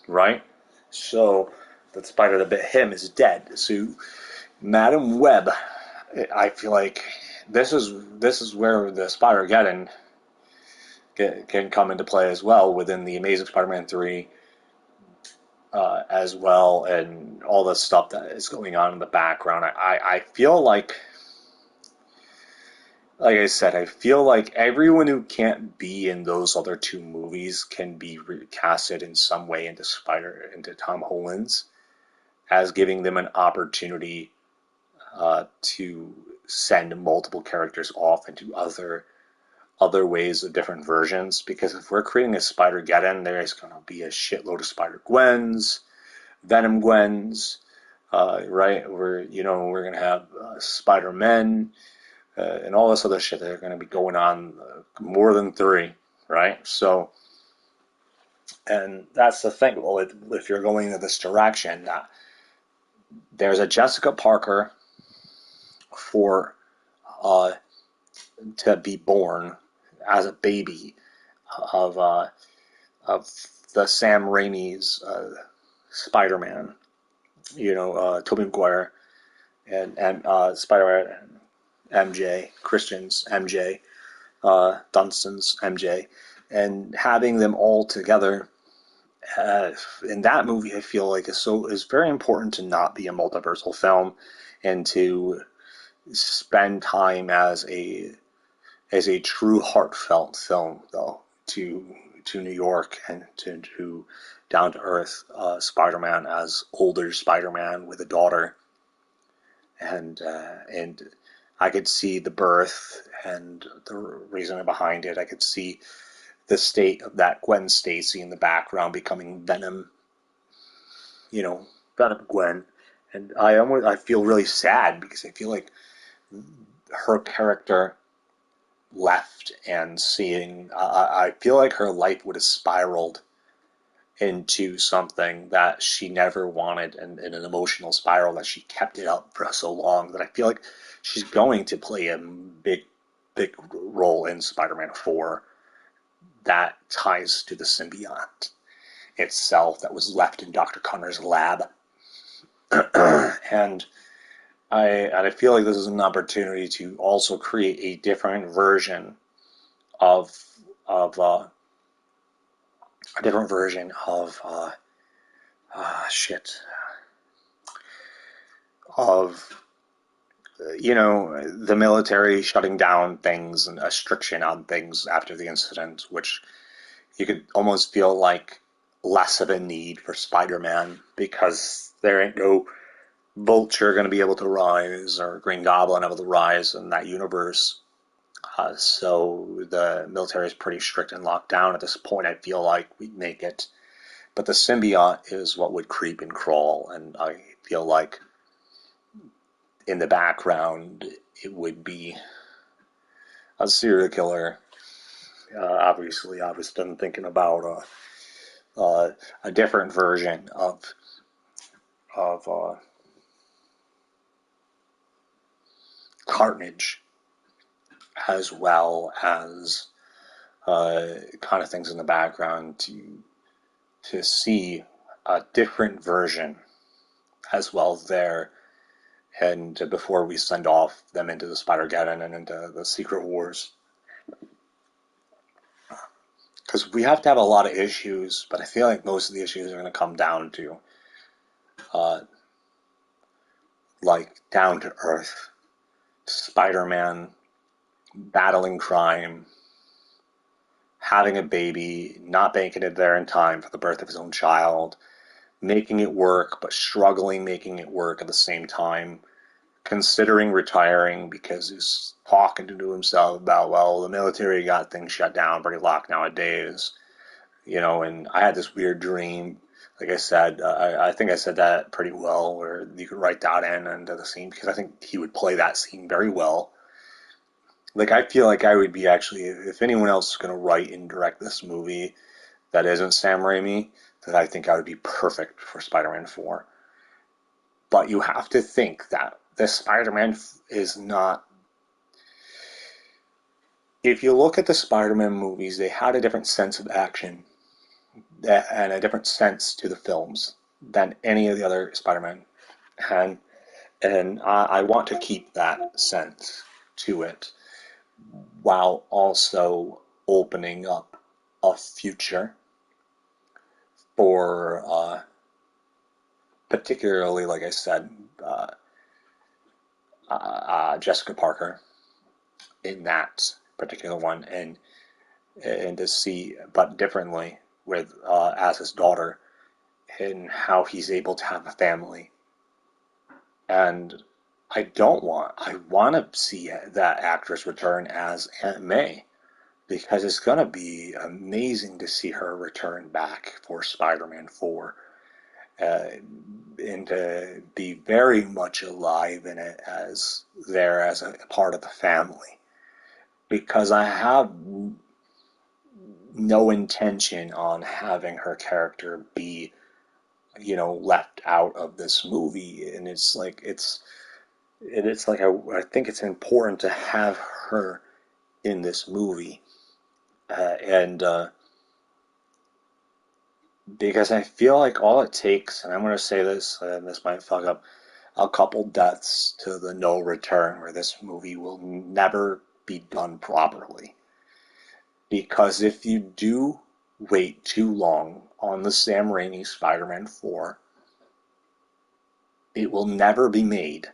right? So, the spider that bit him is dead. So, Madam Web, I feel like this is where the Spider-Geddon can come into play as well within the Amazing Spider-Man 3 as well, and all the stuff that is going on in the background. I feel like I said, I feel like everyone who can't be in those other two movies can be recasted in some way into Tom Holland's, as giving them an opportunity to send multiple characters off into other ways of different versions. Because if we're creating a Spider-Geddon, there's going to be a shitload of Spider-Gwens, Venom Gwens, right? We're going to have Spider-Men, and all this other shit that are going to be going on, more than 3, right? So, and that's the thing. Well, if you're going in this direction, there's a Jessica Parker for to be born as a baby of the Sam Raimi's Spider-Man, Tobey Maguire and Spider-Man MJ, Christian's MJ, Dunstan's MJ, and having them all together in that movie, I feel like is very important to not be a multiversal film, and to spend time as a true heartfelt film, though, to New York, and to down to earth Spider-Man as older Spider-Man with a daughter, and I could see the birth and the reasoning behind it. I could see the state of that Gwen Stacy in the background becoming Venom, Venom Gwen. And I feel really sad because I feel like her character left, and I feel like her life would have spiraled into something that she never wanted, and in an emotional spiral that she kept it up for so long, that I feel like she's going to play a big role in Spider-Man 4 that ties to the symbiote itself that was left in Dr. Connor's lab. And I feel like this is an opportunity to also create a different version of a different version of the military shutting down things and a restriction on things after the incident, which you could almost feel like less of a need for Spider-Man because there ain't no Vulture going to be able to rise or Green Goblin able to rise in that universe. So the military is pretty strict and locked down at this point. I feel like we'd make it. But the symbiote is what would creep and crawl, and I feel like in the background it would be a serial killer. Obviously, I was done thinking about a different version of Carnage, as well as kind of things in the background to see a different version as well there, and before we send off them into the Spider-Geddon and into the Secret Wars. Because we have to have a lot of issues, but I feel like most of the issues are going to come down to down to earth. Spider-Man battling crime, having a baby, not making it there in time for the birth of his own child, making it work, but struggling making it work at the same time, considering retiring because he's talking to himself about, well, the military got things shut down pretty locked nowadays, and I had this weird dream. Like I said, I think I said that pretty well, where you could write that into the scene, because I think he would play that scene very well. Like, I feel like I would be actually, if anyone else is going to write and direct this movie that isn't Sam Raimi, then I think I would be perfect for Spider-Man 4. But you have to think that this Spider-Man is not... If you look at the Spider-Man movies, they had a different sense of action and a different sense to the films than any of the other Spider-Man. And I want to keep that sense to it, while also opening up a future for, particularly, like I said, Jessica Parker in that particular one, and to see, but differently, with as his daughter, and how he's able to have a family. And I want to see that actress return as Aunt May, because it's going to be amazing to see her return back for Spider-Man 4, and to be very much alive in it as a part of the family. Because I have no intention on having her character be, left out of this movie. And I think it's important to have her in this movie. And because I feel like all it takes, and I'm going to say this, and this might fuck up, a couple deaths to the no return, where this movie will never be done properly. Because if you do wait too long on the Sam Raimi Spider-Man 4, it will never be made.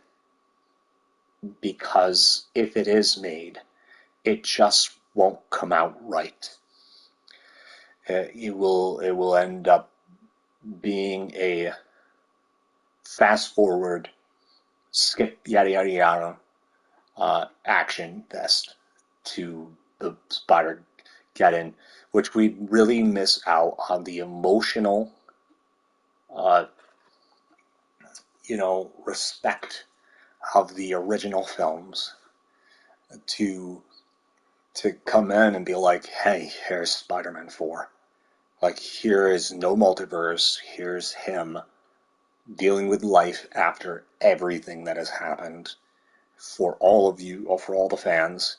Because if it is made, it just won't come out right. It will end up being a fast forward, skip yada yada yada action fest to the get in, which we really miss out on the emotional, respect of the original films to come in and be like, hey, here's Spider-Man 4. Like, here is no multiverse. Here's him dealing with life after everything that has happened for all of you, or for all the fans,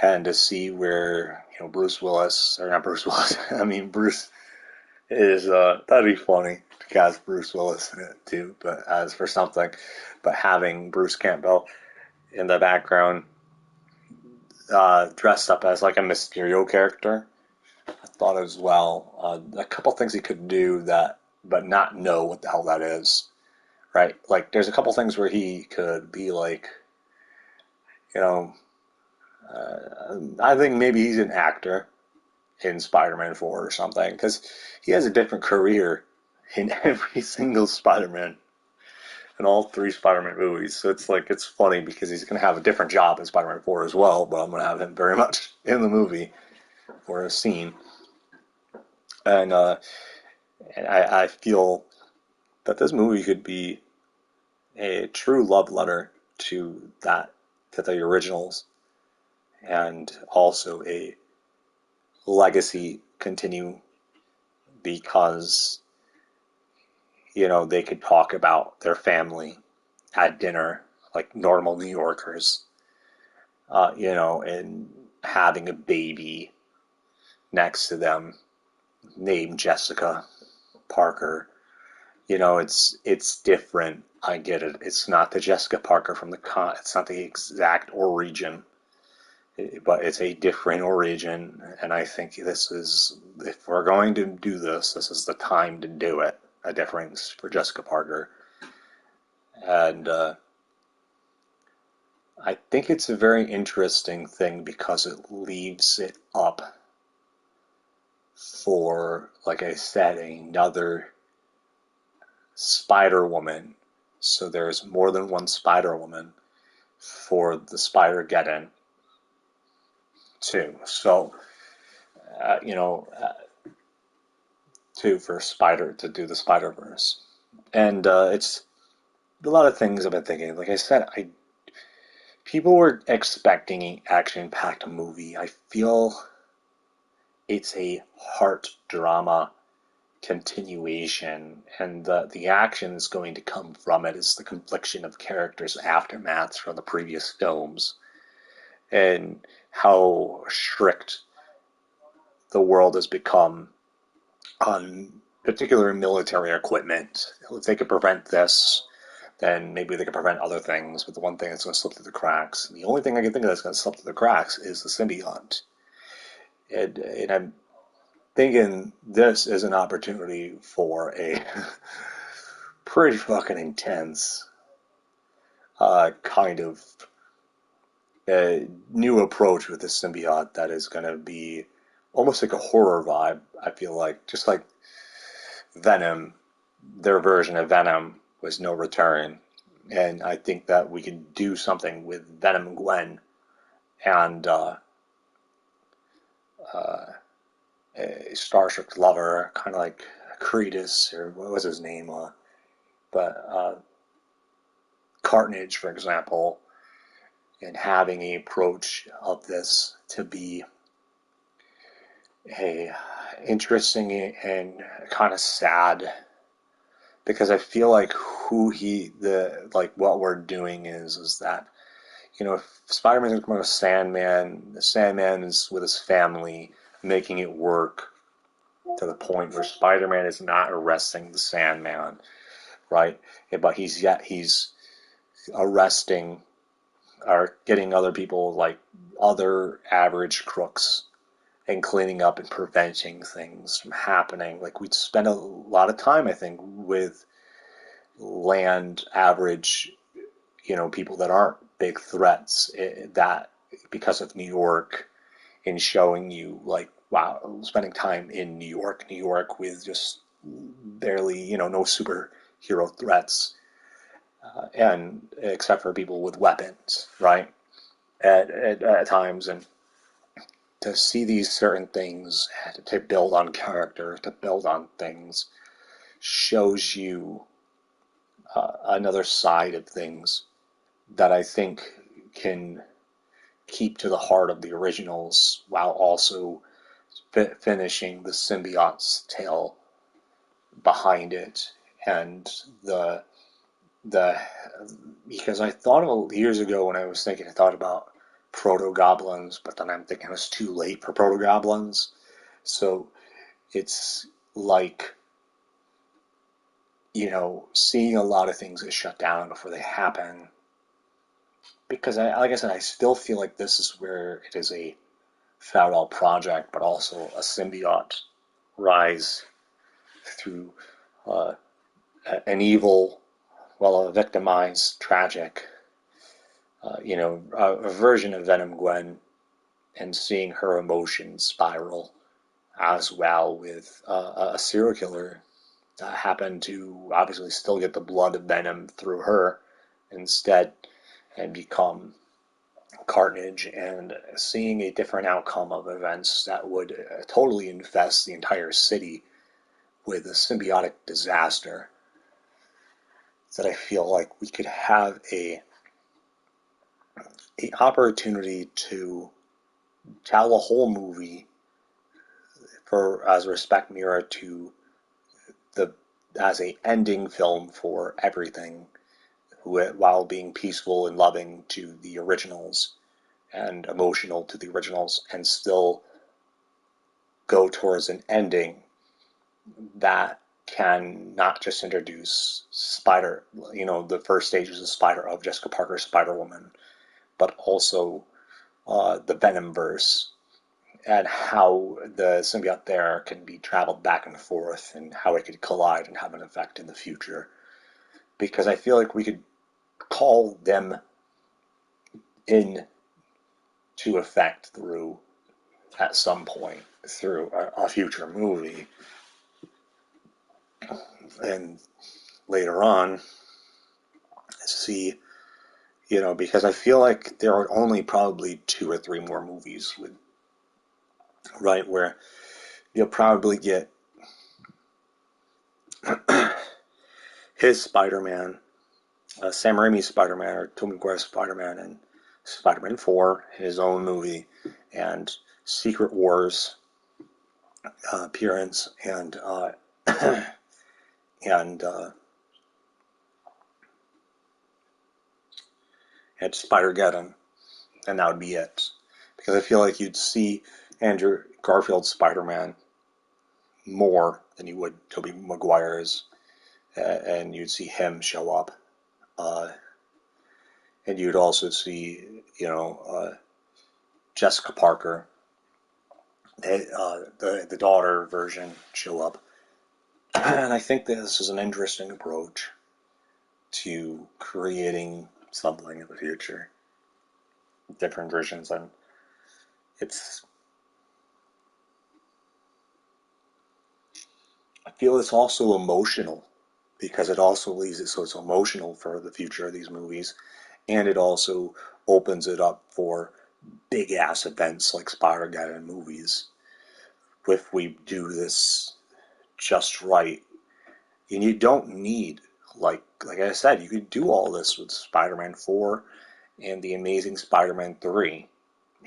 and to see where, Bruce Willis, or not Bruce Willis, I mean, Bruce is, that'd be funny to cast Bruce Willis in it too, but as for something, but having Bruce Campbell in the background, dressed up as like a Mysterio character, I thought as well. A couple things he could do that, but not know what the hell that is, right? Like, there's a couple things where he could be like, I think maybe he's an actor in Spider-Man 4 or something, because he has a different career in every single Spider-Man, in all three Spider-Man movies. So it's funny because he's going to have a different job in Spider-Man 4 as well, but I'm going to have him very much in the movie or a scene. And I feel that this movie could be a true love letter to the originals, and also a legacy continue, because they could talk about their family at dinner like normal New Yorkers, and having a baby next to them named Jessica Parker. It's different. I get it. It's not the Jessica Parker from it's not the exact origin, but it's a different origin, and I think if we're going to do this is the time to do it. A difference for Jessica Parker. And I think it's a very interesting thing because it leaves it up for, like I said, another Spider-Woman. So there's more than one Spider-Woman for the Spider-Geddon too. So, for Spider to do the Spider-Verse. And it's a lot of things I've been thinking. Like I said, people were expecting an action-packed movie. I feel it's a heart drama continuation, and the action is going to come from it is the confliction of characters' aftermaths from the previous films, and how strict the world has become on particular military equipment. If they could prevent this, then maybe they could prevent other things, but the one thing that's going to slip through the cracks, and the only thing I can think of that's going to slip through the cracks, is the symbiote. And I'm thinking this is an opportunity for a pretty fucking intense kind of new approach with the symbiote that is going to be almost like a horror vibe, I feel like. Just like Venom, their version of Venom was No Return. And I think that we could do something with Venom and Gwen and a Starship Lover, kind of like Credus, or what was his name? But Carnage, for example, and having a approach of this to be interesting and kind of sad, because I feel like what we're doing is that, if Spider-Man is going to Sandman, the Sandman is with his family, making it work to the point where Spider-Man is not arresting the Sandman, right? But he's arresting or getting other people, like other average crooks, and cleaning up and preventing things from happening. Like, we'd spend a lot of time, I think, with land average, people that aren't big threats, that because of New York, in showing you, like, wow, spending time in New York with just barely, no superhero threats, and except for people with weapons, right? At times, and to see these certain things, to build on character, to build on things, shows you another side of things that I think can keep to the heart of the originals while also finishing the symbiote's tale behind it. And the because I thought of years ago when I was thinking, I thought about proto-goblins, but then I'm thinking it's too late for proto-goblins. So it's like, seeing a lot of things get shut down before they happen. Because, like I said, I still feel like this is where it is a farewell project, but also a symbiote rise through an evil, a victimized, tragic, a version of Venom Gwen, and seeing her emotions spiral as well with a serial killer happened to obviously still get the blood of Venom through her instead and become Carnage, and seeing a different outcome of events that would totally infest the entire city with a symbiotic disaster, that I feel like we could have a opportunity to tell a whole movie as a respect mirror to as a ending film for everything, while being peaceful and loving to the originals and emotional to the originals, and still go towards an ending that can not just introduce the first stages of Jessica Parker's Spider-Woman, but also the Venomverse, and how the symbiote there can be traveled back and forth, and how it could collide and have an effect in the future. Because I feel like we could call them in to effect at some point through a future movie. And later on, see, because I feel like there are only probably 2 or 3 more movies where you'll probably get his Spider-Man, Sam Raimi's Spider-Man, or Tobey Maguire's Spider-Man, and Spider-Man 4, his own movie, and Secret Wars appearance, and Spider-Geddon, and that would be it. Because I feel like you'd see Andrew Garfield's Spider-Man more than you would Tobey Maguire's, and you'd see him show up. And you'd also see, Jessica Parker, the daughter version, show up. And I think this is an interesting approach to creating something in the future. Different versions, and I feel it's also emotional, because it also leaves it so it's emotional for the future of these movies, and it also opens it up for big ass events like Spider-Geddon movies. If we do this just right, and you don't need, like I said, you could do all this with Spider-Man 4 and the Amazing Spider-Man 3,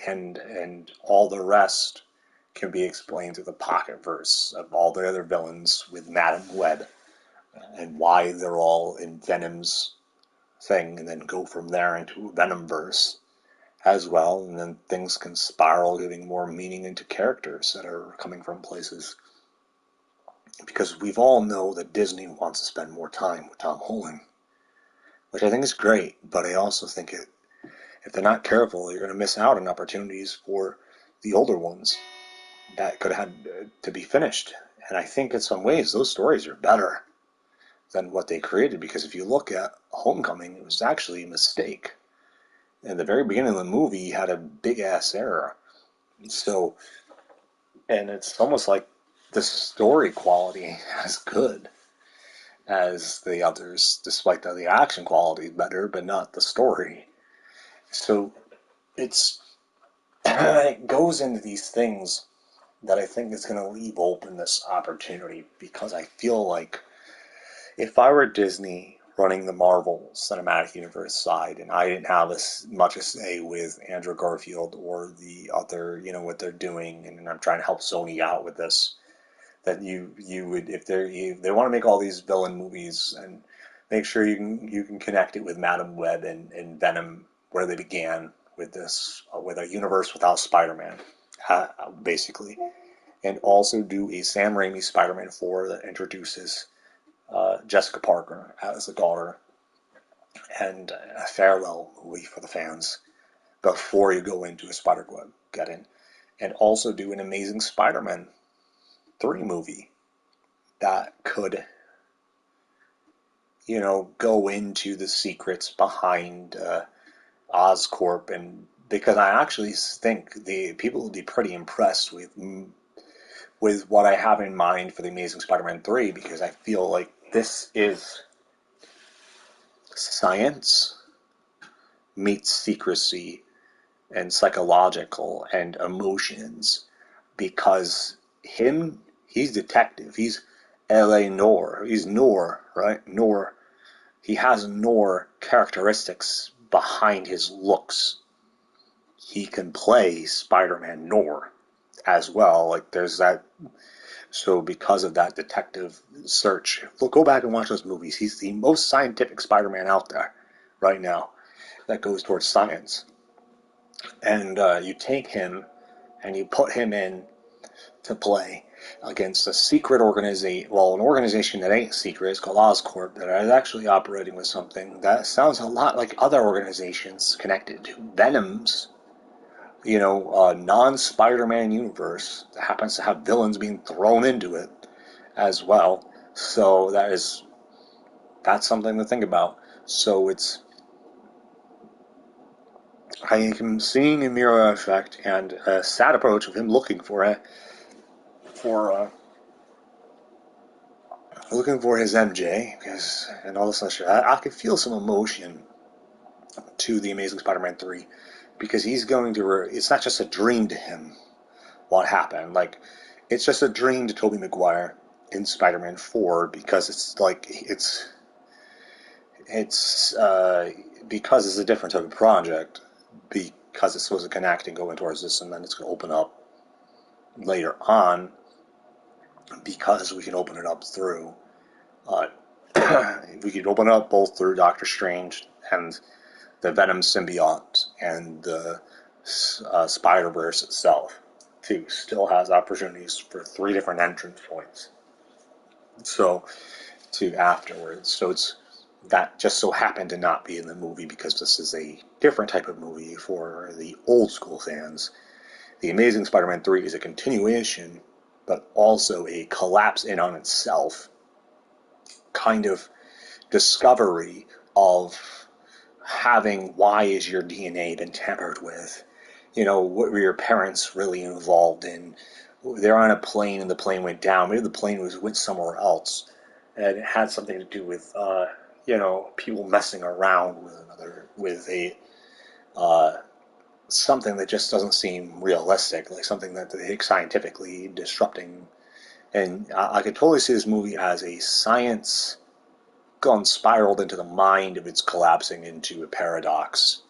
and all the rest can be explained through the pocket verse of all the other villains with Madam Web, and why they're all in Venom's thing, and then go from there into Venomverse as well, and then things can spiral, giving more meaning into characters that are coming from places. Because we've all know that Disney wants to spend more time with Tom Holland, which I think is great, but I also think if they're not careful, you're going to miss out on opportunities for the older ones that could have had to be finished. And I think in some ways those stories are better than what they created, because if you look at Homecoming, it was actually a mistake. In the very beginning of the movie, you had a big-ass error. So, and it's almost like the story quality is good as the others, despite the action quality is better, but not the story. So it's it goes into these things that I think is going to leave open this opportunity, because I feel like if I were Disney running the Marvel Cinematic Universe side and I didn't have as much a say with Andrew Garfield or the other, what they're doing, and I'm trying to help Sony out with this, that you would, if they want to make all these villain movies, and make sure you can connect it with Madam Web and Venom, where they began with this, with a universe without Spider-Man, basically, and also do a Sam Raimi Spider-Man 4 that introduces Jessica Parker as a daughter, and a farewell movie for the fans before you go into a Spider-Gwen, get in, and also do an Amazing Spider-Man 3 movie that could, go into the secrets behind Oscorp, and because I actually think the people will be pretty impressed with what I have in mind for the Amazing Spider-Man 3, because I feel like this is science meets secrecy and psychological and emotions, because he's detective, he's L.A. Noir, he's Noir, right? Noir, he has Noir characteristics behind his looks. He can play Spider-Man Noir as well, like there's that. So because of that detective search, go back and watch those movies. He's the most scientific Spider-Man out there right now that goes towards science. And you take him and you put him in to play against a secret organization, an organization that ain't secret. It's called Oscorp, that is actually operating with something that sounds a lot like other organizations connected to Venom's, non-Spider-Man universe that happens to have villains being thrown into it as well. So that's something to think about. So I am seeing a mirror effect and a sad approach of him looking for his MJ, and all this other shit. I could feel some emotion to the Amazing Spider-Man 3, because he's going to. It's not just a dream to him what happened. Like, it's just a dream to Tobey Maguire in Spider-Man 4, because because it's a different type of project, because it's supposed to connect and go towards this, and then it's going to open up later on, because we can open it up through we could open it up both through Doctor Strange and the Venom symbiote and the Spider-Verse itself, too. Still has opportunities for 3 different entrance points. So, to afterwards. So that just so happened to not be in the movie, because this is a different type of movie for the old school fans. The Amazing Spider-Man 3 is a continuation, but also a collapse in on itself kind of discovery of having, why is your DNA been tampered with? What were your parents really involved in? They're on a plane and the plane went down. Maybe the plane went somewhere else, and it had something to do with people messing around with something that just doesn't seem realistic, like something that they think scientifically disrupting. And I could totally see this movie as a science gone spiraled into the mind of its collapsing into a paradox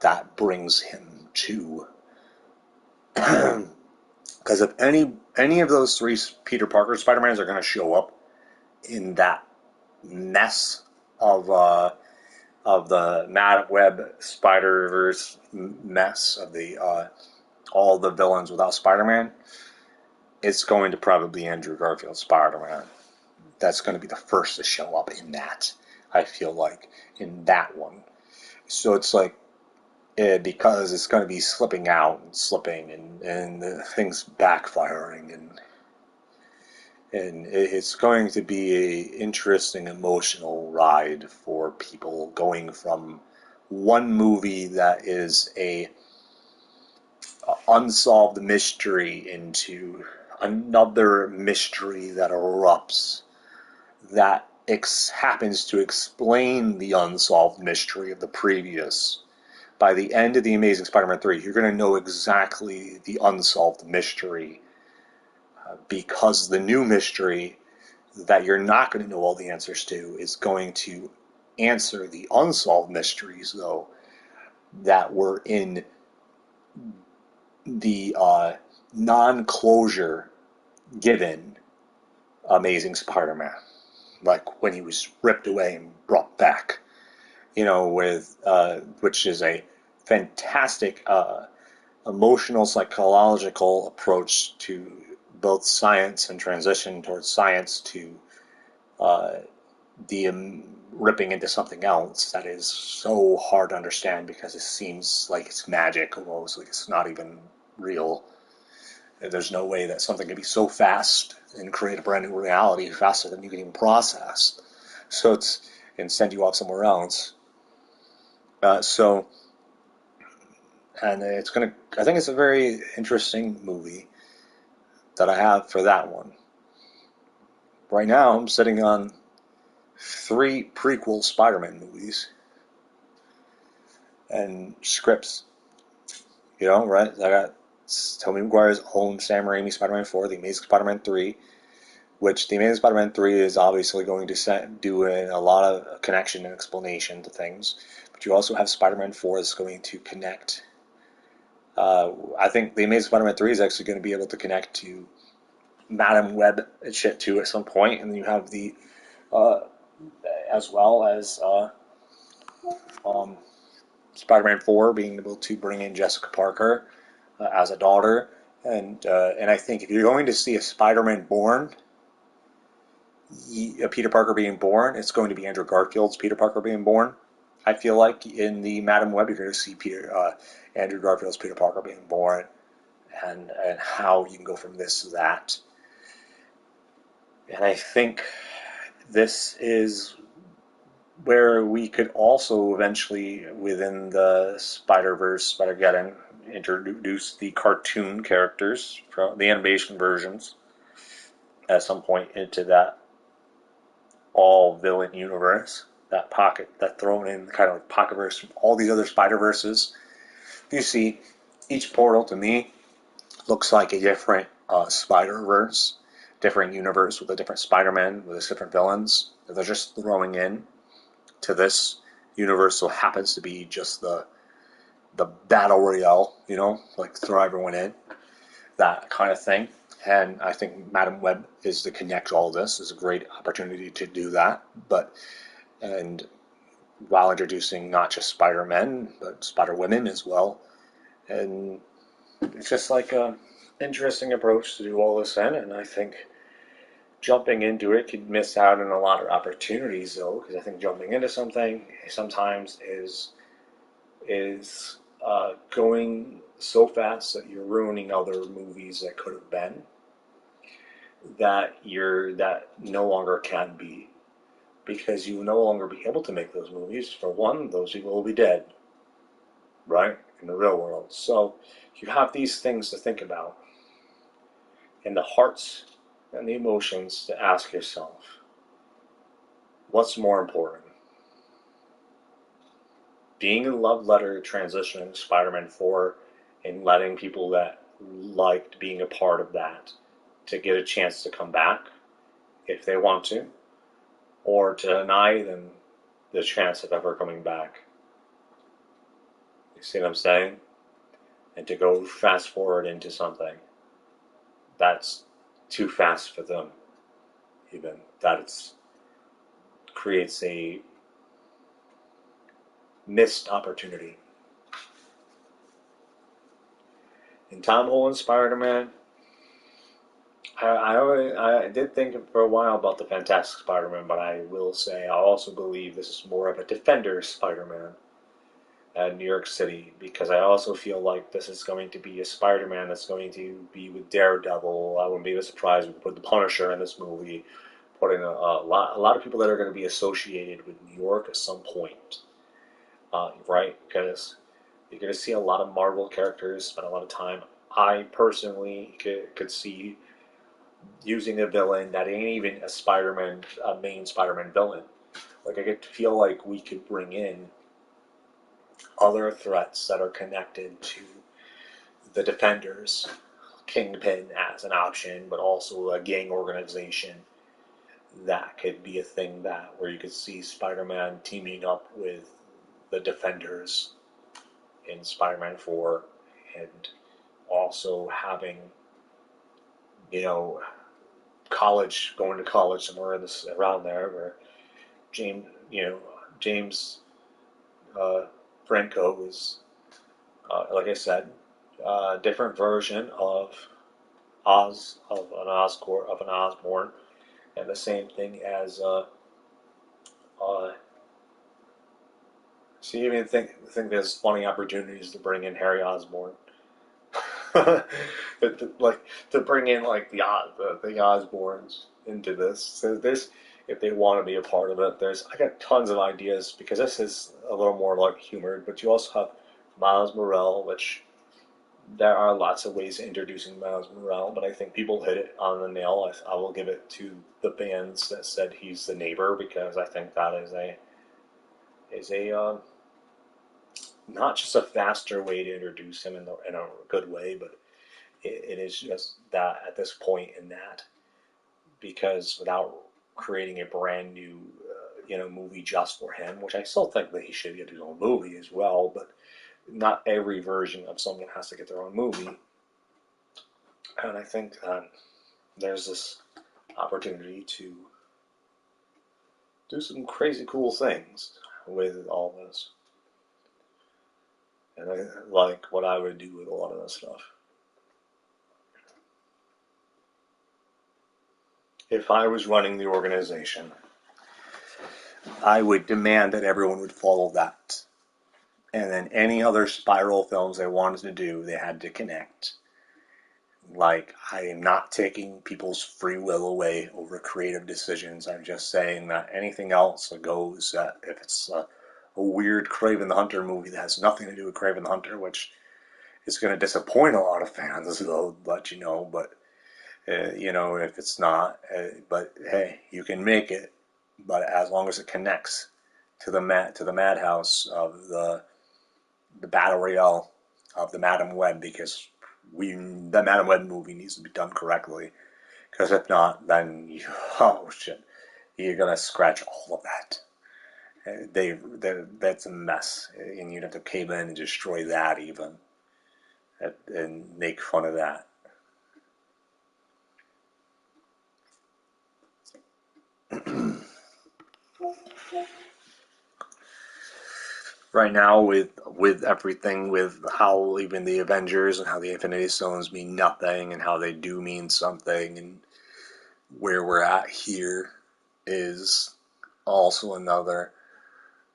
that brings him to. Because if any of those 3 Peter Parker Spider-Mans are going to show up in that mess of the Madam Web Spider-Verse mess of the all the villains without Spider-Man, it's going to probably be Andrew Garfield's Spider-Man. That's going to be the first to show up in that, I feel like, in that one. So it's like, because it's going to be slipping out and slipping and things backfiring, and it's going to be an interesting emotional ride for people, going from one movie that is a unsolved mystery into another mystery that erupts, that happens to explain the unsolved mystery of the previous, by the end of The Amazing Spider-Man 3, you're going to know exactly the unsolved mystery, because the new mystery that you're not going to know all the answers to is going to answer the unsolved mysteries, though, that were in the non-closure given Amazing Spider-Man, like when he was ripped away and brought back, with which is a fantastic emotional psychological approach to both science and transition towards science to the ripping into something else that is so hard to understand because it seems like it's magic almost, like it's not even real. There's no way that something can be so fast and create a brand new reality faster than you can even process. So it's and send you off somewhere else. And it's gonna. I think it's a very interesting movie that I have for that one. Right now, I'm sitting on 3 prequel Spider-Man movies and scripts. Right? I got Tobey Maguire's own Sam Raimi Spider-Man 4, The Amazing Spider-Man 3, which The Amazing Spider-Man 3 is obviously going to do a lot of connection and explanation to things. But you also have Spider-Man 4 that's going to connect. I think The Amazing Spider-Man 3 is actually going to be able to connect to Madam Web and shit too at some point, and then you have the as well as Spider-Man 4 being able to bring in Jessica Parker as a daughter, and I think if you're going to see a Spider-Man born, a Peter Parker being born, it's going to be Andrew Garfield's Peter Parker being born. I feel like in the Madam Web you're going to see Andrew Garfield's Peter Parker being born, and how you can go from this to that. And I think this is where we could also eventually, within the Spider-Verse, Spider-Geddon, introduce the cartoon characters from the animation versions at some point into that all-villain universe, that thrown in kind of pocket-verse from all these other Spider-Verses. You see, each portal to me looks like a different Spider-Verse, different universe with a different Spider-Man, with its different villains that they're just throwing in to this universe. So happens to be just the battle royale, like throw everyone in, that kind of thing. And I think Madam Web is to connect all this. Is a great opportunity to do that. And while introducing not just Spider-Men, but Spider-Women as well. And it's just like a interesting approach to do all this in, and I think jumping into it could miss out on a lot of opportunities, though, because I think jumping into something sometimes is going so fast that you're ruining other movies that could have been, that no longer can be, because you will no longer be able to make those movies. For one, those people will be dead, right, in the real world. So you have these things to think about, and the hearts and the emotions to ask yourself, what's more important? Being a love letter transitioning to Spider-Man 4 and letting people that liked being a part of that to get a chance to come back if they want to, or to deny them the chance of ever coming back. You see what I'm saying? And to go fast forward into something that's too fast for them, even that creates a missed opportunity. In Tom Holland's Spider-Man, I did think for a while about the Fantastic Spider-Man, but I will say I also believe this is more of a Defender Spider-Man at New York City, because I also feel like this is going to be a Spider-Man that's going to be with Daredevil. I wouldn't be surprised if we put the Punisher in this movie, putting a lot of people that are going to be associated with New York at some point, right? Because you're going to see a lot of Marvel characters spend a lot of time. I personally could see using a villain that ain't even a main Spider-Man villain. Like, I get to feel like we could bring in other threats that are connected to the Defenders, Kingpin as an option, but also a gang organization. That could be a thing that where you could see Spider-Man teaming up with the Defenders in Spider-Man 4, and also having, you know, going to college somewhere in this around there, where James Franco is, like I said, a different version of an Osborn, and the same thing as so you even think there's funny opportunities to bring in Harry Osborn. Like to bring in like the Osborns into this. So there's, if they want to be a part of it, I got tons of ideas, because this is a little more like humored. But you also have Miles Morales, which there are lots of ways of introducing Miles Morales, but I think people hit it on the nail. I will give it to the bands that said he's the neighbor, because I think that is a not just a faster way to introduce him in a good way, but it is just that at this point in that, because without creating a brand new movie just for him, which I still think that he should get his own movie as well, but not every version of someone has to get their own movie. And I think that there's this opportunity to do some crazy cool things with all this. And I like what I would do with a lot of this stuff. If I was running the organization, I would demand that everyone would follow that. And then any other spiral films they wanted to do, they had to connect. Like, I am not taking people's free will away over creative decisions. I'm just saying that anything else that goes, if it's a weird Kraven the Hunter movie that has nothing to do with Kraven the Hunter, which is going to disappoint a lot of fans, though, but if it's not, but hey, you can make it, but as long as it connects to the madhouse of the battle royale of the Madam Web, because the Madam Web movie needs to be done correctly, because if not, then oh shit, you're gonna scratch all of that. That's a mess, and you'd have to cave in and destroy that even, and make fun of that. Right now, with everything, with how even the Avengers and how the Infinity Stones mean nothing, and how they do mean something, and where we're at here is also another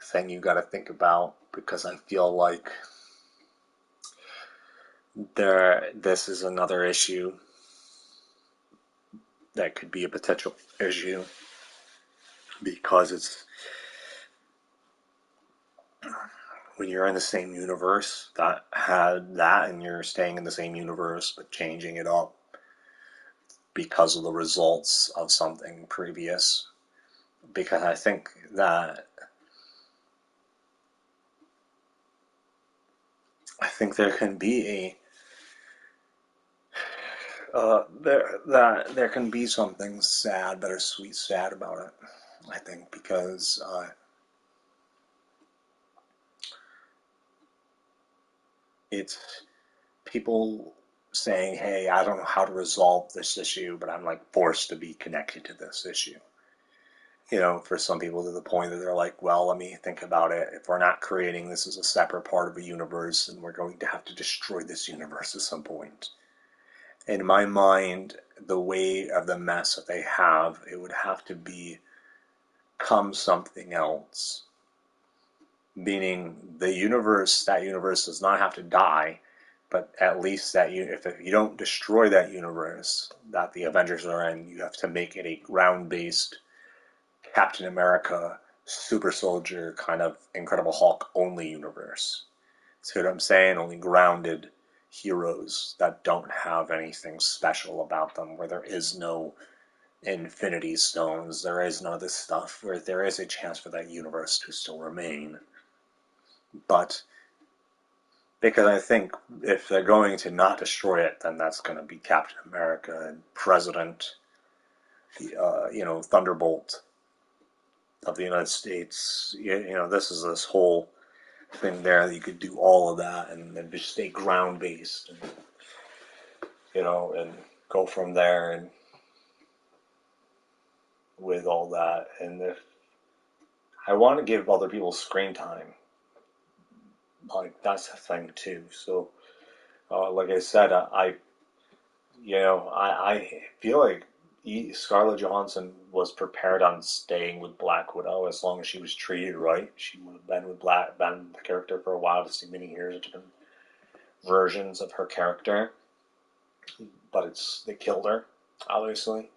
thing you got to think about, because I feel like this is another issue that could be a potential issue, because it's when you're in the same universe that had that, and you're staying in the same universe but changing it up because of the results of something previous. Because I think there can be there can be something sad, bittersweet sad about it. I think because it's people saying, hey, I don't know how to resolve this issue, but I'm like forced to be connected to this issue. For some people, to the point that they're like, well, let me think about it. If we're not creating this as a separate part of a universe, then we're going to have to destroy this universe at some point. In my mind, the way of the mess that they have, it would have to become something else. Meaning that universe does not have to die, but at least if you don't destroy that universe that the Avengers are in, you have to make it a ground-based Captain America, Super Soldier, kind of Incredible Hulk only universe. See what I'm saying? Only grounded heroes that don't have anything special about them, where there is no Infinity Stones, there is none of this stuff, where there is a chance for that universe to still remain. But Because I think if they're going to not destroy it, then that's going to be Captain America and President, Thunderbolt of the United States. This is this whole thing there that you could do all of that and then just stay ground based, and go from there and with all that. And if I want to give other people screen time, like that's the thing too. So, like I said, I feel like Scarlett Johansson was prepared on staying with Black Widow as long as she was treated right. She would have been been the character for a while, to see many years of different versions of her character. But they killed her, obviously,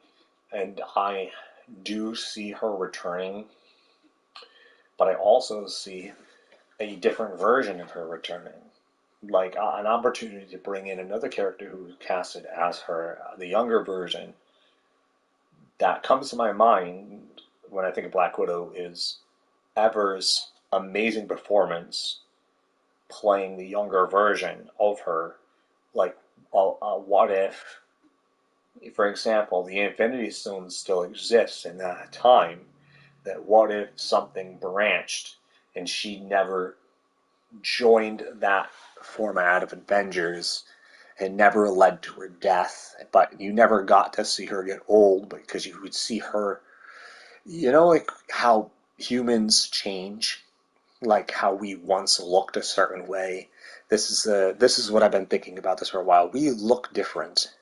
and I do see her returning. But I also see a different version of her returning. Like an opportunity to bring in another character who was casted as her, the younger version. That comes to my mind when I think of Black Widow is Ever's amazing performance playing the younger version of her. Like, what if, for example, the Infinity Stones still exist in that time? That what if something branched and she never joined that format of Avengers and never led to her death, but you never got to see her get old because you would see her, like how humans change, like how we once looked a certain way. This is what I've been thinking about this for a while. We look different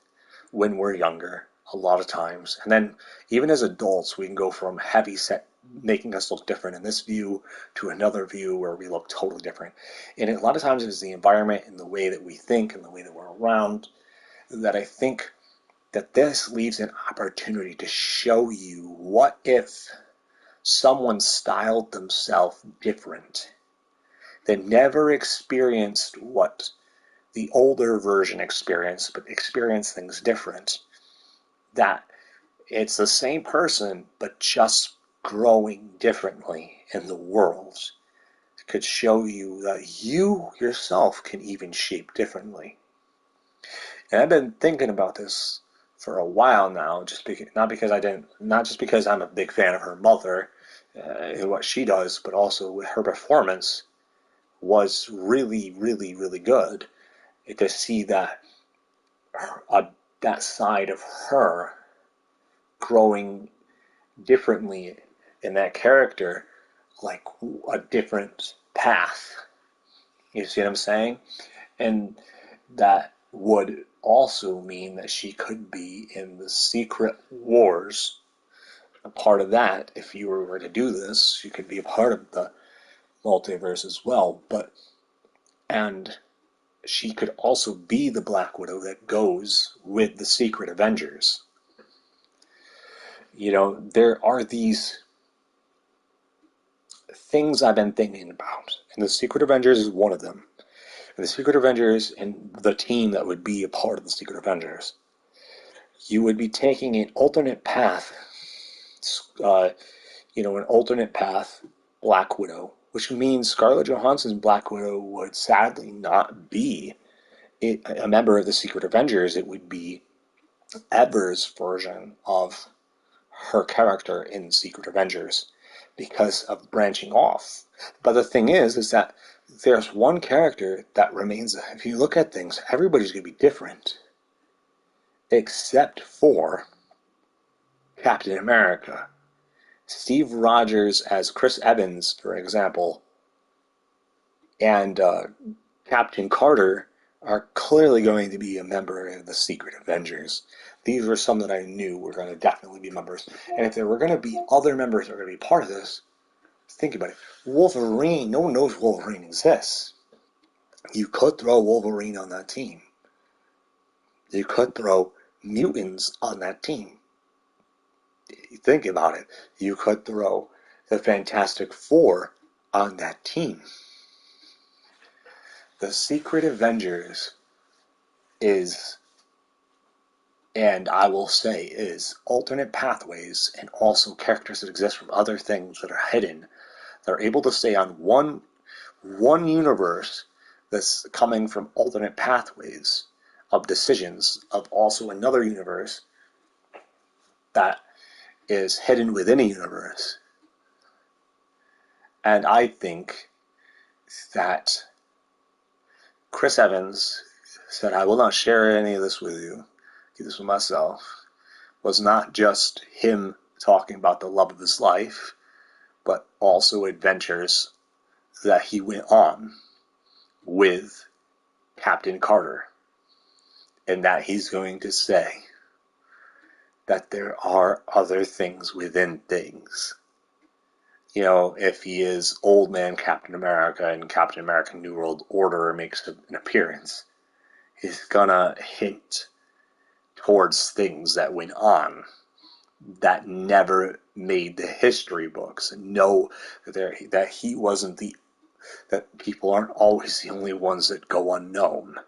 when we're younger a lot of times, and then even as adults we can go from heavy set making us look different in this view to another view where we look totally different. And a lot of times it's the environment and the way that we think and the way that we're around that I think that this leaves an opportunity to show you what if someone styled themselves different, that never experienced what the older version experienced, but experienced things different, that it's the same person, but just growing differently in the world. It could show you that you yourself can even shape differently. And I've been thinking about this for a while now, not just because I'm a big fan of her mother and what she does, but also with her performance was really, really, really good. To see that that side of her growing differently in that character, like a different path. You see what I'm saying? And that would also mean that she could be in the Secret Wars. A part of that, if you were to do this, she could be a part of the multiverse as well. And she could also be the Black Widow that goes with the Secret Avengers. There are these things I've been thinking about, and the Secret Avengers is one of them. And the Secret Avengers and the team that would be a part of the Secret Avengers, you would be taking an alternate path, an alternate path Black Widow, which means Scarlett Johansson's Black Widow would sadly not be a member of the Secret Avengers. It would be Ever's version of her character in Secret Avengers because of branching off. But the thing is that there's one character that remains. If you look at things, everybody's going to be different except for Captain America. Steve Rogers as Chris Evans, for example, and Captain Carter are clearly going to be a member of the Secret Avengers. These were some that I knew were going to definitely be members. And if there were going to be other members that were going to be part of this, think about it. Wolverine, no one knows Wolverine exists. You could throw Wolverine on that team. You could throw mutants on that team. Think about it. You could throw the Fantastic Four on that team. The Secret Avengers is, and I will say, is alternate pathways and also characters that exist from other things that are hidden. They're able to stay on one universe this coming from alternate pathways of decisions of also another universe that is hidden within a universe. And I think that Chris Evans said, I will not share any of this with you, keep this with myself, was not just him talking about the love of his life, but also adventures that he went on with Captain Carter. And that he's going to say that there are other things within things. You know, if he is Old Man Captain America and Captain America New World Order makes an appearance, he's gonna hint towards things that went on that never made the history books, and know that he wasn't that people aren't always the only ones that go unknown.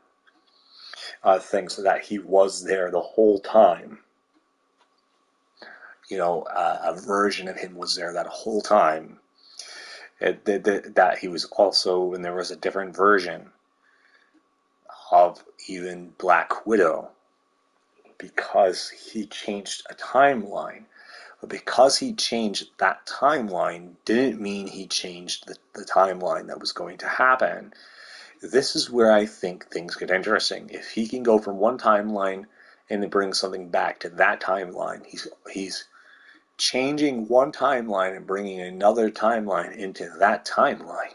Things that he was there the whole time. You know, a version of him was there that whole time. That he was also, and there was a different version of even Black Widow, because he changed a timeline. But because he changed that timeline didn't mean he changed the timeline that was going to happen. This is where I think things get interesting. If he can go from one timeline and then bring something back to that timeline, he's changing one timeline and bringing another timeline into that timeline.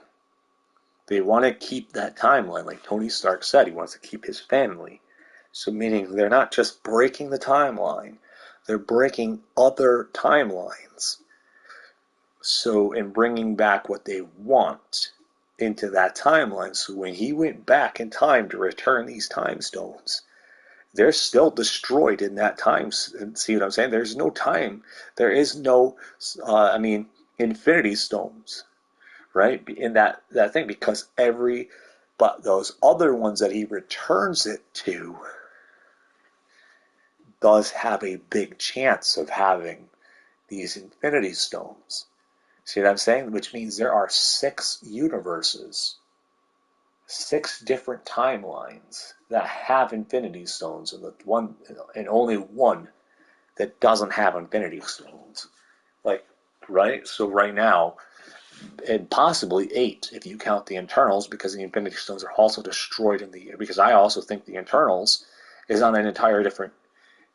They want to keep that timeline, like Tony Stark said, he wants to keep his family. So meaning they're not just breaking the timeline, they're breaking other timelines. So in bringing back what they want into that timeline, so when he went back in time to return these time stones, they're still destroyed in that time. See what I'm saying? There's no time. There is no, Infinity Stones, right? In that thing, because but those other ones that he returns it to does have a big chance of having these Infinity Stones. See what I'm saying? Which means there are 6 universes, 6 different timelines that have Infinity Stones, and only one that doesn't have Infinity Stones. Like, right? So right now, and possibly 8 if you count the Eternals, because the Infinity Stones are also destroyed because I also think the Eternals is on an entire different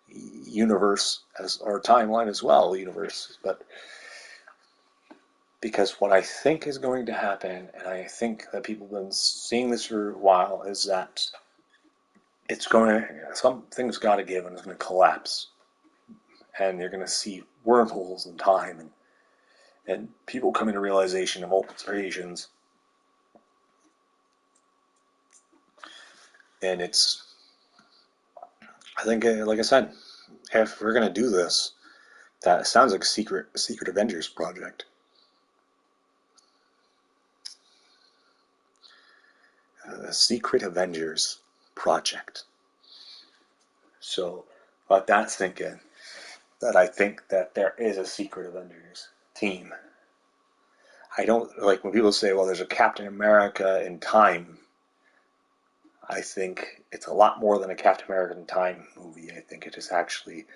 universe or timeline as well, but because what I think is going to happen, and I think that people have been seeing this for a while, is that something's got to give and it's going to collapse, and you're going to see wormholes in time, and people come into realization of alterations, and I think, like I said, if we're going to do this, that sounds like a secret Avengers project. The Secret Avengers project. So, let that sink in. That I think that there is a Secret Avengers team. I don't like when people say, well, there's a Captain America in time. I think it's a lot more than a Captain America in time movie. I think it is actually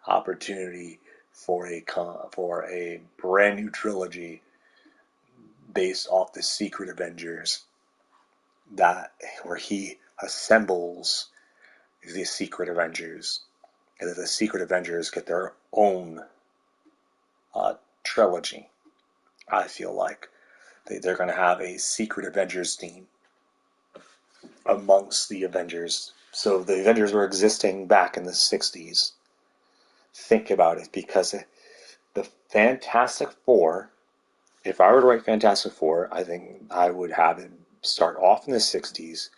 opportunity for a brand new trilogy based off the Secret Avengers, where he assembles the Secret Avengers, and that the Secret Avengers get their own trilogy. I feel like they're going to have a Secret Avengers team amongst the Avengers. So the Avengers were existing back in the 60s. Think about it, because the Fantastic Four, if I were to write Fantastic Four, I think I would have it start off in the 60s,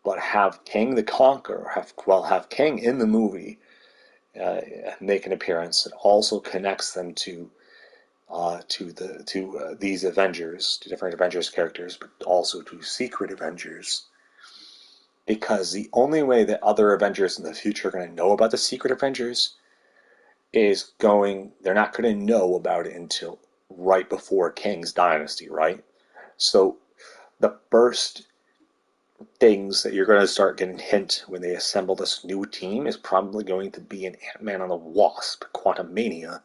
but have King the Conqueror, have King in the movie make an appearance that also connects them to these Avengers, to different Avengers characters, but also to Secret Avengers. Because the only way that other Avengers in the future are going to know about the Secret Avengers they're not going to know about it until right before King's dynasty, right? So the first things that you're going to start getting hint when they assemble this new team is probably going to be an Ant-Man and the Wasp. Quantumania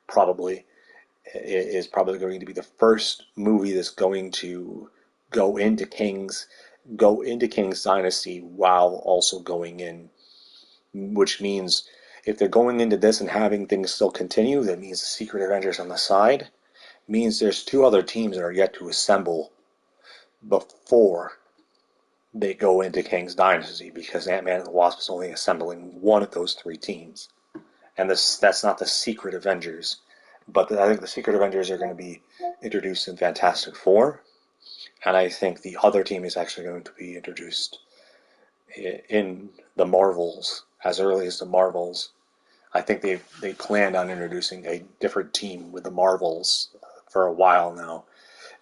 probably is probably going to be the first movie that's going to go into King's Dynasty while also going in, which means if they're going into this and having things still continue, that means the Secret Avengers on the side means there's two other teams that are yet to assemble before they go into King's Dynasty, because Ant-Man and the Wasp is only assembling one of those three teams. And that's not the Secret Avengers. But I think the Secret Avengers are going to be introduced in Fantastic Four. And I think the other team is actually going to be introduced in the Marvels, as early as the Marvels. I think they planned on introducing a different team with the Marvels for a while now.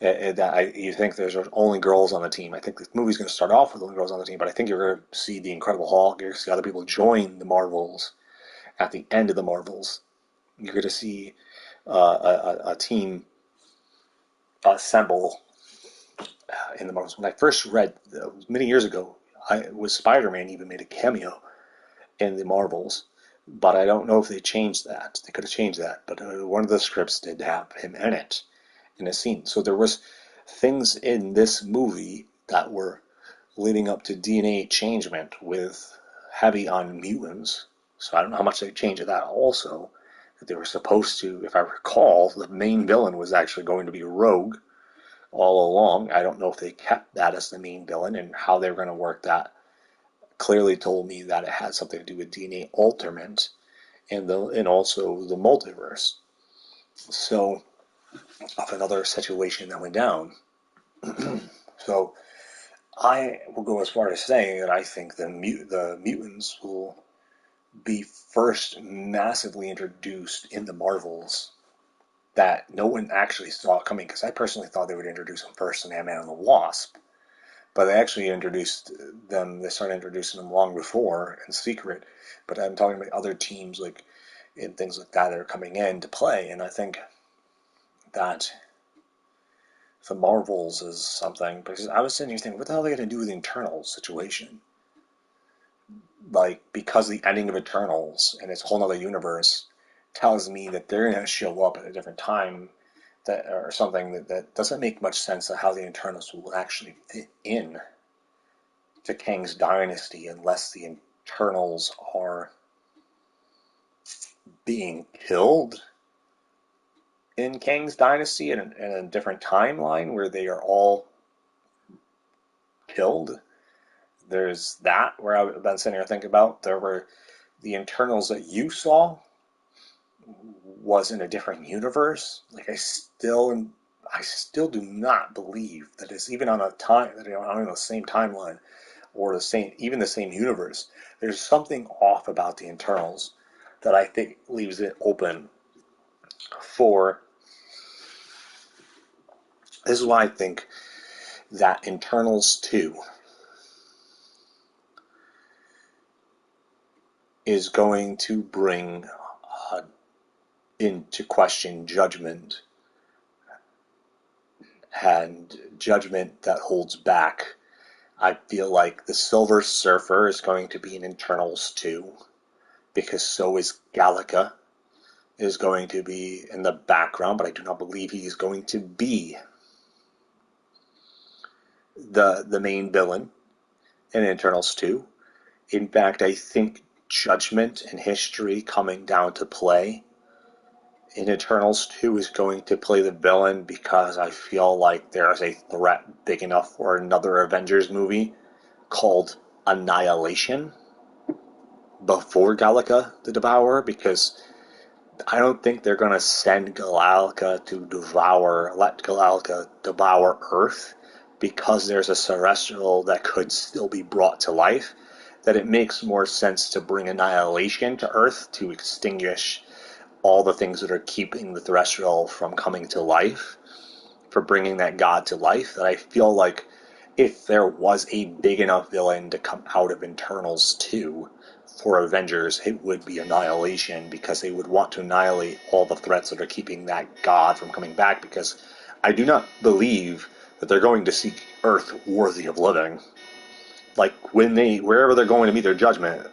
You think there's only girls on the team. I think this movie's going to start off with only girls on the team, but I think you're going to see the Incredible Hulk. You're going to see other people join the Marvels at the end of the Marvels. You're going to see a team assemble in the Marvels. When I first read, many years ago, Spider-Man even made a cameo in the Marvels, but I don't know if they changed that. They could have changed that, but one of the scripts did have him in it, in a scene. So there was things in this movie that were leading up to DNA changement with heavy on mutants. So I don't know how much they changed that also. That they were supposed to, if I recall, the main villain was actually going to be Rogue all along. I don't know if they kept that as the main villain and how they were going to work that. Clearly told me that it had something to do with DNA alterment and also the multiverse. So, of another situation that went down. So, I will go as far as saying that I think the mutants will be first massively introduced in the Marvels that no one actually saw coming, because I personally thought they would introduce them first in Ant-Man and the Wasp, but they actually introduced them, they started introducing them long before in secret, but I'm talking about other teams like and things like that are coming in to play, and I think that the Marvels is something, because I was sitting here thinking, what the hell are they going to do with the Eternals situation? Like, because the ending of Eternals, and it's a whole other universe, tells me that they're going to show up at a different time, that or something that doesn't make much sense of how the Eternals will actually fit in to Kang's Dynasty unless the Eternals are being killed in Kang's Dynasty in a different timeline where they are all killed. There's that where I've been sitting here thinking about. There were the Eternals that you saw was in a different universe. Like I still do not believe that it's even on a time that on the same timeline or the same universe. There's something off about the Eternals that I think leaves it open for. This is why I think that Eternals 2 is going to bring into question judgment, and judgment that holds back. I feel like the Silver Surfer is going to be in Eternals 2, because so is Galacta is going to be in the background, but I do not believe he is going to be the main villain in Eternals 2. In fact, I think judgment and history coming down to play in Eternals 2 is going to play the villain, because I feel like there is a threat big enough for another Avengers movie called Annihilation before Galacta the Devourer, because I don't think they're going to send Galacta to let Galacta devour Earth, because there's a Celestial that could still be brought to life, that it makes more sense to bring Annihilation to Earth to extinguish all the things that are keeping the Terrestrial from coming to life, for bringing that god to life, that I feel like if there was a big enough villain to come out of Eternals 2 for Avengers, it would be Annihilation, because they would want to annihilate all the threats that are keeping that god from coming back, because I do not believe that they're going to seek Earth worthy of living. like wherever they're going to meet their judgment,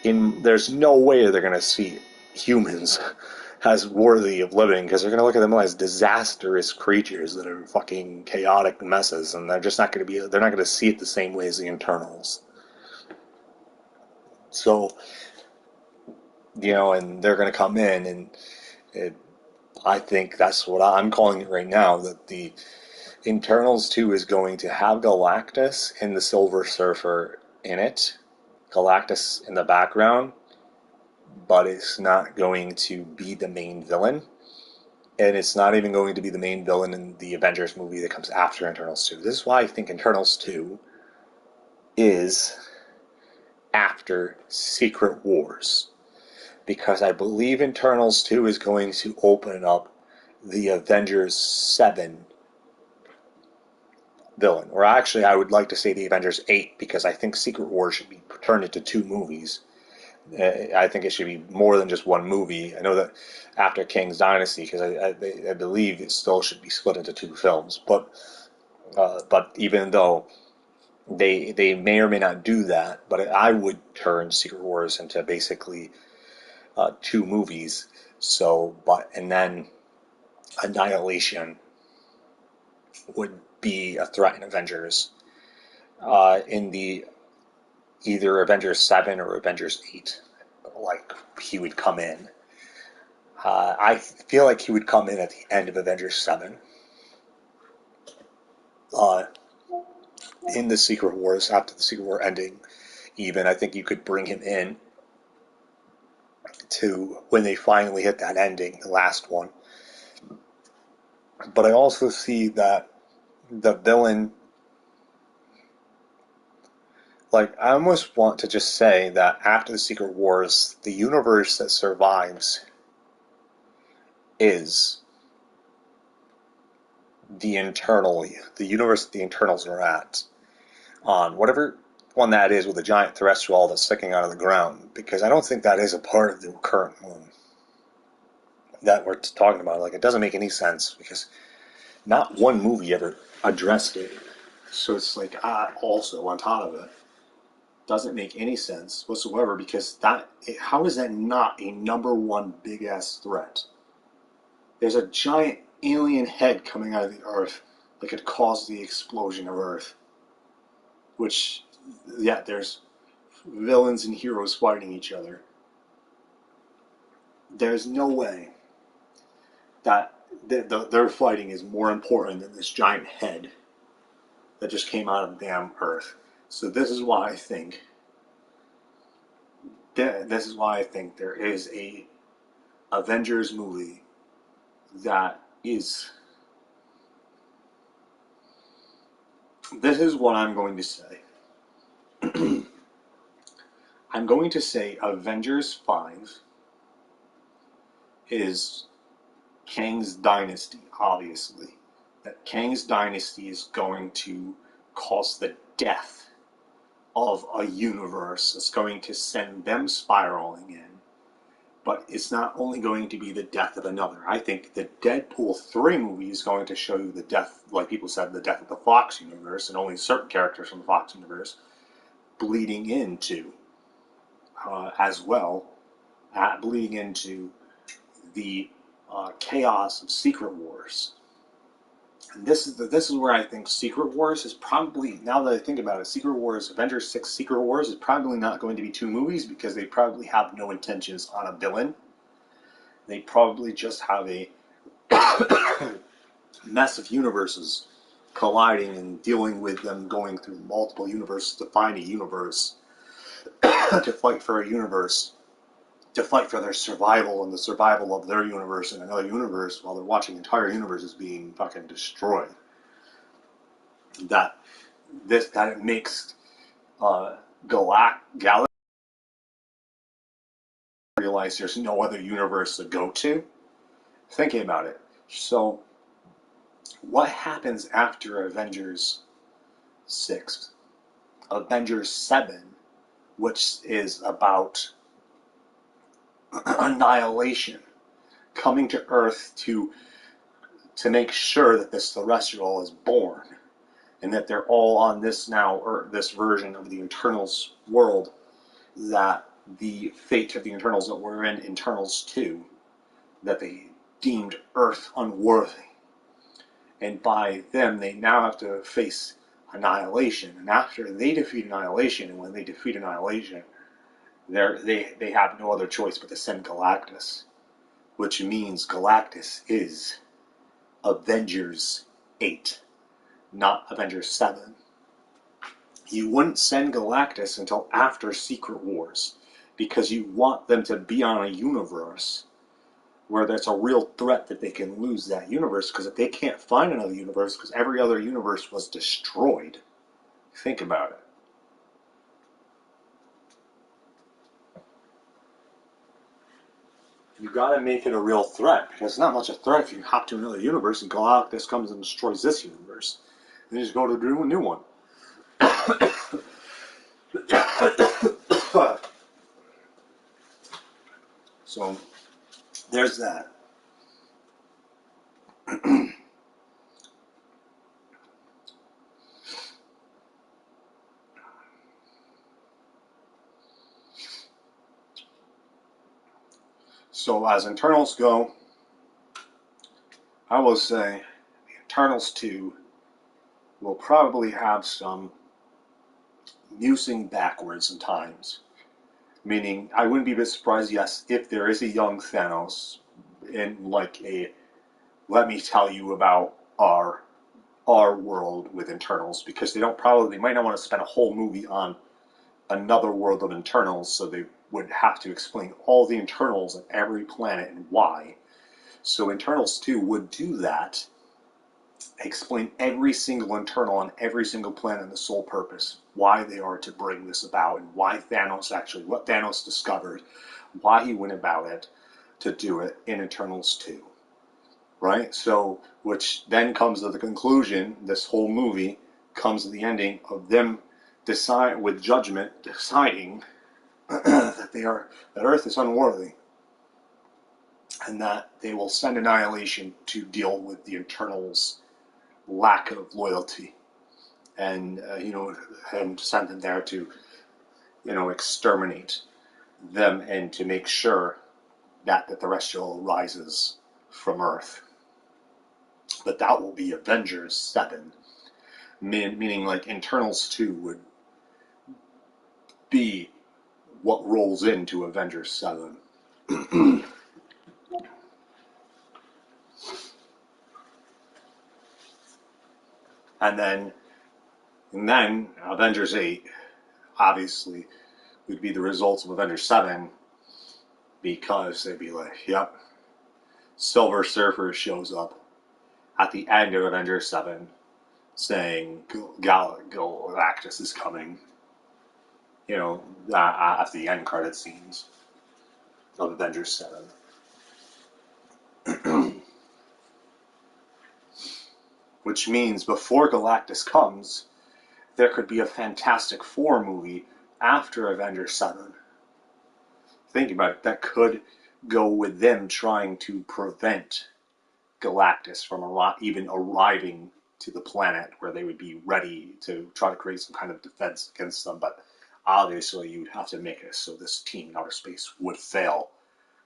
there's no way they're going to see humans as worthy of living, because they're going to look at them as disastrous creatures that are fucking chaotic messes, and they're just not going to be, they're not going to see it the same way as the internals. So, and they're going to come in, and I think that's what I'm calling it right now, that the Internals 2 is going to have Galactus and the Silver Surfer in it, Galactus in the background, but it's not going to be the main villain, and it's not even going to be the main villain in the Avengers movie that comes after Internals 2. This is why I think Internals 2 is after Secret Wars, because I believe Internals 2 is going to open up the Avengers 7 villain. Or actually, I would like to say the Avengers 8, because I think Secret Wars should be turned into 2 movies. I think it should be more than just 1 movie. I know that after King's Dynasty, because I believe it still should be split into 2 films. But even though they may or may not do that, but I would turn Secret Wars into basically 2 movies. And then Annihilation would be a threat in Avengers, in the either Avengers 7 or Avengers 8. Like, he would come in. I feel like he would come in at the end of Avengers 7. In the Secret Wars, after the Secret War ending, even, I think you could bring him in to when they finally hit that ending, the last one. But I also see that the villain, like, I almost want to just say that after the Secret Wars, the universe that survives is the universe that the internals are at, on whatever one that is, with a giant terrestrial that's sticking out of the ground, because I don't think that is a part of the current one that we're talking about. Like, it doesn't make any sense, because not one movie ever addressed it. So it's like, also on top of it, doesn't make any sense whatsoever, because how is that not a #1 big ass threat? There's a giant alien head coming out of the Earth that could cause the explosion of Earth. Which, yeah, there's villains and heroes fighting each other. There's no way that their fighting is more important than this giant head that just came out of damn Earth. So this is why I think there is a Avengers movie that is. This is what I'm going to say. I'm going to say Avengers 5 is Kang's Dynasty, obviously. That Kang's Dynasty is going to cause the death of a universe. It's going to send them spiraling in. But it's not only going to be the death of another. I think the Deadpool 3 movie is going to show you the death, like people said, the death of the Fox universe, and only certain characters from the Fox universe bleeding into, as well, bleeding into the chaos of Secret Wars. And this is where I think Secret Wars is probably, now that I think about it, Secret Wars, Avengers 6 Secret Wars is probably not going to be 2 movies, because they probably have no intentions on a villain. They probably just have a mess of universes colliding and dealing with them, going through multiple universes to find a universe, to fight for a universe, to fight for their survival and the survival of their universe in another universe, while they're watching entire universes being fucking destroyed. That it makes Galaxy realize there's no other universe to go to. Thinking about it. So, what happens after Avengers 6? Avengers 7, which is about Annihilation, coming to Earth to make sure that this terrestrial is born. and that they're all on this now, or this version of the Internals world, that the fate of the Internals that were in Internals 2, that they deemed Earth unworthy. And by them, they now have to face annihilation. And after they defeat annihilation, and when they defeat annihilation, they have no other choice but to send Galactus. Which means Galactus is Avengers 8, not Avengers 7. You wouldn't send Galactus until after Secret Wars, because you want them to be on a universe where there's a real threat that they can lose that universe, because if they can't find another universe, because every other universe was destroyed, think about it. You gotta make it a real threat, because it's not much a threat if you hop to another universe and Galactus comes and destroys this universe. Then you just go to a new one. So, there's that. So, as Internals go, I will say the Internals 2 will probably have some musing backwards in times. Meaning, I wouldn't be a bit surprised, yes, if there is a young Thanos in like a, let me tell you about our world with Internals, because they might not want to spend a whole movie on another world of Internals, so they would have to explain all the Internals on every planet and why. So Internals 2 would do that, explain every single Internal on every single planet and the sole purpose, why they are to bring this about, and why Thanos actually, what Thanos discovered, why he went about it to do it in Internals 2. Right? So, which then comes to the conclusion, this whole movie comes to the ending of them with judgment, deciding that Earth is unworthy, and that they will send Annihilation to deal with the Internals' lack of loyalty, and and send them there to, exterminate them and to make sure that the terrestrial rises from Earth. But that will be Avengers 7, meaning like Internals 2 would be what rolls into Avengers 7. And then Avengers 8, obviously, would be the results of Avengers 7, because they'd be like, yep, Silver Surfer shows up at the end of Avengers 7 saying Galactus is coming, after the end credit scenes of Avengers 7. Which means before Galactus comes, there could be a Fantastic Four movie after Avengers 7. Think about it, that could go with them trying to prevent Galactus from even arriving to the planet, where they would be ready to try to create some kind of defense against them. But obviously you'd have to make it so this team in outer space would fail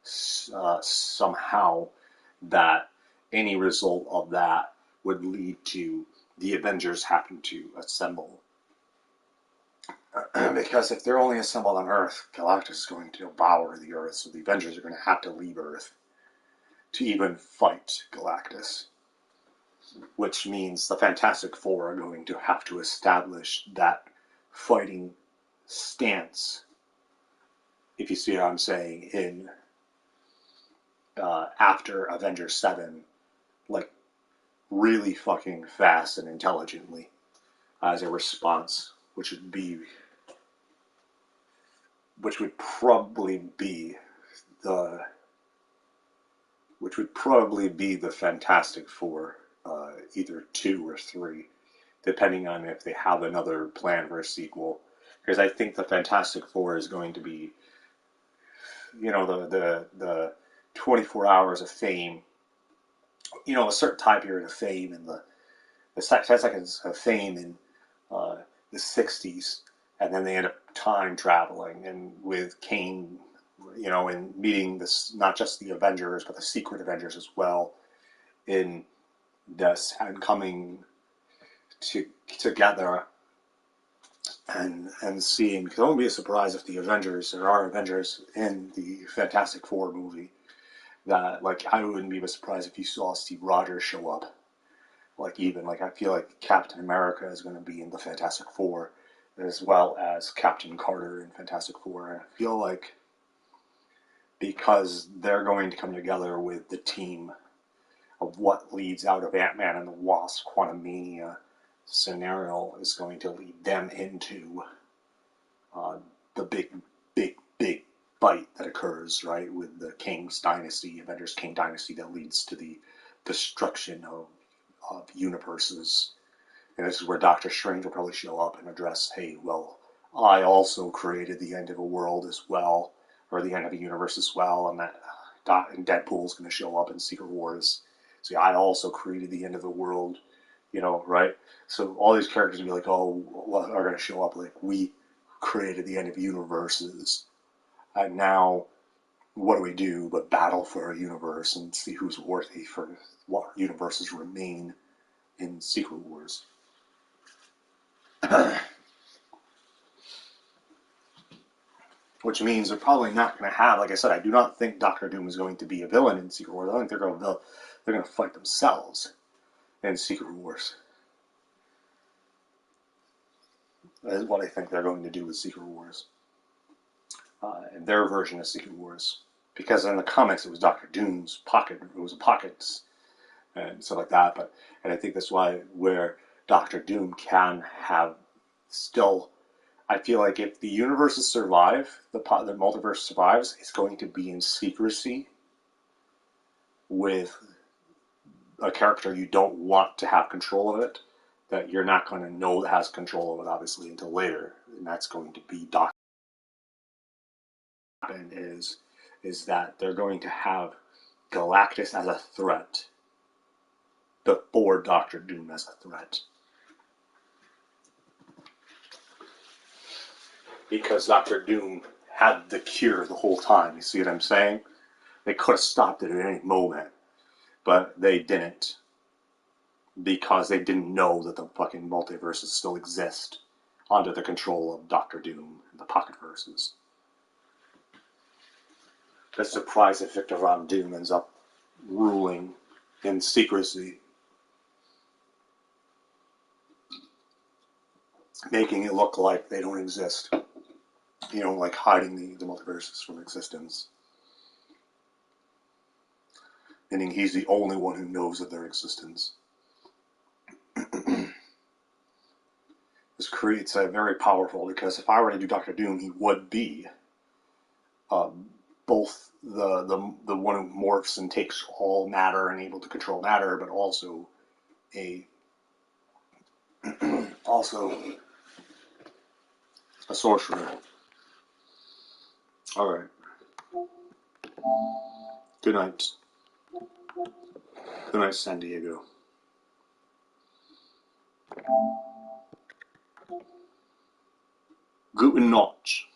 somehow, that any result of that would lead to the Avengers having to assemble. Because if they're only assembled on Earth, Galactus is going to devour the Earth, so the Avengers are going to have to leave Earth to even fight Galactus. Which means the Fantastic Four are going to have to establish that fighting stance, if you see what I'm saying, in after Avengers 7, like really fucking fast and intelligently as a response, which would probably be the Fantastic Four, either 2 or 3, depending on if they have another plan for a sequel. Because I think the Fantastic Four is going to be, the 24 hours of fame, a certain time period of fame in the 10 seconds of fame in the 60s, and then they end up time traveling and with Kane, and meeting this, not just the Avengers, but the secret Avengers as well, in this, and coming together and seeing, because it won't be a surprise if there are Avengers in the Fantastic Four movie, that, like, I wouldn't be surprised if you saw Steve Rogers show up. I feel like Captain America is going to be in the Fantastic Four, as well as Captain Carter in Fantastic Four. And I feel like because they're going to come together with the team of what leads out of Ant-Man and the Wasp Quantumania scenario is going to lead them into the big fight that occurs, right, with the King's Dynasty, Avengers King Dynasty, that leads to the destruction of universes. And this is where Doctor Strange will probably show up and address, hey, well, I also created the end of a world as well, or the end of a universe as well, and and Deadpool's going to show up in Secret Wars. See, I also created the end of the world, right? So all these characters will be like, are going to show up like, we created the end of universes, and now what do we do but battle for our universe and see who's worthy for what universes remain in Secret Wars. Which means they're probably not going to have, like I said, I do not think Doctor Doom is going to be a villain in Secret Wars. I think they're going to fight themselves in Secret Wars. That is what I think they're going to do with Secret Wars. And their version of Secret Wars. Because in the comics, it was Doctor Doom's pocket. It was pockets and stuff like that. And I think that's where Doctor Doom can have still. I feel like if the universes survive, the multiverse survives, it's going to be in secrecy with a character you don't want to have control of it, that you're not going to know that has control of it, obviously, until later. And that's going to be Doctor Doom. Is that they're going to have Galactus as a threat before Doctor Doom as a threat. Because Doctor Doom had the cure the whole time. You see what I'm saying? They could have stopped it at any moment, but they didn't. Because they didn't know that the fucking multiverses still exist under the control of Doctor Doom and the Pocket Verses. The surprise if Victor Von Doom ends up ruling in secrecy, making it look like they don't exist. Like hiding the multiverses from existence. Meaning he's the only one who knows of their existence. This creates a very powerful, because if I were to do Doctor Doom, he would be both the one who morphs and takes all matter and able to control matter, but also a sorcerer. All right. Good night. Good night, San Diego. Guten Nacht.